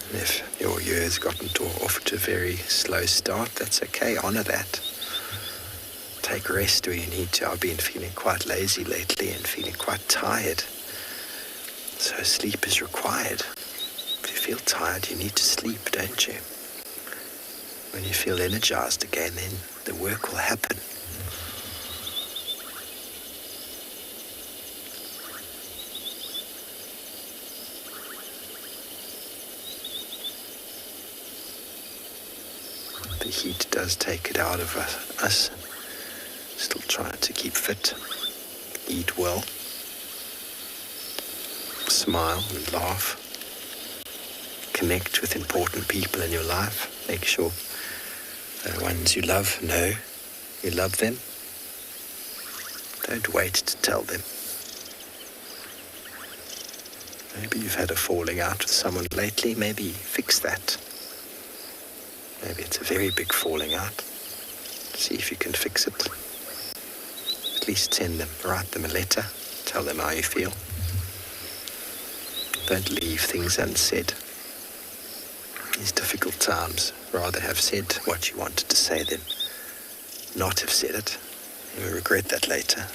And if your year has gotten off to a very slow start, that's okay. Honor that. Take rest where you need to. I've been feeling quite lazy lately and feeling quite tired. So sleep is required. If you feel tired, you need to sleep, don't you? When you feel energized again, then the work will happen. The heat does take it out of us. Still trying to keep fit, eat well, smile and laugh, connect with important people in your life. Make sure the ones you love know you love them. Don't wait to tell them. Maybe you've had a falling out with someone lately. Maybe fix that. Maybe it's a very big falling out. See if you can fix it. At least send them, write them a letter. Tell them how you feel. Don't leave things unsaid. These difficult times, rather have said what you wanted to say than not have said it. You will regret that later.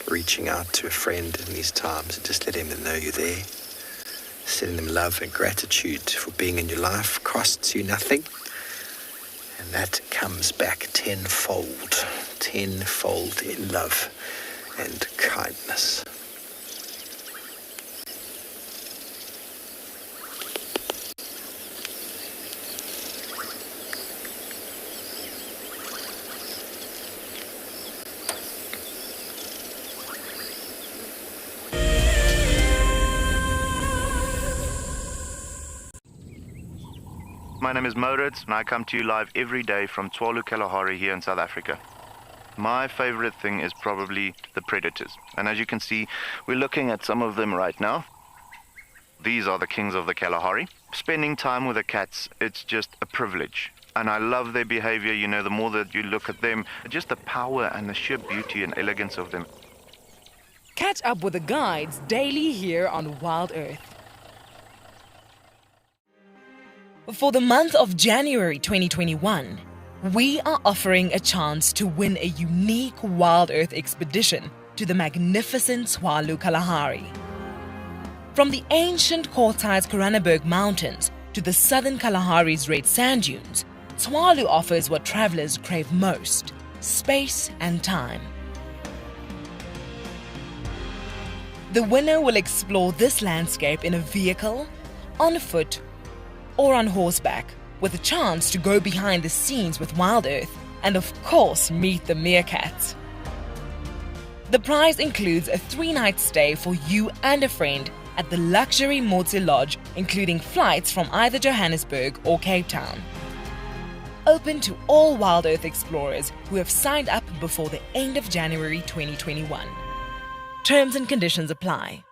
Reaching out to a friend in these times and just letting them know you're there. Sending them love and gratitude for being in your life costs you nothing. And that comes back tenfold in love and kindness. My name is Moritz, and I come to you live every day from Tswalu, Kalahari here in South Africa. My favorite thing is probably the predators. And as you can see, we're looking at some of them right now. These are the kings of the Kalahari. Spending time with the cats, it's just a privilege. And I love their behavior. You know, the more that you look at them, just the power and the sheer beauty and elegance of them. Catch up with the guides daily here on Wild Earth. For the month of January 2021, we are offering a chance to win a unique Wild Earth expedition to the magnificent Tswalu Kalahari. From the ancient quartized Koranenberg Mountains to the southern Kalahari's red sand dunes, Tswalu offers what travelers crave most: space and time. The winner will explore this landscape in a vehicle, on foot, or on horseback, with a chance to go behind the scenes with Wild Earth and of course meet the meerkats. The prize includes a 3-night stay for you and a friend at the luxury Motse Lodge, including flights from either Johannesburg or Cape Town. Open to all Wild Earth explorers who have signed up before the end of January 2021. Terms and conditions apply.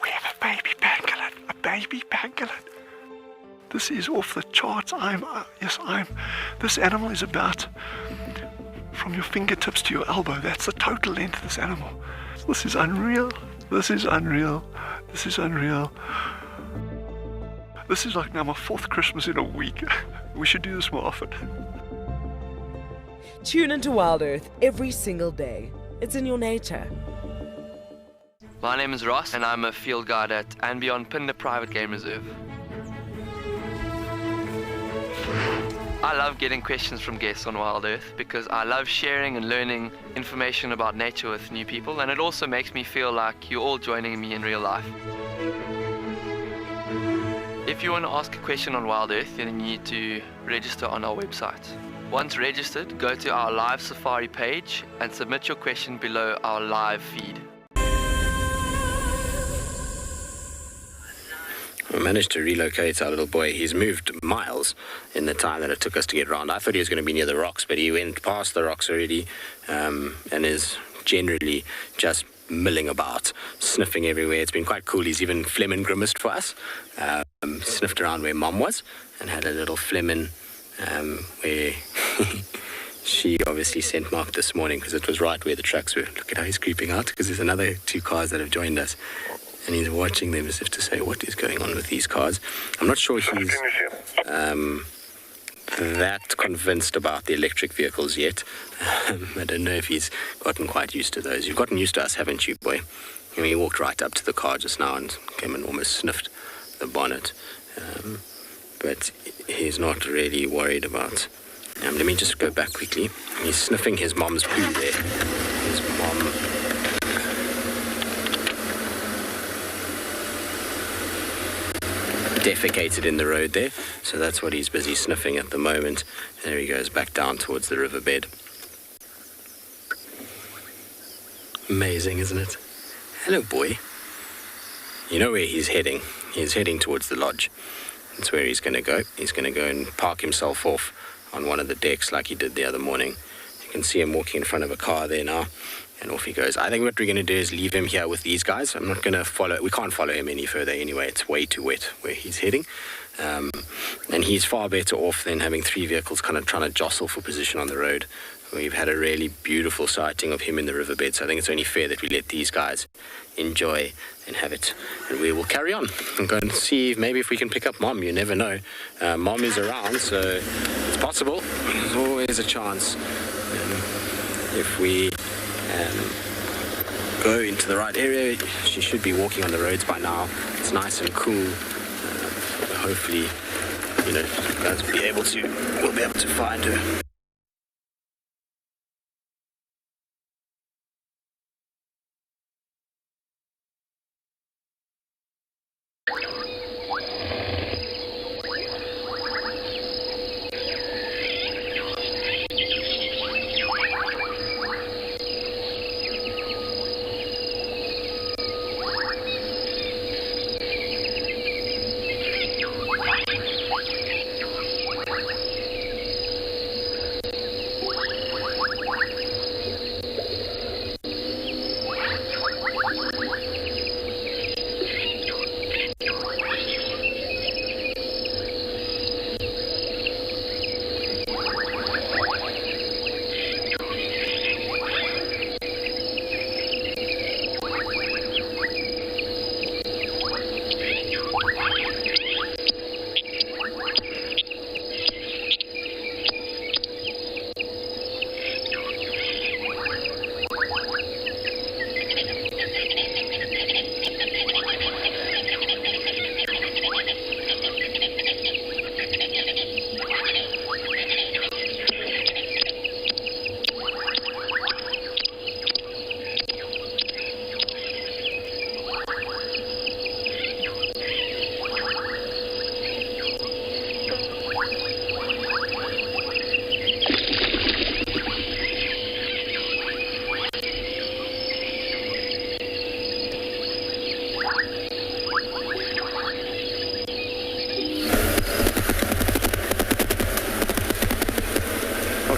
We have a baby pangolin. A baby pangolin. This is off the charts. This animal is about from your fingertips to your elbow. That's the total length of this animal. This is unreal. This is unreal. This is unreal. This is like now my 4th Christmas in a week. We should do this more often. Tune into Wild Earth every single day. It's in your nature. My name is Ross and I'm a field guide at and Beyond Pinde Private Game Reserve. I love getting questions from guests on Wild Earth because I love sharing and learning information about nature with new people, and it also makes me feel like you're all joining me in real life. If you want to ask a question on Wild Earth, then you need to register on our website. Once registered, go to our live safari page and submit your question below our live feed. We managed to relocate our little boy. He's moved miles in the time that it took us to get around. I thought he was going to be near the rocks, but he went past the rocks already, and is generally just milling about, sniffing everywhere. It's been quite cool. He's even flemin grimaced for us, sniffed around where Mom was, and had a little flemin where she obviously sent Mark this morning because it was right where the trucks were. Look at how he's creeping out because there's another 2 cars that have joined us. And he's watching them as if to say, what is going on with these cars? I'm not sure he's that convinced about the electric vehicles yet. I don't know if he's gotten quite used to those. You've gotten used to us, haven't you, boy? I mean, he walked right up to the car just now and came and almost sniffed the bonnet. But he's not really worried about... let me just go back quickly. He's sniffing his mom's poo there. His mom... defecated in the road there, so that's what he's busy sniffing at the moment. There he goes back down towards the riverbed. Amazing, isn't it? Hello, boy. You know where he's heading. He's heading towards the lodge. That's where he's going to go. He's going to go and park himself off on one of the decks like he did the other morning. You can see him walking in front of a car there now. And off he goes. I think what we're going to do is leave him here with these guys. I'm not going to follow... We can't follow him any further anyway. It's way too wet where he's heading. And he's far better off than having 3 vehicles kind of trying to jostle for position on the road. We've had a really beautiful sighting of him in the riverbed, so I think it's only fair that we let these guys enjoy and have it. And we will carry on and go and see maybe if we can pick up Mom. You never know. Mom is around, so it's possible. There's always a chance. If we... go into the right area, she should be walking on the roads by now. It's nice and cool. Hopefully, we'll be able to find her.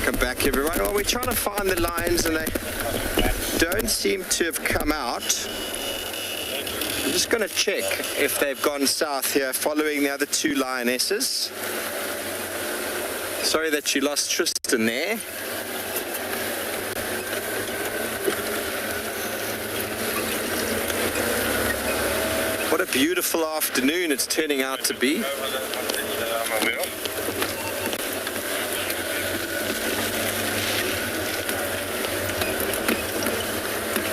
Welcome back, everyone. Well, we're trying to find the lions and they don't seem to have come out. I'm just going to check if they've gone south here following the other two lionesses. Sorry that you lost Tristan there. What a beautiful afternoon it's turning out to be.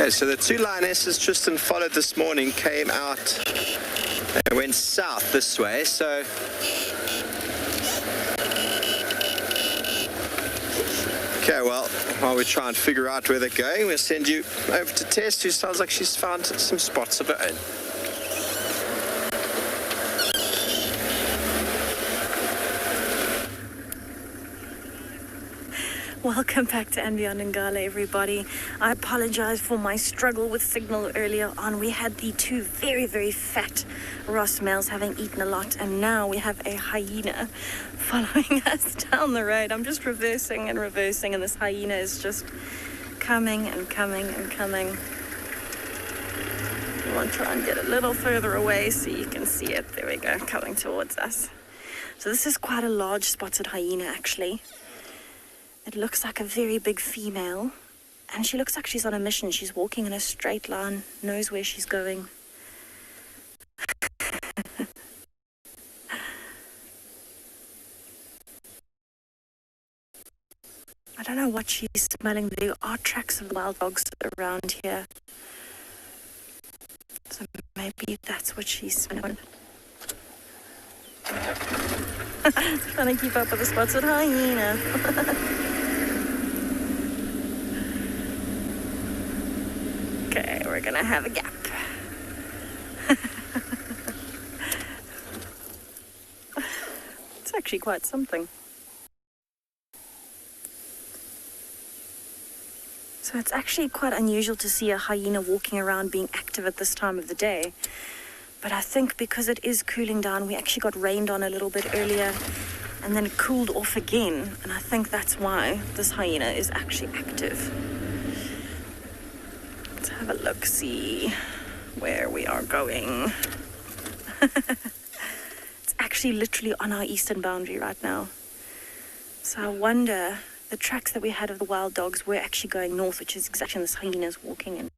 Okay, so the two lionesses Tristan followed this morning came out, they went south this way, so okay, well, while we try and figure out where they're going, we'll send you over to Tess, who sounds like she's found some spots of her own. Welcome back to And Beyond Ngala, everybody. I apologize for my struggle with signal earlier on. We had the two very, very fat Ross males having eaten a lot, and now we have a hyena following us down the road. I'm just reversing, and this hyena is just coming and coming and coming. I want to try and get a little further away so you can see it. There we go, coming towards us. So this is quite a large spotted hyena, actually. It looks like a very big female, and she looks like she's on a mission. She's walking in a straight line, knows where she's going. I don't know what she's smelling. There are tracks of wild dogs around here, so maybe that's what she's smelling. Trying to keep up with the spotted hyena. Okay, we're gonna have a gap. It's actually quite something. So it's actually quite unusual to see a hyena walking around being active at this time of the day. But I think because it is cooling down, we actually got rained on a little bit earlier, and then it cooled off again. And I think that's why this hyena is actually active. Let's have a look, see where we are going. It's actually literally on our eastern boundary right now. So I wonder, the tracks that we had of the wild dogs were actually going north, which is exactly this hyena's walking in.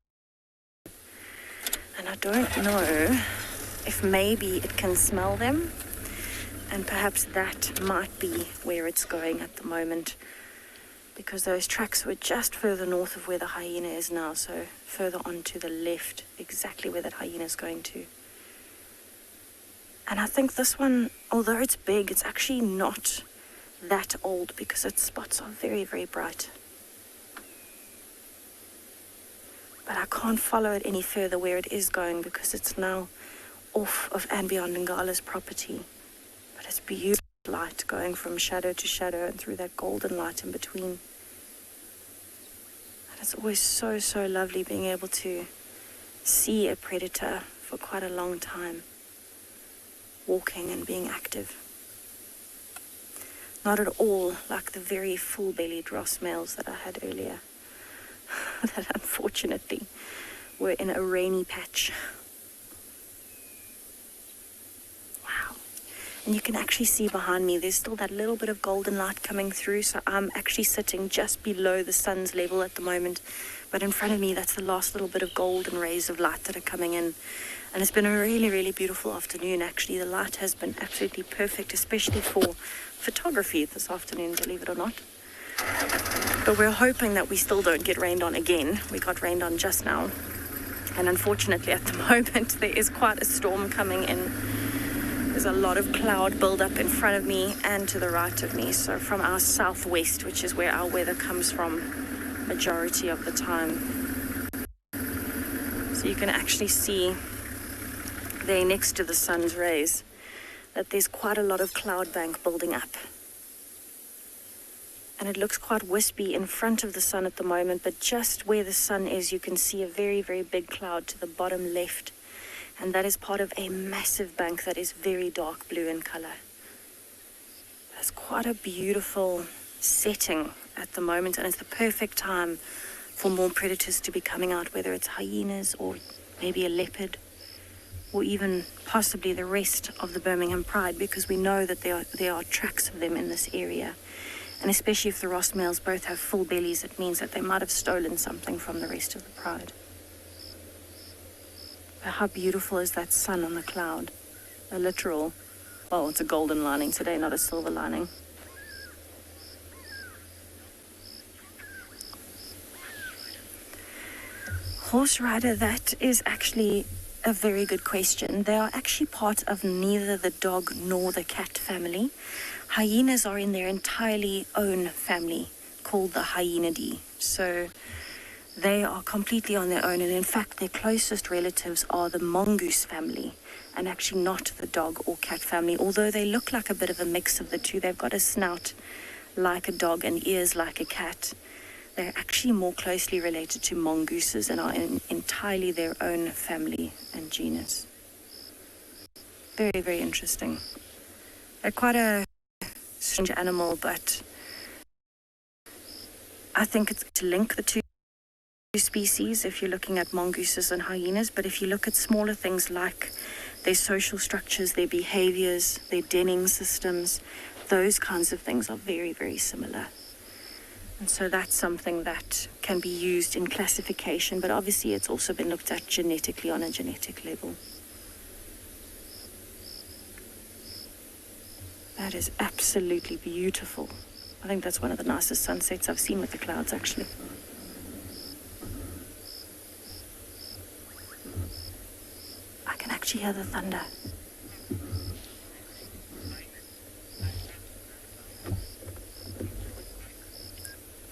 And I don't know if maybe it can smell them, and perhaps that might be where it's going at the moment, because those tracks were just further north of where the hyena is now, so further on to the left, exactly where that hyena is going to. And I think this one, although it's big, it's actually not that old because its spots are very, very bright. But I can't follow it any further where it is going because it's now off of And Beyond Ngala's property. But it's beautiful light going from shadow to shadow and through that golden light in between. And it's always so, so lovely being able to see a predator for quite a long time, walking and being active. Not at all like the very full-bellied Ross males that I had earlier, that unfortunately were in a rainy patch. Wow. And you can actually see behind me, there's still that little bit of golden light coming through, so I'm actually sitting just below the sun's level at the moment. But in front of me, that's the last little bit of golden rays of light that are coming in. And it's been a really, really beautiful afternoon, actually. The light has been absolutely perfect, especially for photography this afternoon, believe it or not. But we're hoping that we still don't get rained on again. We got rained on just now. And unfortunately, at the moment, there is quite a storm coming in. There's a lot of cloud buildup in front of me and to the right of me. So from our southwest, which is where our weather comes from majority of the time. So you can actually see there next to the sun's rays that there's quite a lot of cloud bank building up. And it looks quite wispy in front of the sun at the moment, but just where the sun is, you can see a very, very big cloud to the bottom left. And that is part of a massive bank that is very dark blue in color. That's quite a beautiful setting at the moment, and it's the perfect time for more predators to be coming out, whether it's hyenas or maybe a leopard, or even possibly the rest of the Birmingham Pride, because we know that there are tracks of them in this area. And especially if the Ross males both have full bellies, it means that they might have stolen something from the rest of the pride. But how beautiful is that sun on the cloud? A literal, well, it's a golden lining today, not a silver lining. Horse rider, that is actually a very good question. They are actually part of neither the dog nor the cat family. Hyenas are in their entirely own family called the Hyenidae. So they are completely on their own, and in fact their closest relatives are the mongoose family and actually not the dog or cat family, although they look like a bit of a mix of the two. They've got a snout like a dog and ears like a cat. They're actually more closely related to mongooses and are in entirely their own family and genus. Very, very interesting. They're quite a strange animal, but I think it's to link the two species if you're looking at mongooses and hyenas. But if you look at smaller things like their social structures, their behaviors, their denning systems, those kinds of things are very, very similar. And so that's something that can be used in classification, but obviously it's also been looked at genetically on a genetic level. That is absolutely beautiful. I think that's one of the nicest sunsets I've seen with the clouds, actually. I can actually hear the thunder.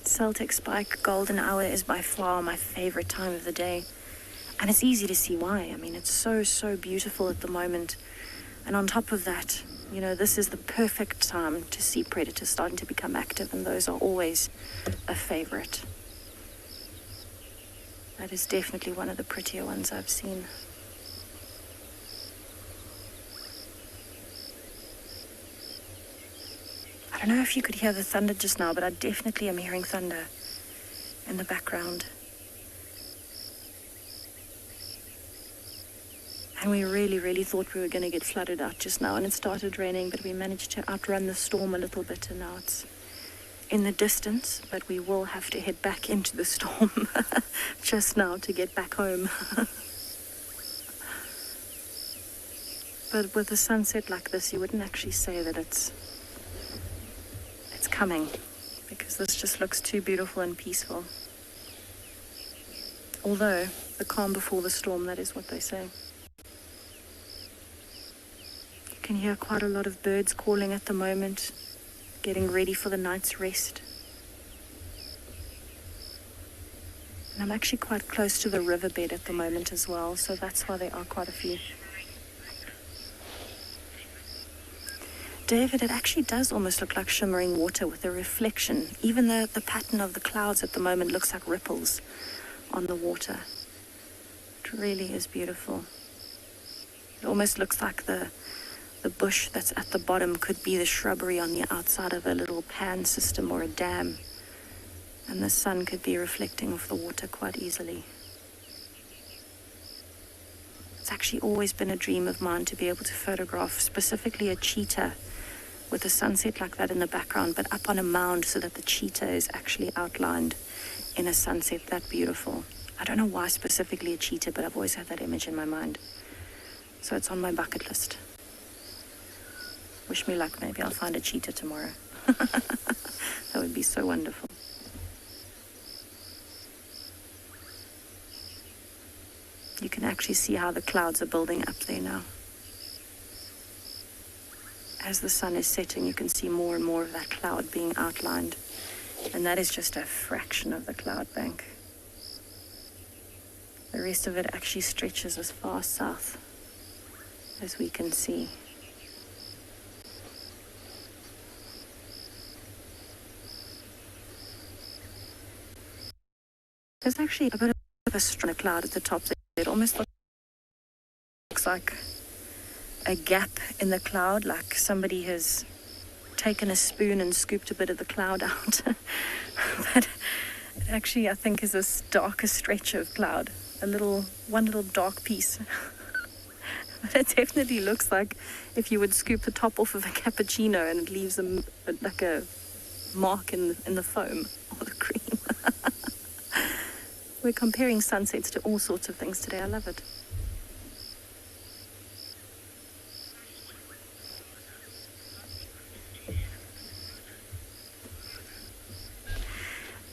Celtic Spike golden hour is by far my favorite time of the day. And it's easy to see why. I mean, it's so, so beautiful at the moment. And on top of that, you know, this is the perfect time to see predators starting to become active, and those are always a favorite. That is definitely one of the prettier ones I've seen. I don't know if you could hear the thunder just now, but I definitely am hearing thunder in the background. And we really, really thought we were going to get flooded out just now, and it started raining, but we managed to outrun the storm a little bit, and now it's in the distance, but we will have to head back into the storm just now to get back home. But with a sunset like this, you wouldn't actually say that it's coming, because this just looks too beautiful and peaceful. Although, the calm before the storm, that is what they say. You can hear quite a lot of birds calling at the moment, getting ready for the night's rest. And I'm actually quite close to the riverbed at the moment as well, so that's why there are quite a few. David, it actually does almost look like shimmering water with a reflection. Even though the pattern of the clouds at the moment looks like ripples on the water. It really is beautiful. It almost looks like the bush that's at the bottom could be the shrubbery on the outside of a little pan system or a dam. And the sun could be reflecting off the water quite easily. It's actually always been a dream of mine to be able to photograph specifically a cheetah with a sunset like that in the background, but up on a mound so that the cheetah is actually outlined in a sunset that beautiful. I don't know why specifically a cheetah, but I've always had that image in my mind. So it's on my bucket list. Wish me luck, maybe I'll find a cheetah tomorrow. That would be so wonderful. You can actually see how the clouds are building up there now. As the sun is setting, you can see more and more of that cloud being outlined. And that is just a fraction of the cloud bank. The rest of it actually stretches as far south as we can see. There's actually a bit of a strong cloud at the top. It almost looks like a gap in the cloud, like somebody has taken a spoon and scooped a bit of the cloud out. But it actually, I think, is this darker stretch of cloud. One little dark piece. But it definitely looks like if you would scoop the top off of a cappuccino and it leaves like a mark in the foam or the cream. We're comparing sunsets to all sorts of things today. I love it.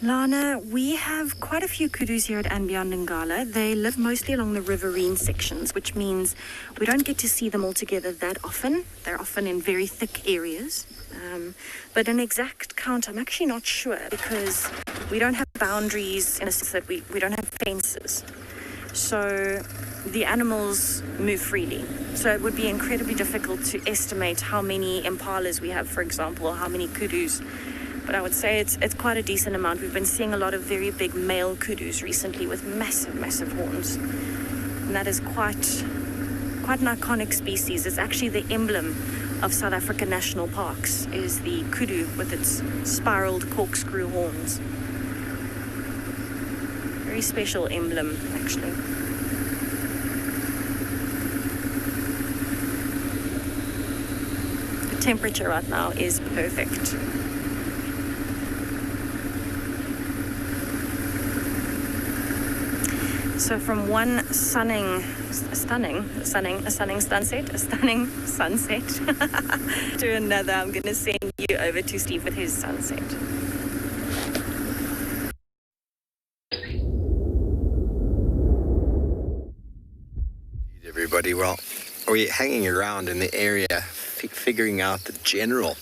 Lana, we have quite a few kudus here at Ngala. They live mostly along the riverine sections, which means we don't get to see them all together that often. They're often in very thick areas. But an exact count, I'm actually not sure, because we don't have boundaries in a sense that we don't have fences. So the animals move freely. So it would be incredibly difficult to estimate how many impalas we have, for example, or how many kudus. But I would say it's quite a decent amount. We've been seeing a lot of very big male kudus recently with massive horns. And that is quite an iconic species. It's actually the emblem of South African national parks, is the kudu with its spiraled corkscrew horns. Very special emblem, actually. The temperature right now is perfect. So from one stunning sunset to another, I'm going to send you over to Steve with his sunset. Everybody, well, we're hanging around in the area, figuring out the general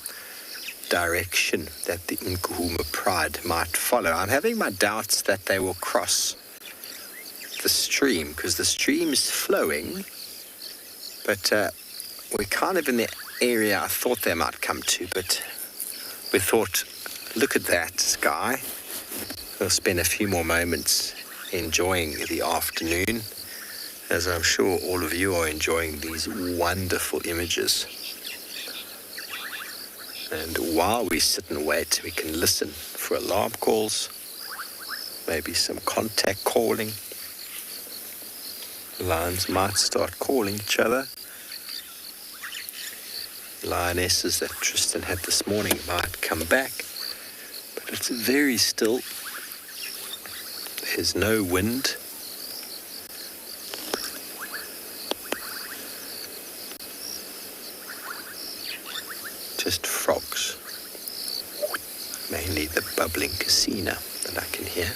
direction that the Nkuhuma Pride might follow. I'm having my doubts that they will cross the stream, because the stream's flowing, but we're kind of in the area I thought they might come to. But we thought, look at that sky. We'll spend a few more moments enjoying the afternoon, as I'm sure all of you are enjoying these wonderful images. And while we sit and wait, we can listen for alarm calls, maybe some contact calling. Lions might start calling each other. Lionesses that Tristan had this morning might come back, but it's very still. There's no wind. Just frogs. Mainly the bubbling casina that I can hear.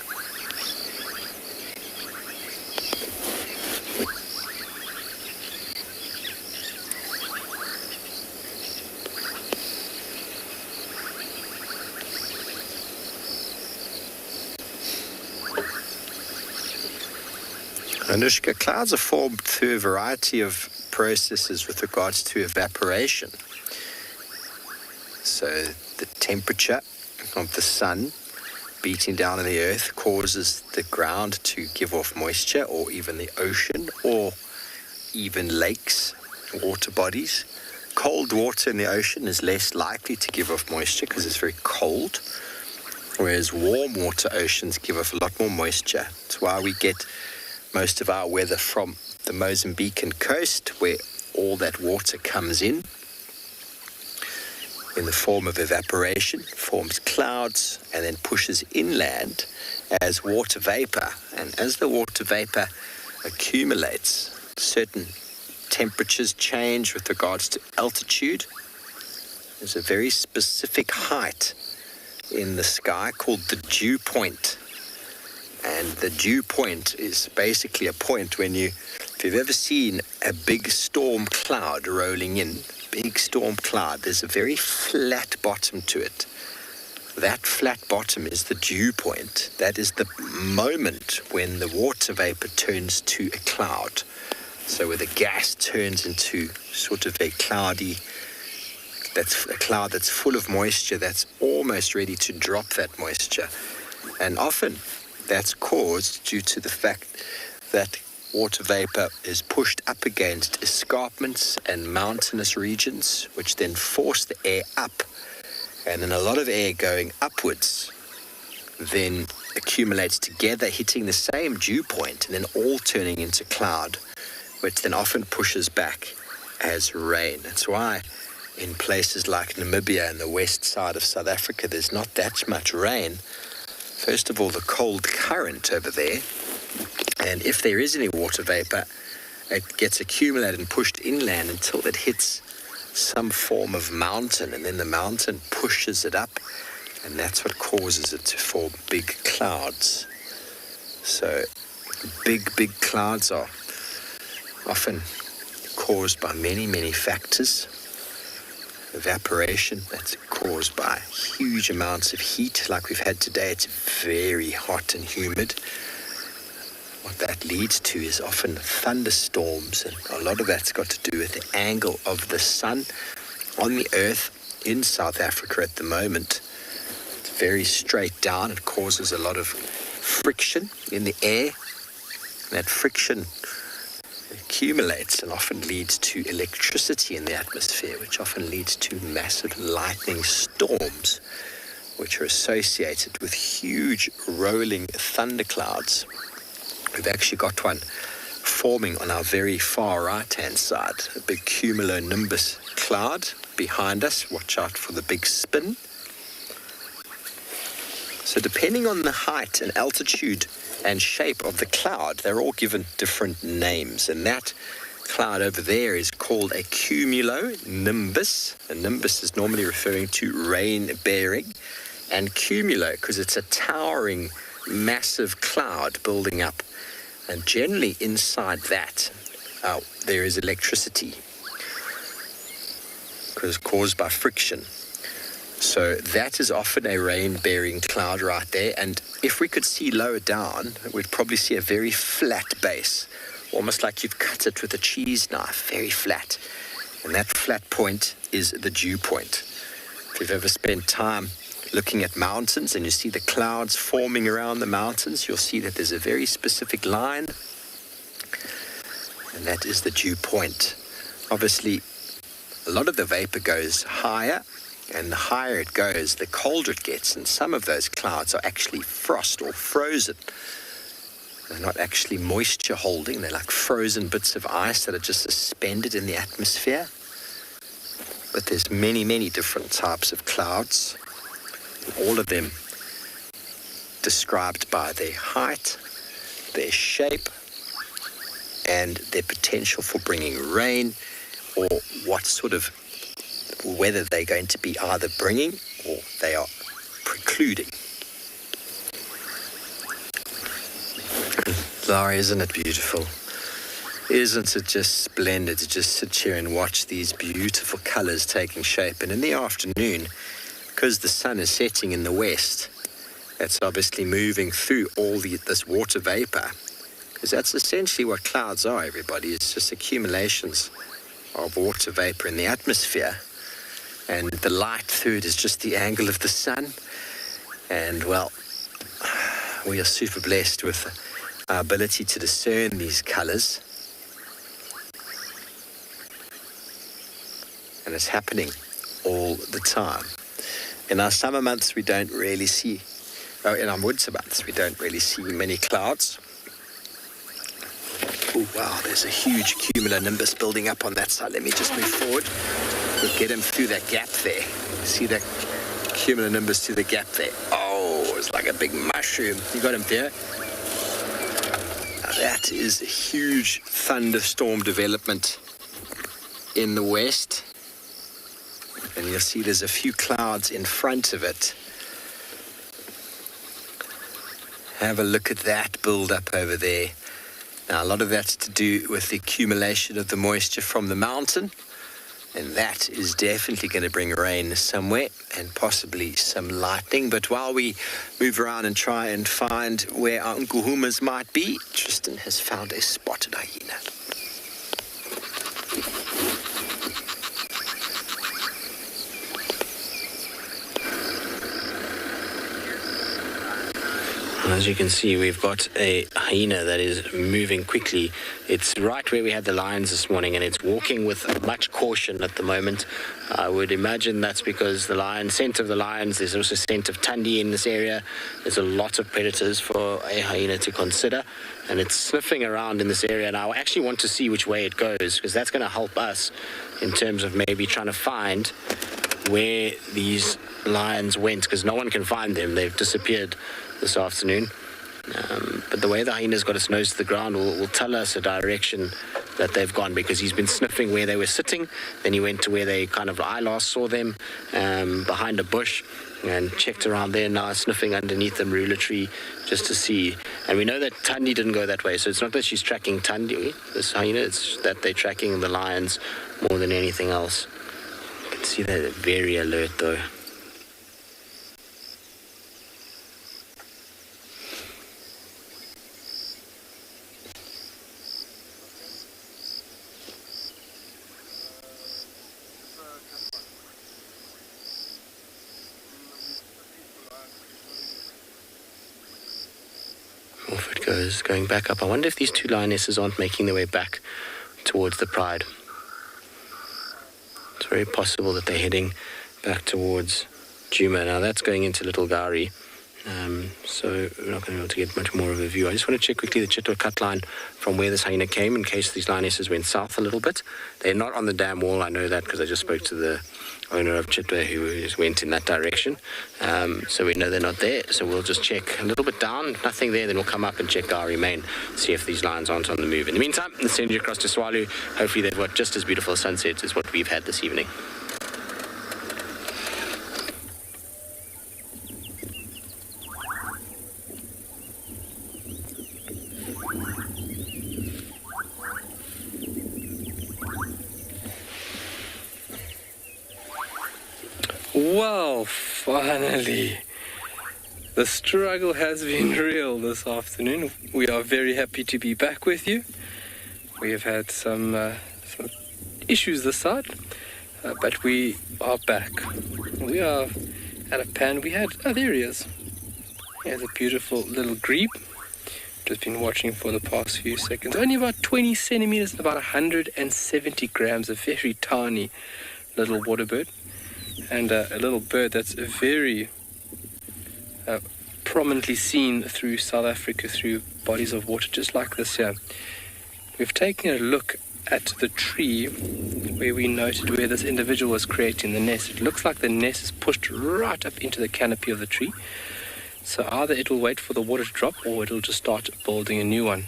Anushka, clouds are formed through a variety of processes with regards to evaporation. So the temperature of the sun beating down on the earth causes the ground to give off moisture, or even the ocean, or even lakes, water bodies. Cold water in the ocean is less likely to give off moisture because it's very cold, whereas warm water oceans give off a lot more moisture. That's why we get most of our weather from the Mozambican coast, where all that water comes in the form of evaporation, forms clouds, and then pushes inland as water vapor. And as the water vapor accumulates, certain temperatures change with regards to altitude. There's a very specific height in the sky called the dew point. And the dew point is basically a point when if you've ever seen a big storm cloud rolling in, big storm cloud, there's a very flat bottom to it. That flat bottom is the dew point. That is the moment when the water vapor turns to a cloud. So where the gas turns into sort of a cloud that's full of moisture, that's almost ready to drop that moisture. And often that's caused due to the fact that water vapor is pushed up against escarpments and mountainous regions, which then force the air up and then a lot of air going upwards then accumulates together, hitting the same dew point, and then all turning into cloud, which then often pushes back as rain. That's why in places like Namibia and the west side of South Africa, there's not that much rain. First of all, the cold current over there, and if there is any water vapor, it gets accumulated and pushed inland until it hits some form of mountain, and then the mountain pushes it up, and that's what causes it to form big clouds. So big clouds are often caused by many factors. Evaporation, that's caused by huge amounts of heat like we've had today. It's very hot and humid. What that leads to is often thunderstorms, and a lot of that's got to do with the angle of the sun on the earth in South Africa at the moment. It's very straight down. It causes a lot of friction in the air. That friction accumulates and often leads to electricity in the atmosphere, which often leads to massive lightning storms, which are associated with huge rolling thunderclouds. We've actually got one forming on our very far right-hand side, a big cumulonimbus cloud behind us. Watch out for the big spin. So depending on the height and altitude and shape of the cloud, they're all given different names, and that cloud over there is called a cumulonimbus. A nimbus is normally referring to rain-bearing, and cumulo because it's a towering, massive cloud building up, and generally inside that there is electricity because it's caused by friction. So that is often a rain-bearing cloud right there, and if we could see lower down, we'd probably see a very flat base, almost like you've cut it with a cheese knife, very flat. And that flat point is the dew point. If you've ever spent time looking at mountains and you see the clouds forming around the mountains, you'll see that there's a very specific line, and that is the dew point. Obviously, a lot of the vapor goes higher, and the higher it goes, the colder it gets, and some of those clouds are actually frost or frozen. They're not actually moisture holding, they're like frozen bits of ice that are just suspended in the atmosphere. But there's many different types of clouds, all of them described by their height, their shape, and their potential for bringing rain, or what sort of whether they're going to be either bringing or they are precluding. Laurie, isn't it beautiful? Isn't it just splendid to just sit here and watch these beautiful colors taking shape? And in the afternoon, because the sun is setting in the west, that's obviously moving through all this water vapor, because that's essentially what clouds are, everybody. It's just accumulations of water vapor in the atmosphere. And the light through it is just the angle of the sun. And, well, we are super blessed with our ability to discern these colors. And it's happening all the time. In our summer months, we don't really see, in our winter months, we don't really see many clouds. Oh, wow, there's a huge cumulonimbus building up on that side. Let me just move forward. We'll get him through that gap there. See that cumulonimbus through the gap there? Oh, it's like a big mushroom. You got him there? Now that is a huge thunderstorm development in the west. And you'll see there's a few clouds in front of it. Have a look at that build up over there. Now, a lot of that's to do with the accumulation of the moisture from the mountain. And that is definitely going to bring rain somewhere and possibly some lightning. But while we move around and try and find where our nkuhumas might be, Tristan has found a spotted hyena. As you can see, we've got a hyena that is moving quickly. It's right where we had the lions this morning, and it's walking with much caution at the moment. I would imagine that's because the scent of the lions, there's also scent of Tundi in this area. There's a lot of predators for a hyena to consider, and it's sniffing around in this area. And I actually want to see which way it goes, because that's going to help us in terms of maybe trying to find where these lions went, because no one can find them. They've disappeared this afternoon. But the way the hyena's got its nose to the ground will tell us a direction that they've gone, because he's been sniffing where they were sitting. Then he went to where I last saw them, behind a bush, and checked around there. Now sniffing underneath the marula tree just to see. And we know that Tundi didn't go that way, so it's not that she's tracking Tundi, this hyena, it's that they're tracking the lions more than anything else. You can see they're very alert though. Off it goes, going back up. I wonder if these two lionesses aren't making their way back towards the pride. It's very possible that they're heading back towards Juma. Now that's going into Little Gari, so we're not going to be able to get much more of a view. I just want to check quickly the Chitwa cut line from where this hyena came, in case these lionesses went south a little bit. They're not on the dam wall, I know that, because I just spoke to the owner of Chitwa, who just went in that direction. So we know they're not there, so we'll just check a little bit down. If nothing there, then we'll come up and check Gari Main, see if these lions aren't on the move. In the meantime, let's send you across to Swalu. Hopefully they've got just as beautiful a sunset as what we've had this evening. Well, finally, the struggle has been real this afternoon. We are very happy to be back with you. We have had some issues this side, but we are back. We are at a pan. We had, there he is. Here's a beautiful little grebe. Just been watching for the past few seconds. Only about 20 centimeters, about 170 grams, a very tiny little water bird. And a little bird that's very prominently seen through South Africa, through bodies of water, just like this here. We've taken a look at the tree where we noted where this individual was creating the nest. It looks like the nest is pushed right up into the canopy of the tree. So either it'll wait for the water to drop, or it'll just start building a new one.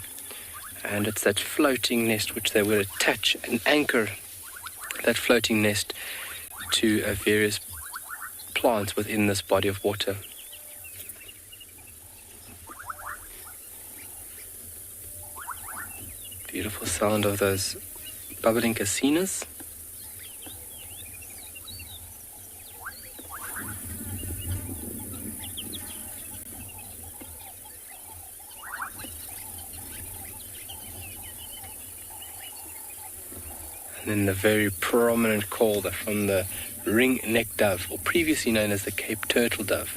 And it's that floating nest which they will attach and anchor that floating nest to various plants within this body of water. Beautiful sound of those bubbling casinas. And then the very prominent call from the ring-necked dove, or previously known as the Cape turtle dove.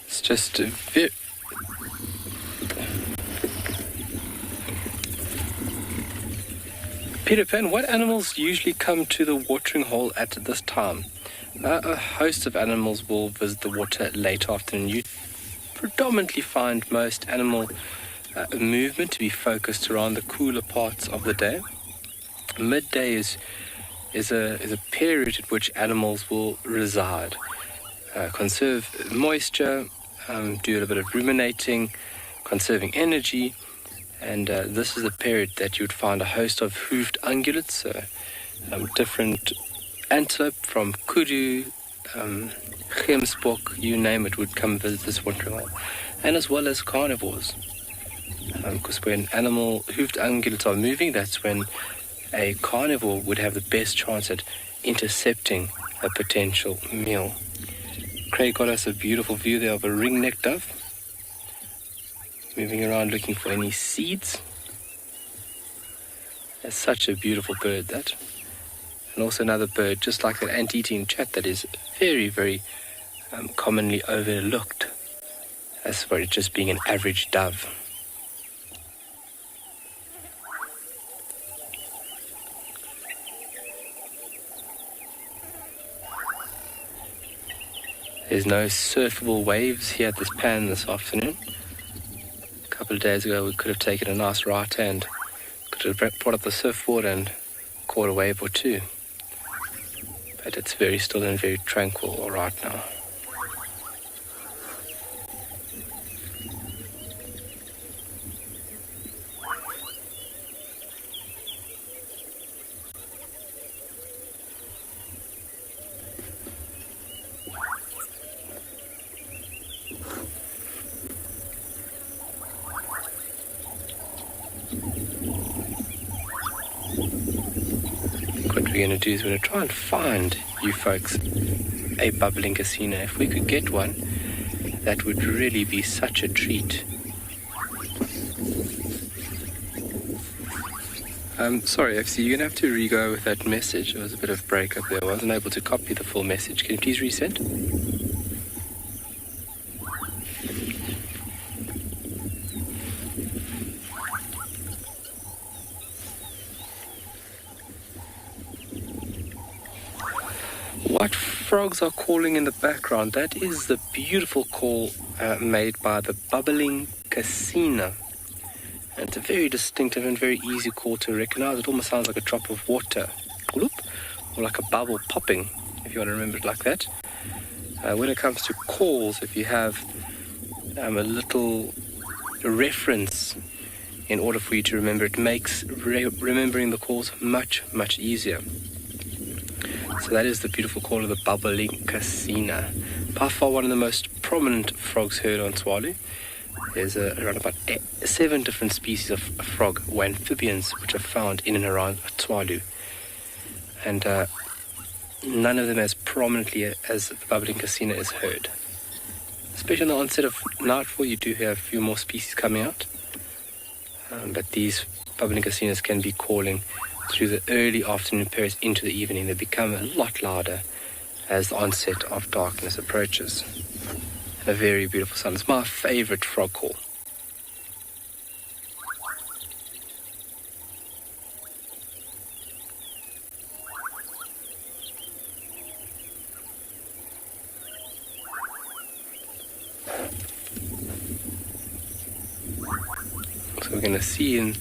It's just very... Peter Pan, what animals usually come to the watering hole at this time? A host of animals will visit the water late afternoon. You predominantly find most animal movement to be focused around the cooler parts of the day. Midday is a period at which animals will reside, conserve moisture, do a little bit of ruminating, conserving energy. And this is the period that you'd find a host of hoofed ungulates, different antelope from kudu, gemsbok, you name it, would come visit this watering hole, and as well as carnivores. Because when hoofed ungulates are moving, that's when a carnivore would have the best chance at intercepting a potential meal. Craig got us a beautiful view there of a ring-necked dove. Moving around looking for any seeds. That's such a beautiful bird, that. And also another bird, just like that anteating chat, that is very, very commonly overlooked as for it just being an average dove. There's no surfable waves here at this pan this afternoon. A couple of days ago we could have taken a nice right hand, could have brought up the surfboard and caught a wave or two. But it's very still and very tranquil right now. What we're going to do is we're going to try and find you folks a bubbling casino. If we could get one, that would really be such a treat. Sorry, FC, you're going to have to re-go with that message. There was a bit of break-up there. I wasn't able to copy the full message. Can you please resend? What frogs are calling in the background? That is the beautiful call made by the bubbling casino. And it's a very distinctive and very easy call to recognize. It almost sounds like a drop of water, or like a bubble popping, if you want to remember it like that. When it comes to calls, if you have a little reference in order for you to remember, it makes remembering the calls much, much easier. So that is the beautiful call of the bubbling casino. By far one of the most prominent frogs heard on Tswalu. There's around about 7 different species of frog or amphibians which are found in and around Tswalu. And none of them as prominently as the bubbling casino is heard. Especially on the onset of nightfall, you do have a few more species coming out. But these bubbling casinos can be calling through the early afternoon periods into the evening. They become a lot louder as the onset of darkness approaches. And a very beautiful sound. It's my favorite frog call. So we're going to see in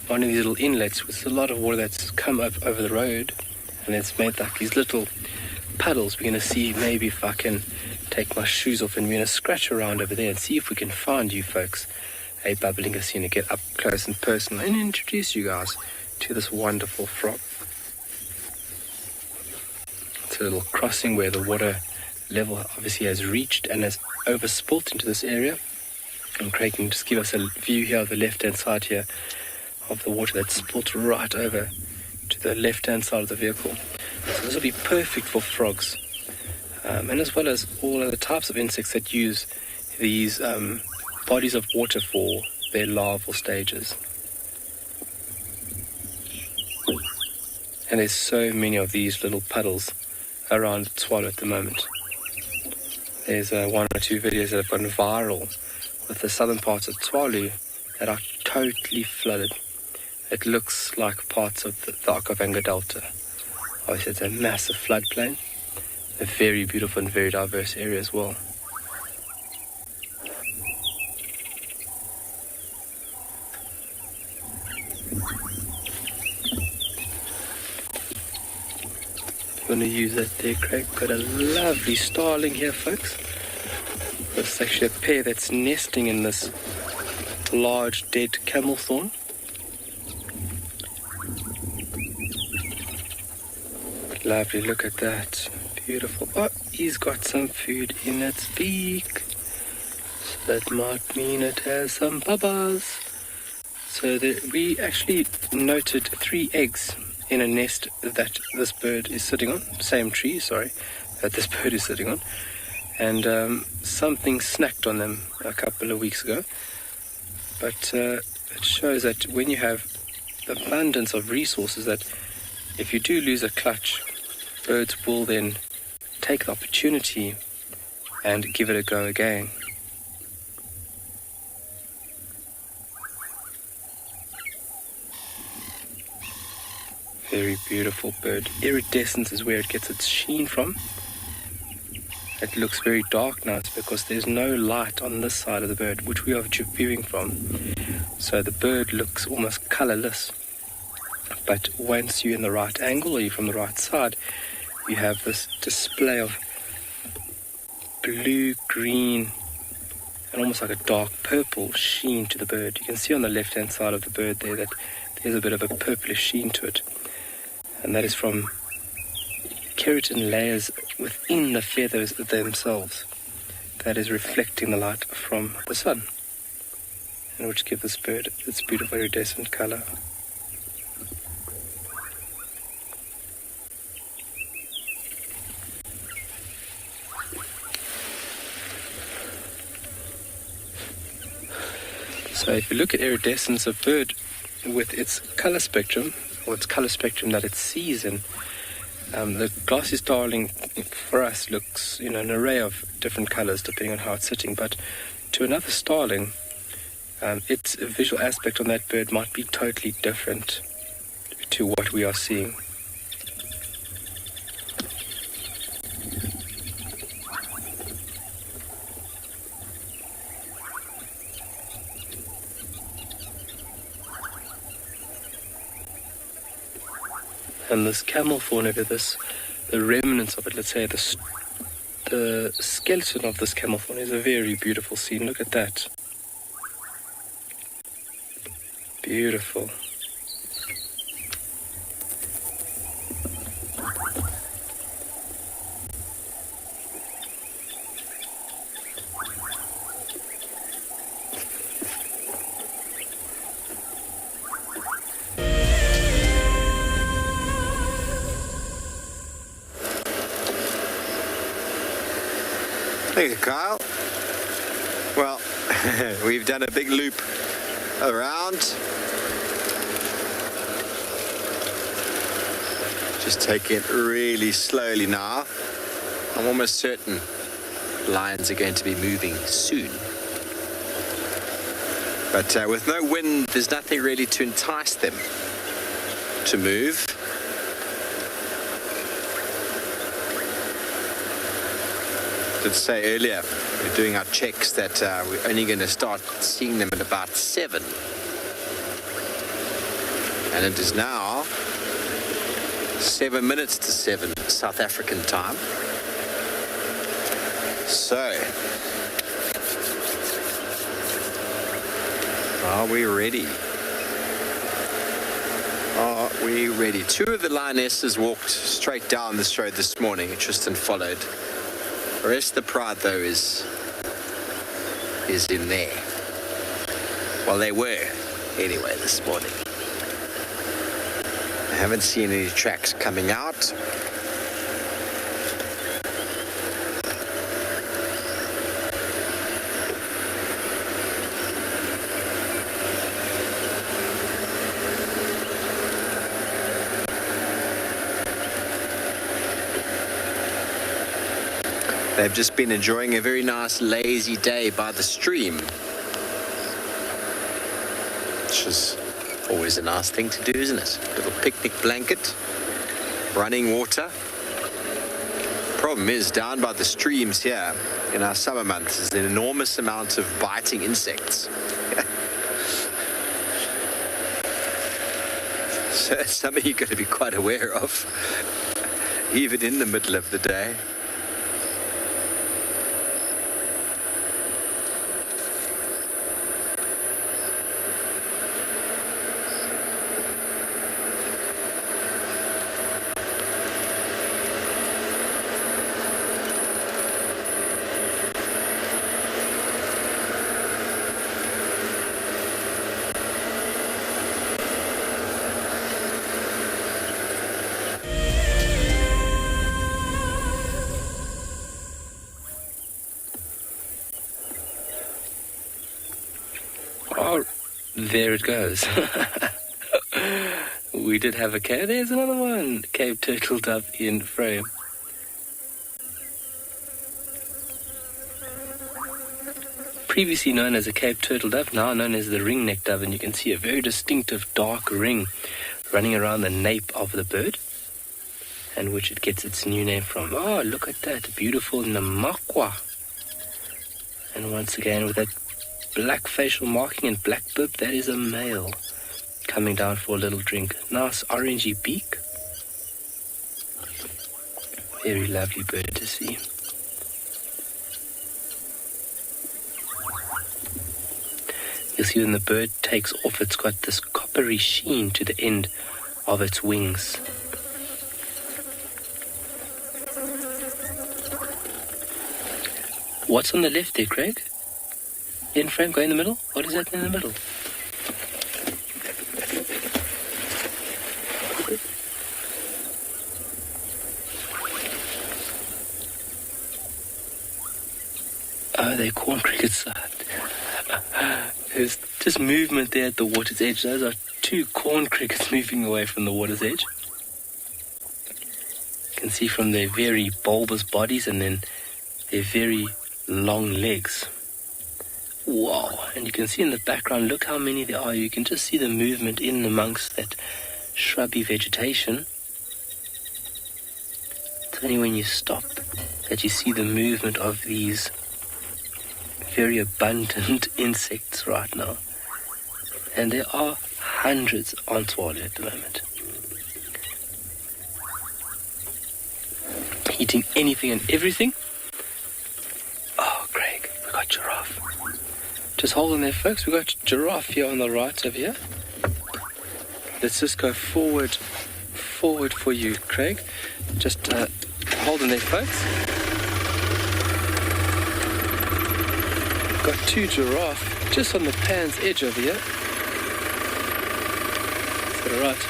one of these little inlets with a lot of water that's come up over the road, and it's made like these little puddles. We're going to see maybe if I can take my shoes off and we're going to scratch around over there and see if we can find you folks a bubbling casino, get up close and personal and introduce you guys to this wonderful frog. It's a little crossing where the water level obviously has reached and has overspilt into this area. And Craig can just give us a view here of the left-hand side here of the water that's spilt right over to the left-hand side of the vehicle. So this will be perfect for frogs, and as well as all other types of insects that use these bodies of water for their larval stages. And there's so many of these little puddles around Tswalu at the moment. There's 1 or 2 videos that have gone viral with the southern parts of Tswalu that are totally flooded. It looks like parts of the Okavango Delta. Obviously, it's a massive floodplain, a very beautiful and very diverse area as well. I'm going to use that there, Craig. Got a lovely starling here, folks. It's actually a pair that's nesting in this large dead camel thorn. Lovely, look at that. Beautiful. Oh, he's got some food in its beak. So that might mean it has some bubbas. So we actually noted 3 eggs in a nest that this bird is sitting on. Same tree, sorry, that this bird is sitting on. and something snacked on them a couple of weeks ago. But it shows that when you have abundance of resources, that if you do lose a clutch, birds will then take the opportunity and give it a go again. Very beautiful bird. Iridescence is where it gets its sheen from. It looks very dark now. It's because there's no light on this side of the bird, which we are viewing from. So the bird looks almost colorless. But once you're in the right angle, or you're from the right side, you have this display of blue, green, and almost like a dark purple sheen to the bird. You can see on the left-hand side of the bird there that there's a bit of a purplish sheen to it. And that is from keratin layers within the feathers themselves that is reflecting the light from the sun, and which gives this bird its beautiful iridescent color. So if you look at iridescence of bird with its color spectrum, or its color spectrum that it sees in, the glassy starling for us looks, an array of different colors depending on how it's sitting, but to another starling, its visual aspect on that bird might be totally different to what we are seeing. And this camel fawn over this, the remnants of it, let's say the skeleton of this camel fawn is a very beautiful scene. Look at that. Beautiful. Thank you, Kyle. Well, we've done a big loop around. Just taking it really slowly now. I'm almost certain lions are going to be moving soon. But with no wind, there's nothing really to entice them to move. Did say earlier, we're doing our checks that we're only going to start seeing them at about 7. And it is now 7 minutes to 7 South African time. So, are we ready? Are we ready? 2 of the lionesses walked straight down this road this morning. Tristan followed. The rest of the pride, though, is in there. Well, they were anyway this morning. I haven't seen any tracks coming out. They've just been enjoying a very nice lazy day by the stream, which is always a nice thing to do, isn't it? Little picnic blanket, running water. Problem is, down by the streams here in our summer months is an enormous amount of biting insects. So it's something you've got to be quite aware of, even in the middle of the day. There it goes. We did have a cave. There's another one. Cave turtle dove in frame. Previously known as a Cape turtle dove, now known as the ring-necked dove, and you can see a very distinctive dark ring running around the nape of the bird, and which it gets its new name from. Oh, look at that, beautiful Namakwa. And once again, with that black facial marking and black bib, that is a male coming down for a little drink. Nice orangey beak. Very lovely bird to see. You'll see when the bird takes off, it's got this coppery sheen to the end of its wings. What's on the left there, Craig? In frame, go in the middle? What is that in the middle? Oh, they're corn crickets. There's just movement there at the water's edge. Those are two corn crickets moving away from the water's edge. You can see from their very bulbous bodies and then their very long legs. Wow. And you can see in the background, look how many there are. You can just see the movement in amongst that shrubby vegetation. It's only when you stop that you see the movement of these very abundant insects right now. And there are hundreds on Swallow at the moment. Eating anything and everything. Oh, Craig, we got giraffe. Just hold on there, folks. We got giraffe here on the right over here. Let's just go forward for you, Craig. Just hold on there, folks. Got two giraffe just on the pan's edge over here. Is that alright?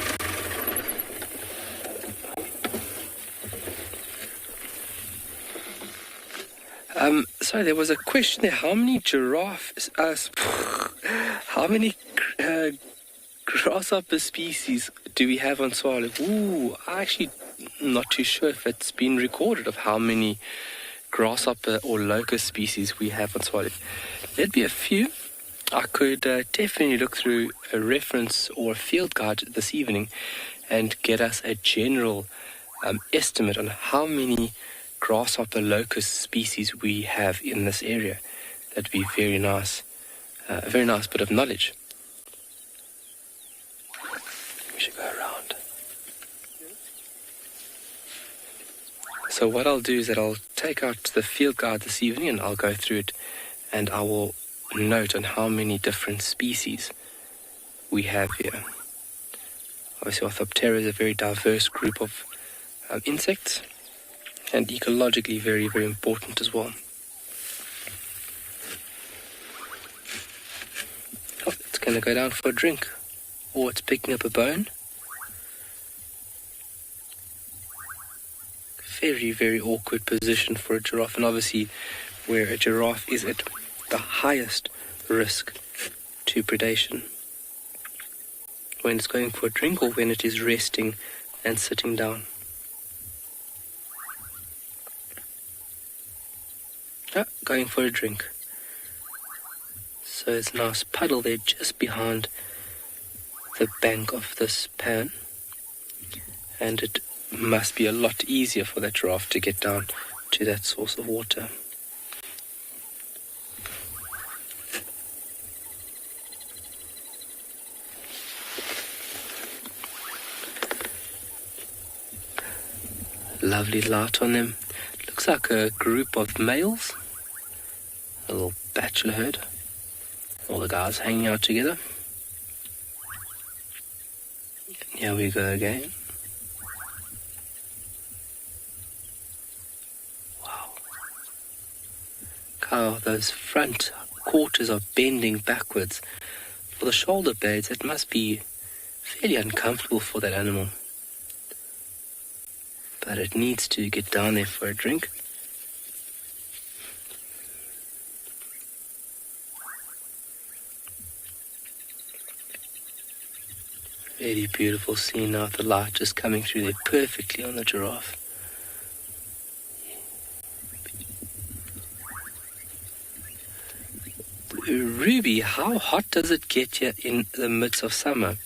Sorry, there was a question there. How many giraffes, how many grasshopper species do we have on Swallow? Ooh, I'm actually not too sure if it's been recorded of how many grasshopper or locust species we have on Swallow. There'd be a few. I could definitely look through a reference or a field guide this evening and get us a general estimate on how many grasshopper locust species we have in this area. That'd be very nice, a very nice bit of knowledge. We should go around. So what I'll do is that I'll take out the field guide this evening and I'll go through it and I will note on how many different species we have here. Obviously Orthoptera is a very diverse group of insects and ecologically very, very important as well. Oh, it's going to go down for a drink. Or it's picking up a bone. Very, very awkward position for a giraffe, and obviously where a giraffe is at the highest risk to predation. When it's going for a drink or when it is resting and sitting down. Going for a drink. So there's a nice puddle there just behind the bank of this pan, and it must be a lot easier for that giraffe to get down to that source of water. Lovely light on them. Looks like a group of males, a little bachelor herd, all the guys hanging out together. Here we go again. Wow. How those front quarters are bending backwards. For the shoulder blades, it must be fairly uncomfortable for that animal. But it needs to get down there for a drink. Very beautiful scene now, the light just coming through there perfectly on the giraffe. Ruby, how hot does it get here in the midst of summer?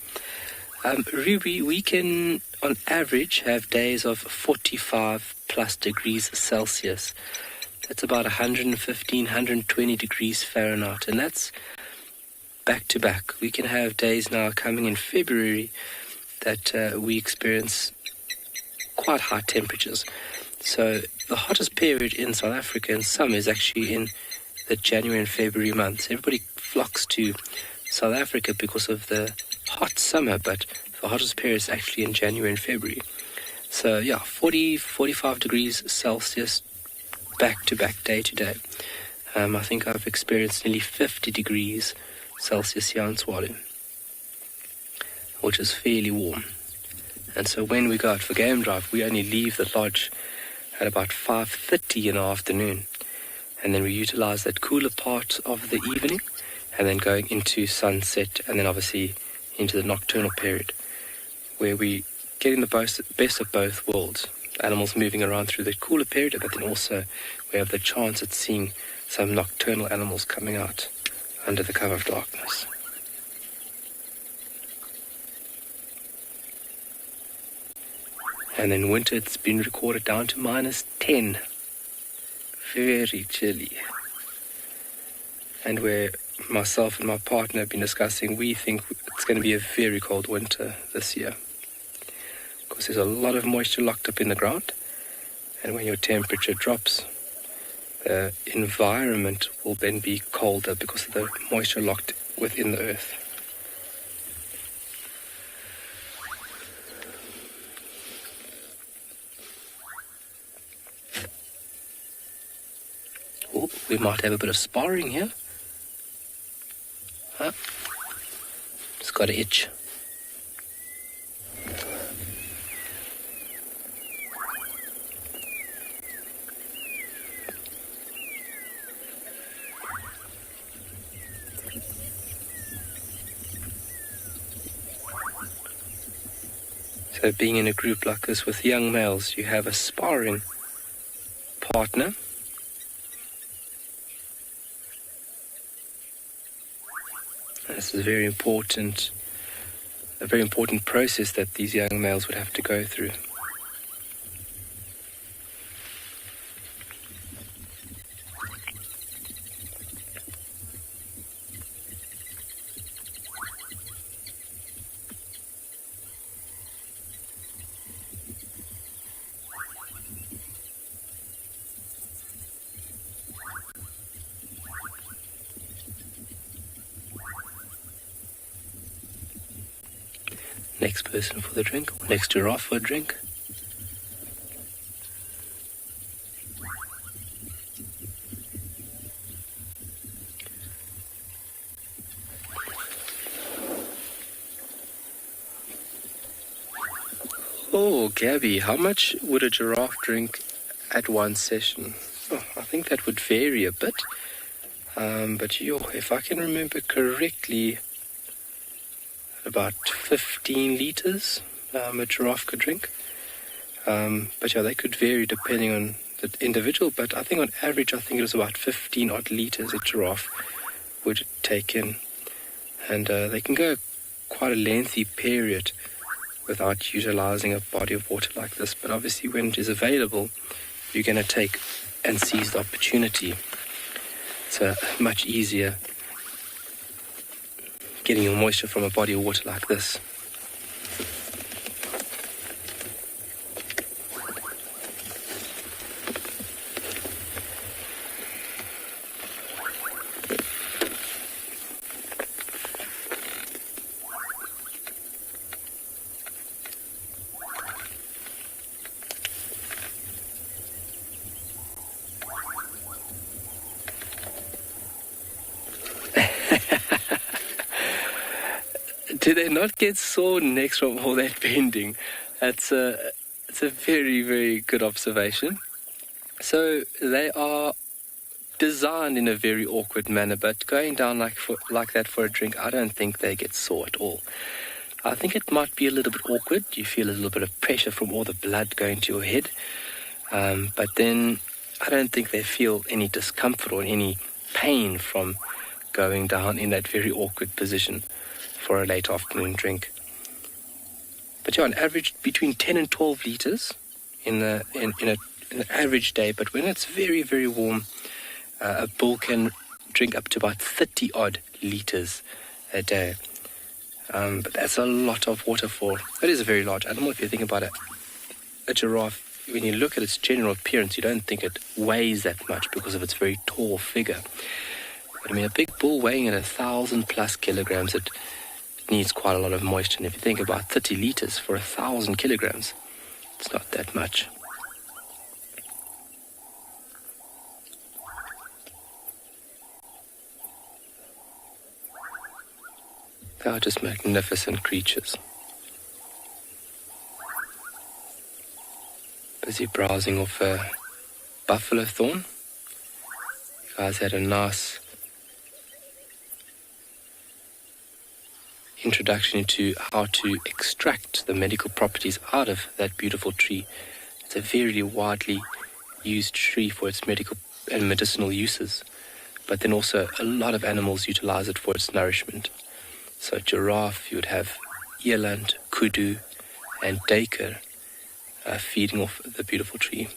Ruby, we can on average have days of 45 plus degrees Celsius. That's about 115, 120 degrees Fahrenheit, and that's back to back. We can have days now coming in February that we experience quite high temperatures. So the hottest period in South Africa in summer is actually in the January and February months. Everybody flocks to South Africa because of the hot summer, but the hottest period is actually in January and February. So yeah, 40, 45 degrees Celsius back to back, day to day. I think I've experienced nearly 50 degrees Celsius here in Swallow, which is fairly warm. And so when we go out for game drive, we only leave the lodge at about 5:30 in the afternoon. And then we utilize that cooler part of the evening, and then going into sunset, and then obviously into the nocturnal period, where we getting the best of both worlds. Animals moving around through the cooler period, but then also we have the chance at seeing some nocturnal animals coming out under the cover of darkness. And in winter it's been recorded down to -10. Very chilly. And where myself and my partner have been discussing, we think it's going to be a very cold winter this year, because there's a lot of moisture locked up in the ground, and when your temperature drops, the environment will then be colder because of the moisture locked within the earth. Oh, we might have a bit of sparring here. Huh? It's got an itch. So being in a group like this with young males, you have a sparring partner. This is a very important process that these young males would have to go through. Next person for the drink, next giraffe for a drink. Oh, Gabby, how much would a giraffe drink at one session? Oh, I think that would vary a bit. But if I can remember correctly, about 15 liters a giraffe could drink. But yeah, they could vary depending on the individual, but I think on average, it was about 15 odd liters a giraffe would take in. And they can go quite a lengthy period without utilizing a body of water like this. But obviously when it is available, you're going to take and seize the opportunity. It's much easier getting your moisture from a body of water like this. Do they not get sore necks from all that bending? It's a very, very good observation. So they are designed in a very awkward manner, but going down like that for a drink, I don't think they get sore at all. I think it might be a little bit awkward. You feel a little bit of pressure from all the blood going to your head. But then I don't think they feel any discomfort or any pain from going down in that very awkward position for a late afternoon drink. But yeah, on average between 10 and 12 liters in an average day. But when it's very, very warm, a bull can drink up to about 30 odd liters a day. But that's a lot of water for. It is a very large animal if you think about it. A giraffe, when you look at its general appearance, you don't think it weighs that much because of its very tall figure. But I mean, a big bull weighing at 1,000+ kilograms, it needs quite a lot of moisture. And if you think about 30 liters for 1,000 kilograms, it's not that much. They are just magnificent creatures. Busy browsing off a buffalo thorn. You guys had a nice introduction into how to extract the medical properties out of that beautiful tree. It's a very widely used tree for its medical and medicinal uses, but then also a lot of animals utilize it for its nourishment. So giraffe, you would have eland, kudu, and duiker feeding off the beautiful tree.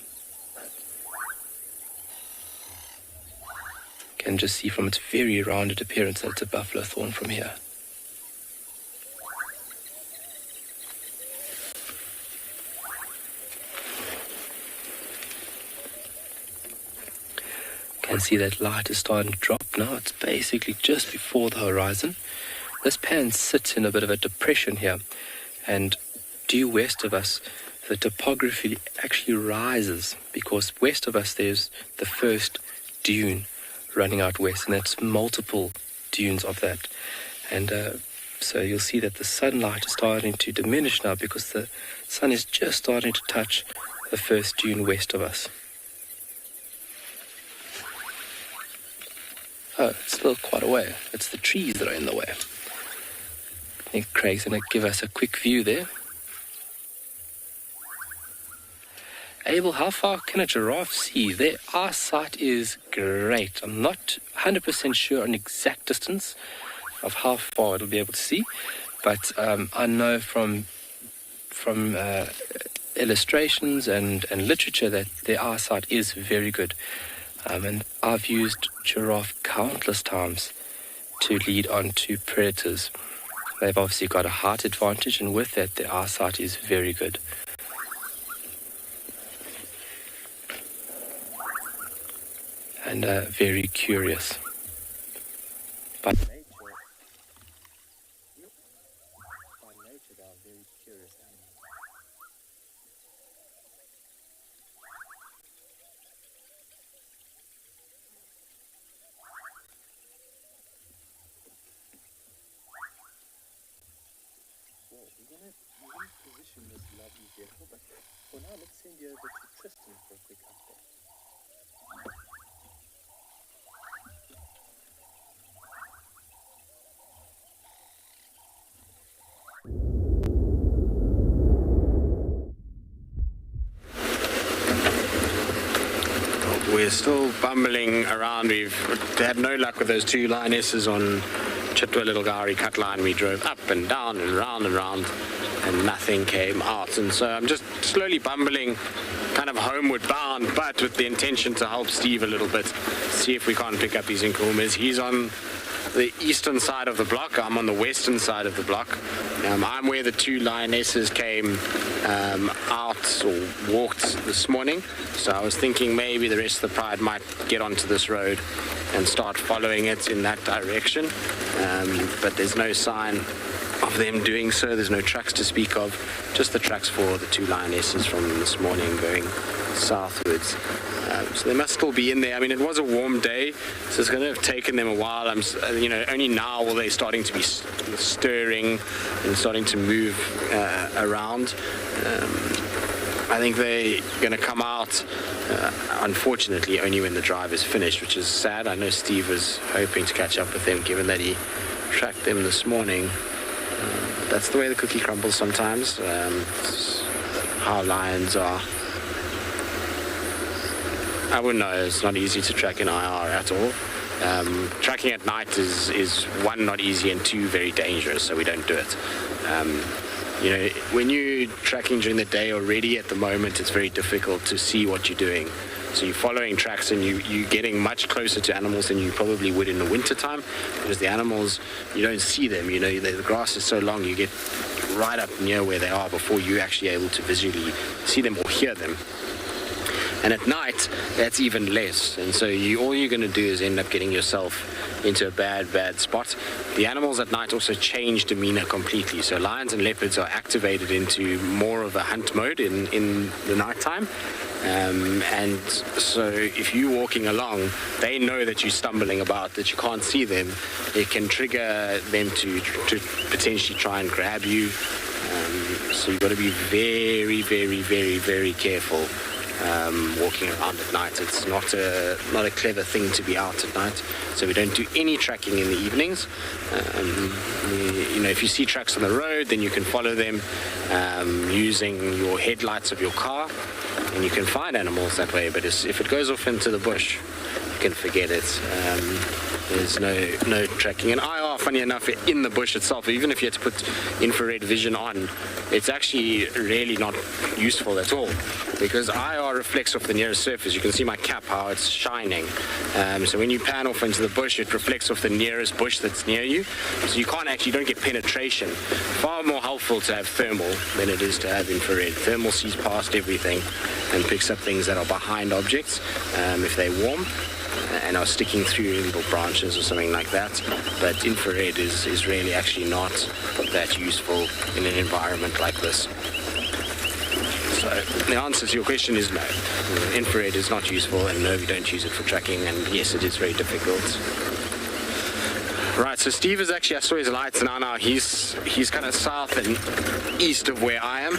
You can just see from its very rounded appearance that it's a buffalo thorn from here. You can see that light is starting to drop now. It's basically just before the horizon. This pan sits in a bit of a depression here, and due west of us, the topography actually rises, because west of us there's the first dune running out west, and it's multiple dunes of that. And so you'll see that the sunlight is starting to diminish now because the sun is just starting to touch the first dune west of us. Oh, it's still quite a way. It's the trees that are in the way. I think Craig's going to give us a quick view there. Abel, how far can a giraffe see? Their eyesight is great. I'm not 100% sure on exact distance of how far it'll be able to see, but I know from illustrations and literature that their eyesight is very good. And I've used giraffe countless times to lead on to predators. They've obviously got a height advantage, and with that, their eyesight is very good. And very curious. By nature, they are very curious animals. Well, we're going to position this lovely vehicle, but for now, let's send you over to Tristan for a quick update. We're still bumbling around. We've had no luck with those two lionesses on Chitwa Little Gowrie cut line. We drove up and down and round and nothing came out. And so I'm just slowly bumbling, kind of homeward bound, but with the intention to help Steve a little bit, see if we can't pick up his Nkuhumas. He's on the eastern side of the block. I'm on the western side of the block. I'm where the two lionesses came out or walked this morning. So I was thinking maybe the rest of the pride might get onto this road and start following it in that direction. But there's no sign of them doing so. There's no tracks to speak of, just the tracks for the two lionesses from this morning going southwards. So they must still be in there. I mean, it was a warm day, so it's going to have taken them a while. Only now will they starting to be stirring and starting to move around. I think they're going to come out, unfortunately, only when the drive is finished, which is sad. I know Steve was hoping to catch up with them, given that he tracked them this morning. that's the way the cookie crumbles sometimes. How lions are. I wouldn't know. It's not easy to track in IR at all. Tracking at night is one, not easy, and two, very dangerous, so we don't do it. When you're tracking during the day already, at the moment, it's very difficult to see what you're doing. So you're following tracks and you're getting much closer to animals than you probably would in the winter time, because the animals, you don't see them. The grass is so long, you get right up near where they are before you're actually able to visually see them or hear them. And at night, that's even less. And so all you're going to do is end up getting yourself into a bad spot. The animals at night also change demeanor completely. So lions and leopards are activated into more of a hunt mode in the nighttime. And so if you're walking along, they know that you're stumbling about, that you can't see them. It can trigger them to potentially try and grab you. So you've got to be very, very, very, very careful walking around at night. It's not a clever thing to be out at night. So we don't do any tracking in the evenings. If you see tracks on the road, then you can follow them using your headlights of your car, and you can find animals that way. But if it goes off into the bush, you can forget it. There's no tracking. And IR, funny enough, in the bush itself, even if you had to put infrared vision on, it's actually really not useful at all, because IR reflects off the nearest surface. You can see my cap, how it's shining. So when you pan off into the bush, it reflects off the nearest bush that's near you. So you don't get penetration. Far more helpful to have thermal than it is to have infrared. Thermal sees past everything and picks up things that are behind objects if they're warm and are sticking through little branches or something like that. But infrared is really actually not that useful in an environment like this. So the answer to your question is no. Infrared is not useful, and no, we don't use it for tracking, and yes, it is very difficult. Right, so Steve is actually, I saw his lights now he's kind of south and east of where I am.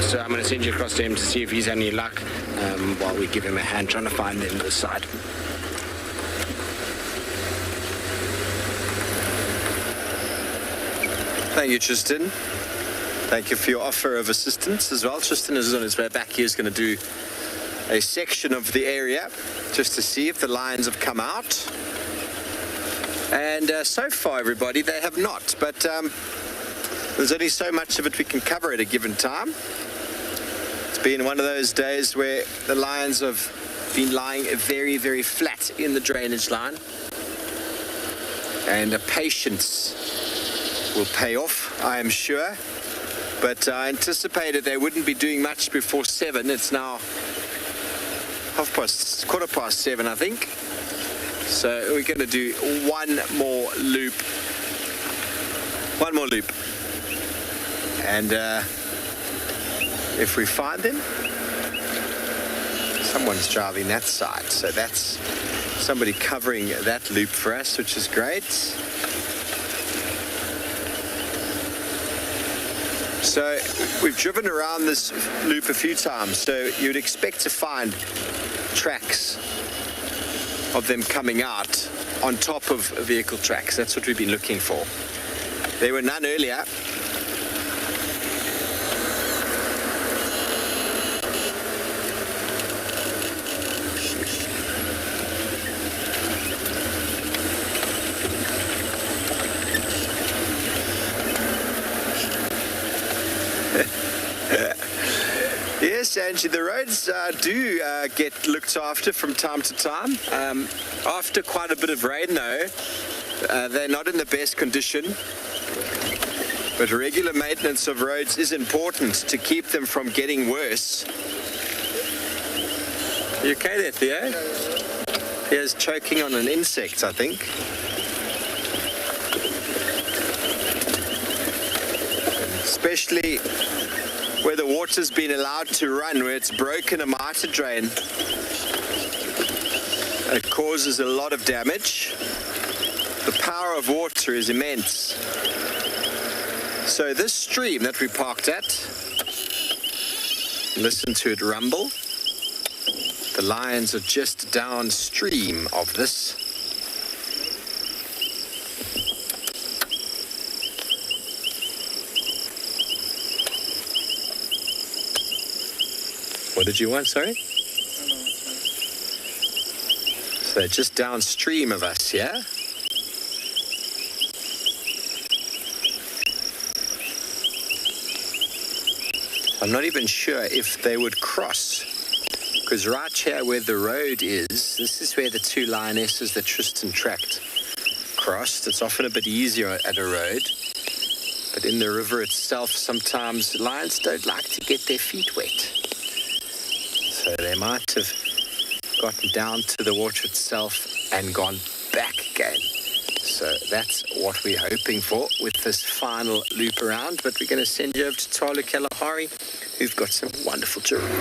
So I'm going to send you across to him to see if he's had any luck while we give him a hand trying to find them this side. Thank you, Tristan. Thank you for your offer of assistance as well. Tristan is on his way back. He is going to do a section of the area just to see if the lions have come out. And so far, everybody, they have not. But there's only so much of it we can cover at a given time. It's been one of those days where the lions have been lying very, very flat in the drainage line. And patience will pay off, I am sure. But I anticipated they wouldn't be doing much before 7. It's now quarter past 7, I think. So we're going to do one more loop. And if we find them, someone's driving that side. So that's somebody covering that loop for us, which is great. So we've driven around this loop a few times, so you'd expect to find tracks of them coming out on top of vehicle tracks. That's what we've been looking for. There were none earlier. Yes, Angie, the roads do get looked after from time to time. After quite a bit of rain, though, they're not in the best condition. But regular maintenance of roads is important to keep them from getting worse. You okay there, Theo? Theo's choking on an insect, I think. Especially where the water's been allowed to run, where it's broken a mitre drain. It causes a lot of damage. The power of water is immense. So this stream that we parked at, listen to it rumble. The lions are just downstream of this. What did you want, sorry? So just downstream of us, yeah? I'm not even sure if they would cross, because right here where the road is, this is where the two lionesses that Tristan tracked crossed. It's often a bit easier at a road, but in the river itself, sometimes lions don't like to get their feet wet. So they might have gotten down to the water itself and gone back again. So that's what we're hoping for with this final loop around. But we're going to send you over to Tolu Kalahari, who've got some wonderful children.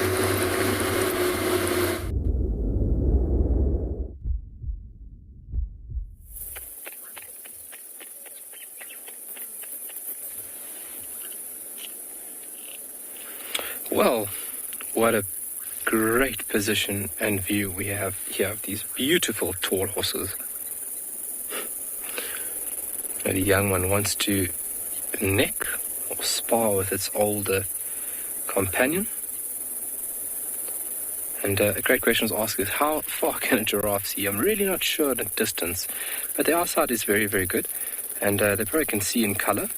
Well, what a great position and view we have here of these beautiful tall horses. And the young one wants to neck or spar with its older companion. And a great question was asked is, how far can a giraffe see? I'm really not sure the distance, but the eyesight is very, very good, and they probably can see in color.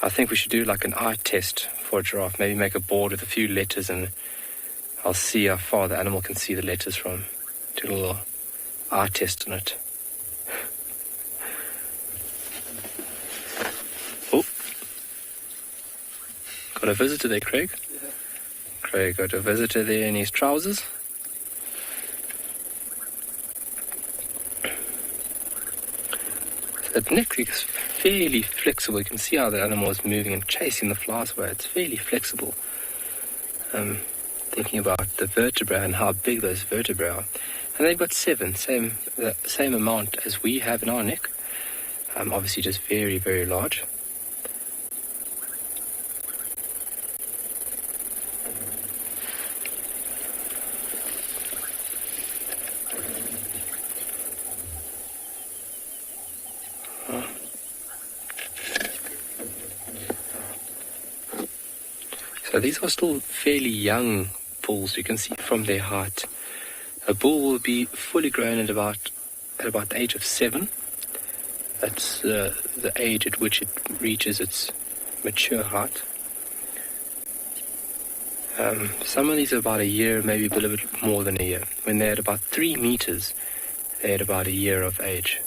I think we should do like an eye test for a giraffe, maybe make a board with a few letters, and I'll see how far the animal can see the letters from. Do a little eye test on it. Oh, got a visitor there, Craig. Yeah. Craig got a visitor there in his trousers. So the neck is fairly flexible. You can see how the animal is moving and chasing the flies away. It's fairly flexible. Thinking about the vertebrae and how big those vertebrae are. And they've got 7, the same amount as we have in our neck. Obviously just very, very large. So these are still fairly young bulls. You can see from their height. A bull will be fully grown at about the age of 7. That's the age at which it reaches its mature height. Some of these are about a year, maybe a little bit more than a year. When they're at about 3 meters, they're at about a year of age.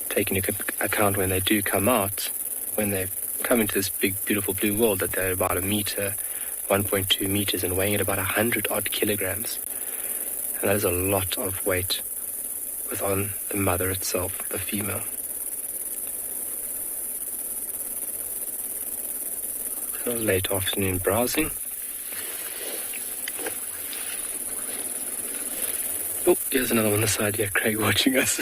Taking into account when they do come out, when they come into this big, beautiful blue world, that they're about a meter, 1.2 meters, and weighing at about 100 odd kilograms. And that is a lot of weight on the mother itself, the female. So late afternoon browsing. Oh, here's another one on the side here, Craig watching us.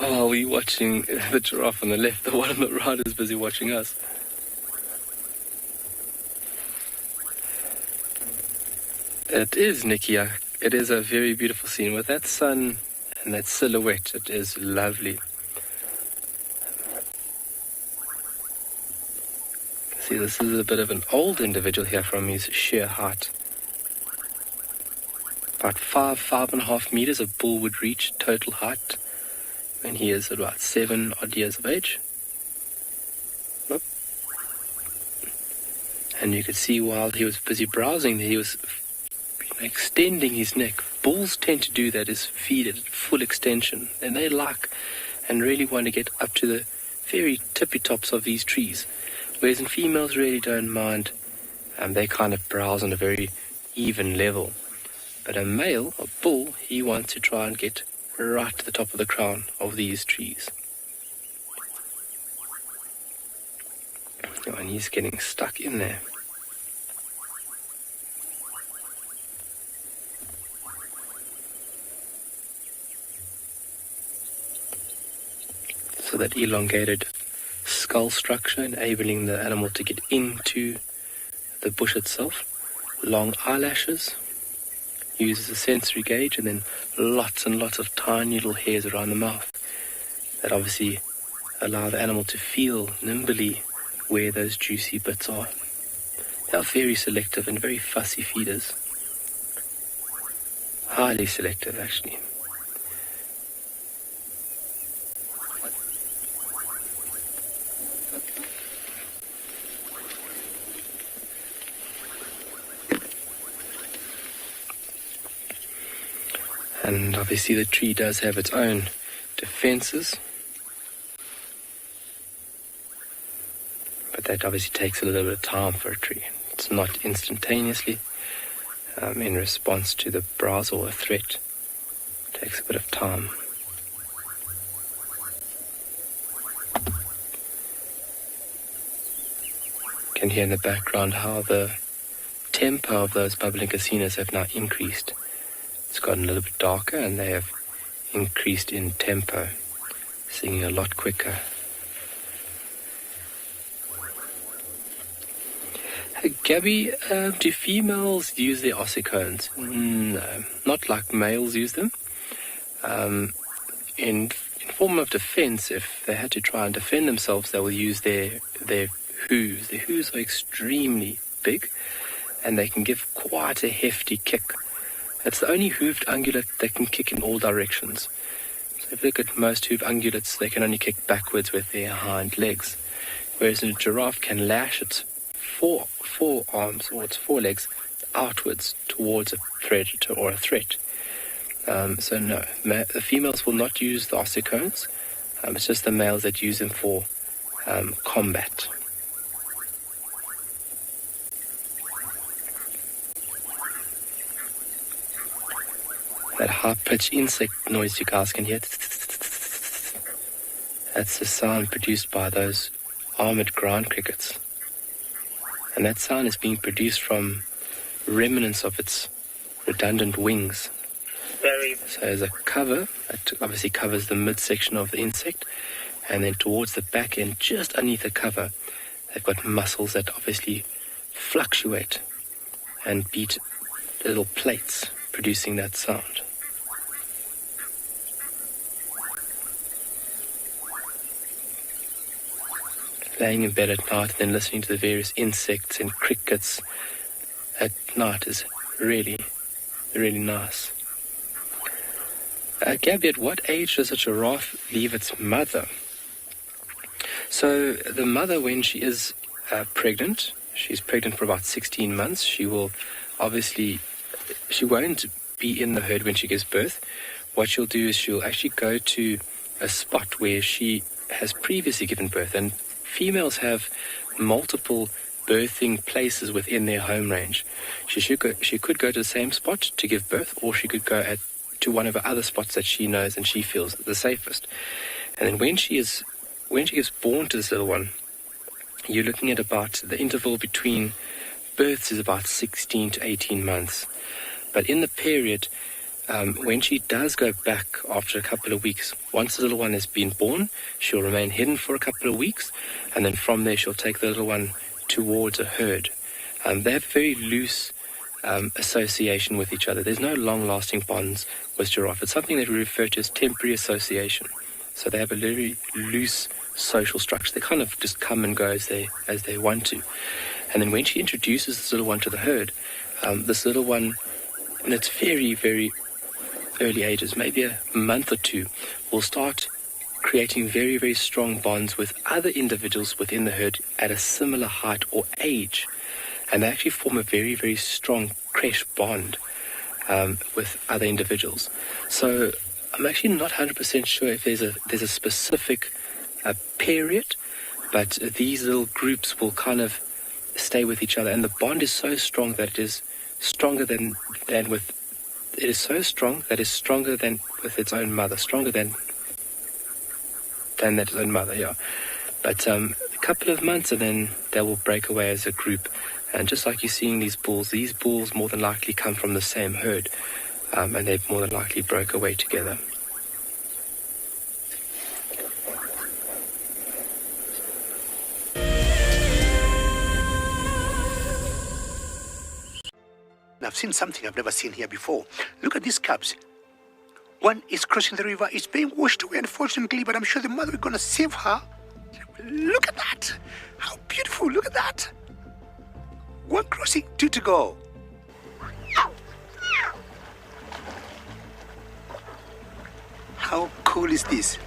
Oh, we're watching the giraffe on the left. The one on the right is busy watching us. It is, Nikia. It is a very beautiful scene with that sun and that silhouette. It is lovely. See, this is a bit of an old individual here from his sheer height. About 5.5 meters a bull would reach total height when he is about 7 odd years of age. Look. And you could see while he was busy browsing there, he was extending his neck. Bulls tend to do that, is feed at full extension, and they like and really want to get up to the very tippy tops of these trees, whereas in females really don't mind. They kind of browse on a very even level, but a male, a bull, he wants to try and get right to the top of the crown of these trees. Oh, and he's getting stuck in there. So that elongated skull structure, enabling the animal to get into the bush itself. Long eyelashes, uses a sensory gauge, and then lots and lots of tiny little hairs around the mouth that obviously allow the animal to feel nimbly where those juicy bits are. They are very selective and very fussy feeders. Highly selective, actually. And obviously the tree does have its own defenses. But that obviously takes a little bit of time for a tree. It's not instantaneously in response to the browse or a threat. It takes a bit of time. You can hear in the background how the tempo of those bubbling casinos have now increased. It's gotten a little bit darker and they have increased in tempo, singing a lot quicker. Gabby, do females use their ossicones? No, not like males use them. In form of defense, if they had to try and defend themselves, they will use their hooves. Their hooves are extremely big and they can give quite a hefty kick. It's the only hooved ungulate that can kick in all directions. So if you look at most hooved ungulates, they can only kick backwards with their hind legs, whereas a giraffe can lash its forearms or its forelegs outwards towards a predator or a threat. So no, the females will not use the ossicones. It's just the males that use them for combat. That high-pitched insect noise you guys can hear, that's the sound produced by those armored ground crickets. And that sound is being produced from remnants of its redundant wings. So there's a cover that obviously covers the midsection of the insect, and then towards the back end, just underneath the cover, they've got muscles that obviously fluctuate and beat little plates, producing that sound. Laying in bed at night and then listening to the various insects and crickets at night is really, really nice. Gabby, at what age does a giraffe leave its mother? So the mother, when she is pregnant, she's pregnant for about 16 months, she won't be in the herd when she gives birth. What she'll do is she'll actually go to a spot where she has previously given birth, and females have multiple birthing places within their home range. She could go to the same spot to give birth, or she could go to one of the other spots that she knows and she feels the safest. And then when she gives born to this little one, you're looking at about the interval between births is about 16 to 18 months. But in the period, when she does go back after a couple of weeks, once the little one has been born, she'll remain hidden for a couple of weeks, and then from there she'll take the little one towards a herd. They have very loose association with each other. There's no long-lasting bonds with giraffe. It's something that we refer to as temporary association. So they have a very loose social structure. They kind of just come and go as they want to. And then when she introduces this little one to the herd, this little one, in its very, very early ages, maybe a month or two, will start creating very, very strong bonds with other individuals within the herd at a similar height or age. And they actually form a very, very strong creche bond with other individuals. So I'm actually not 100% sure if there's a specific period, but these little groups will kind of stay with each other, and the bond is so strong that it is stronger than with its own mother, stronger than its own mother, yeah. But a couple of months and then they will break away as a group. And just like you're seeing these bulls more than likely come from the same herd, and they've more than likely broke away together. I've seen something I've never seen here before. Look at these cubs. One is crossing the river. It's being washed away, unfortunately, but I'm sure the mother is going to save her. Look at that. How beautiful. Look at that. One crossing, 2 to go. How cool is this?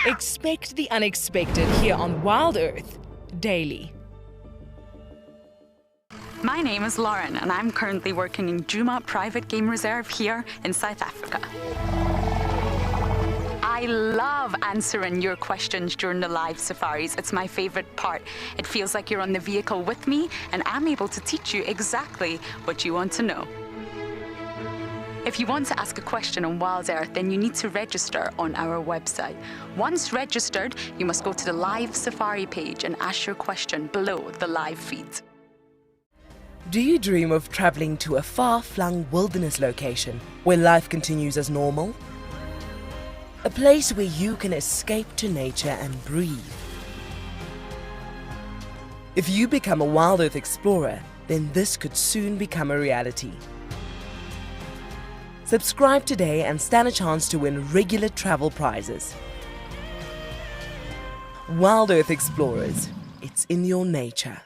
Expect the unexpected here on Wild Earth daily. My name is Lauren, and I'm currently working in Juvenile Private Game Reserve here in South Africa. I love answering your questions during the live safaris. It's my favorite part. It feels like you're on the vehicle with me, and I'm able to teach you exactly what you want to know. If you want to ask a question on Wild Earth, then you need to register on our website. Once registered, you must go to the live safari page and ask your question below the live feed. Do you dream of traveling to a far-flung wilderness location where life continues as normal? A place where you can escape to nature and breathe. If you become a Wild Earth explorer, then this could soon become a reality. Subscribe today and stand a chance to win regular travel prizes. Wild Earth Explorers, it's in your nature.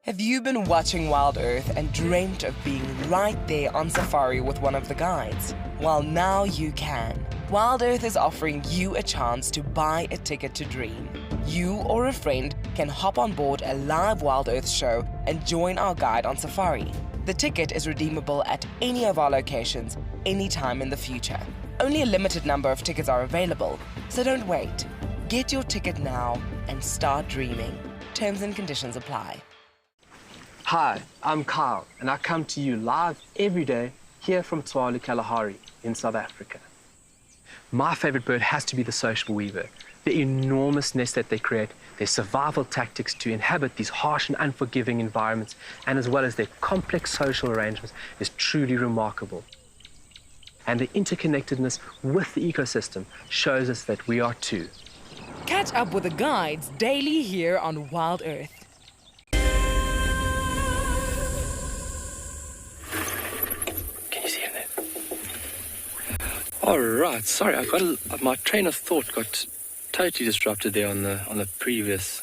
Have you been watching Wild Earth and dreamt of being right there on safari with one of the guides? Well, now you can. Wild Earth is offering you a chance to buy a ticket to dream. You or a friend can hop on board a live Wild Earth show and join our guide on safari. The ticket is redeemable at any of our locations, anytime in the future. Only a limited number of tickets are available, so don't wait. Get your ticket now and start dreaming. Terms and conditions apply. Hi, I'm Kyle, and I come to you live every day here from Tswalu, Kalahari in South Africa. My favorite bird has to be the social weaver. The enormous nest that they create, their survival tactics to inhabit these harsh and unforgiving environments, and as well as their complex social arrangements, is truly remarkable. And the interconnectedness with the ecosystem shows us that we are too. Catch up with the guides daily here on Wild Earth. Can you see him there? All right, sorry, my train of thought got totally disrupted there on the previous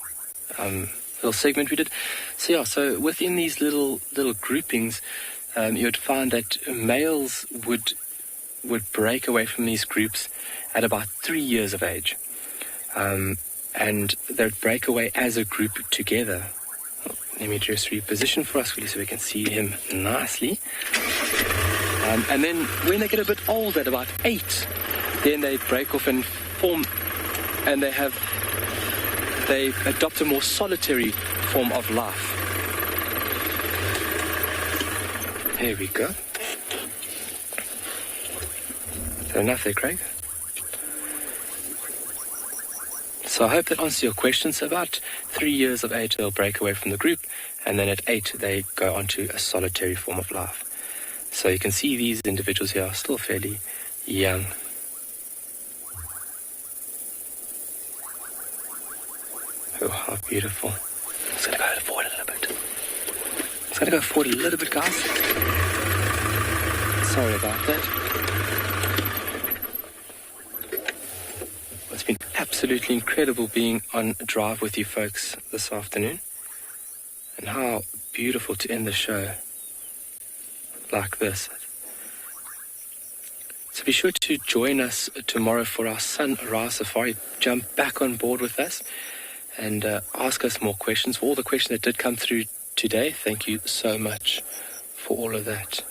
little segment we did. So within these little groupings, you'd find that males would break away from these groups at about 3 years of age, and they'd break away as a group together. Let me just reposition for us, really, so we can see him nicely. And then when they get a bit older, at about 8, then they break off and form, and they adopt a more solitary form of life. Here we go. Is that enough there, Craig? So I hope that answers your question. So about 3 years of age, they'll break away from the group, and then at 8, they go onto a solitary form of life. So you can see these individuals here are still fairly young. Oh, how beautiful. It's going to go forward a little bit. It's going to go forward a little bit, guys. Sorry about that. It's been absolutely incredible being on a drive with you folks this afternoon. And how beautiful to end the show like this. So be sure to join us tomorrow for our sunrise safari. Jump back on board with us and ask us more questions. For all the questions that did come through today, thank you so much for all of that.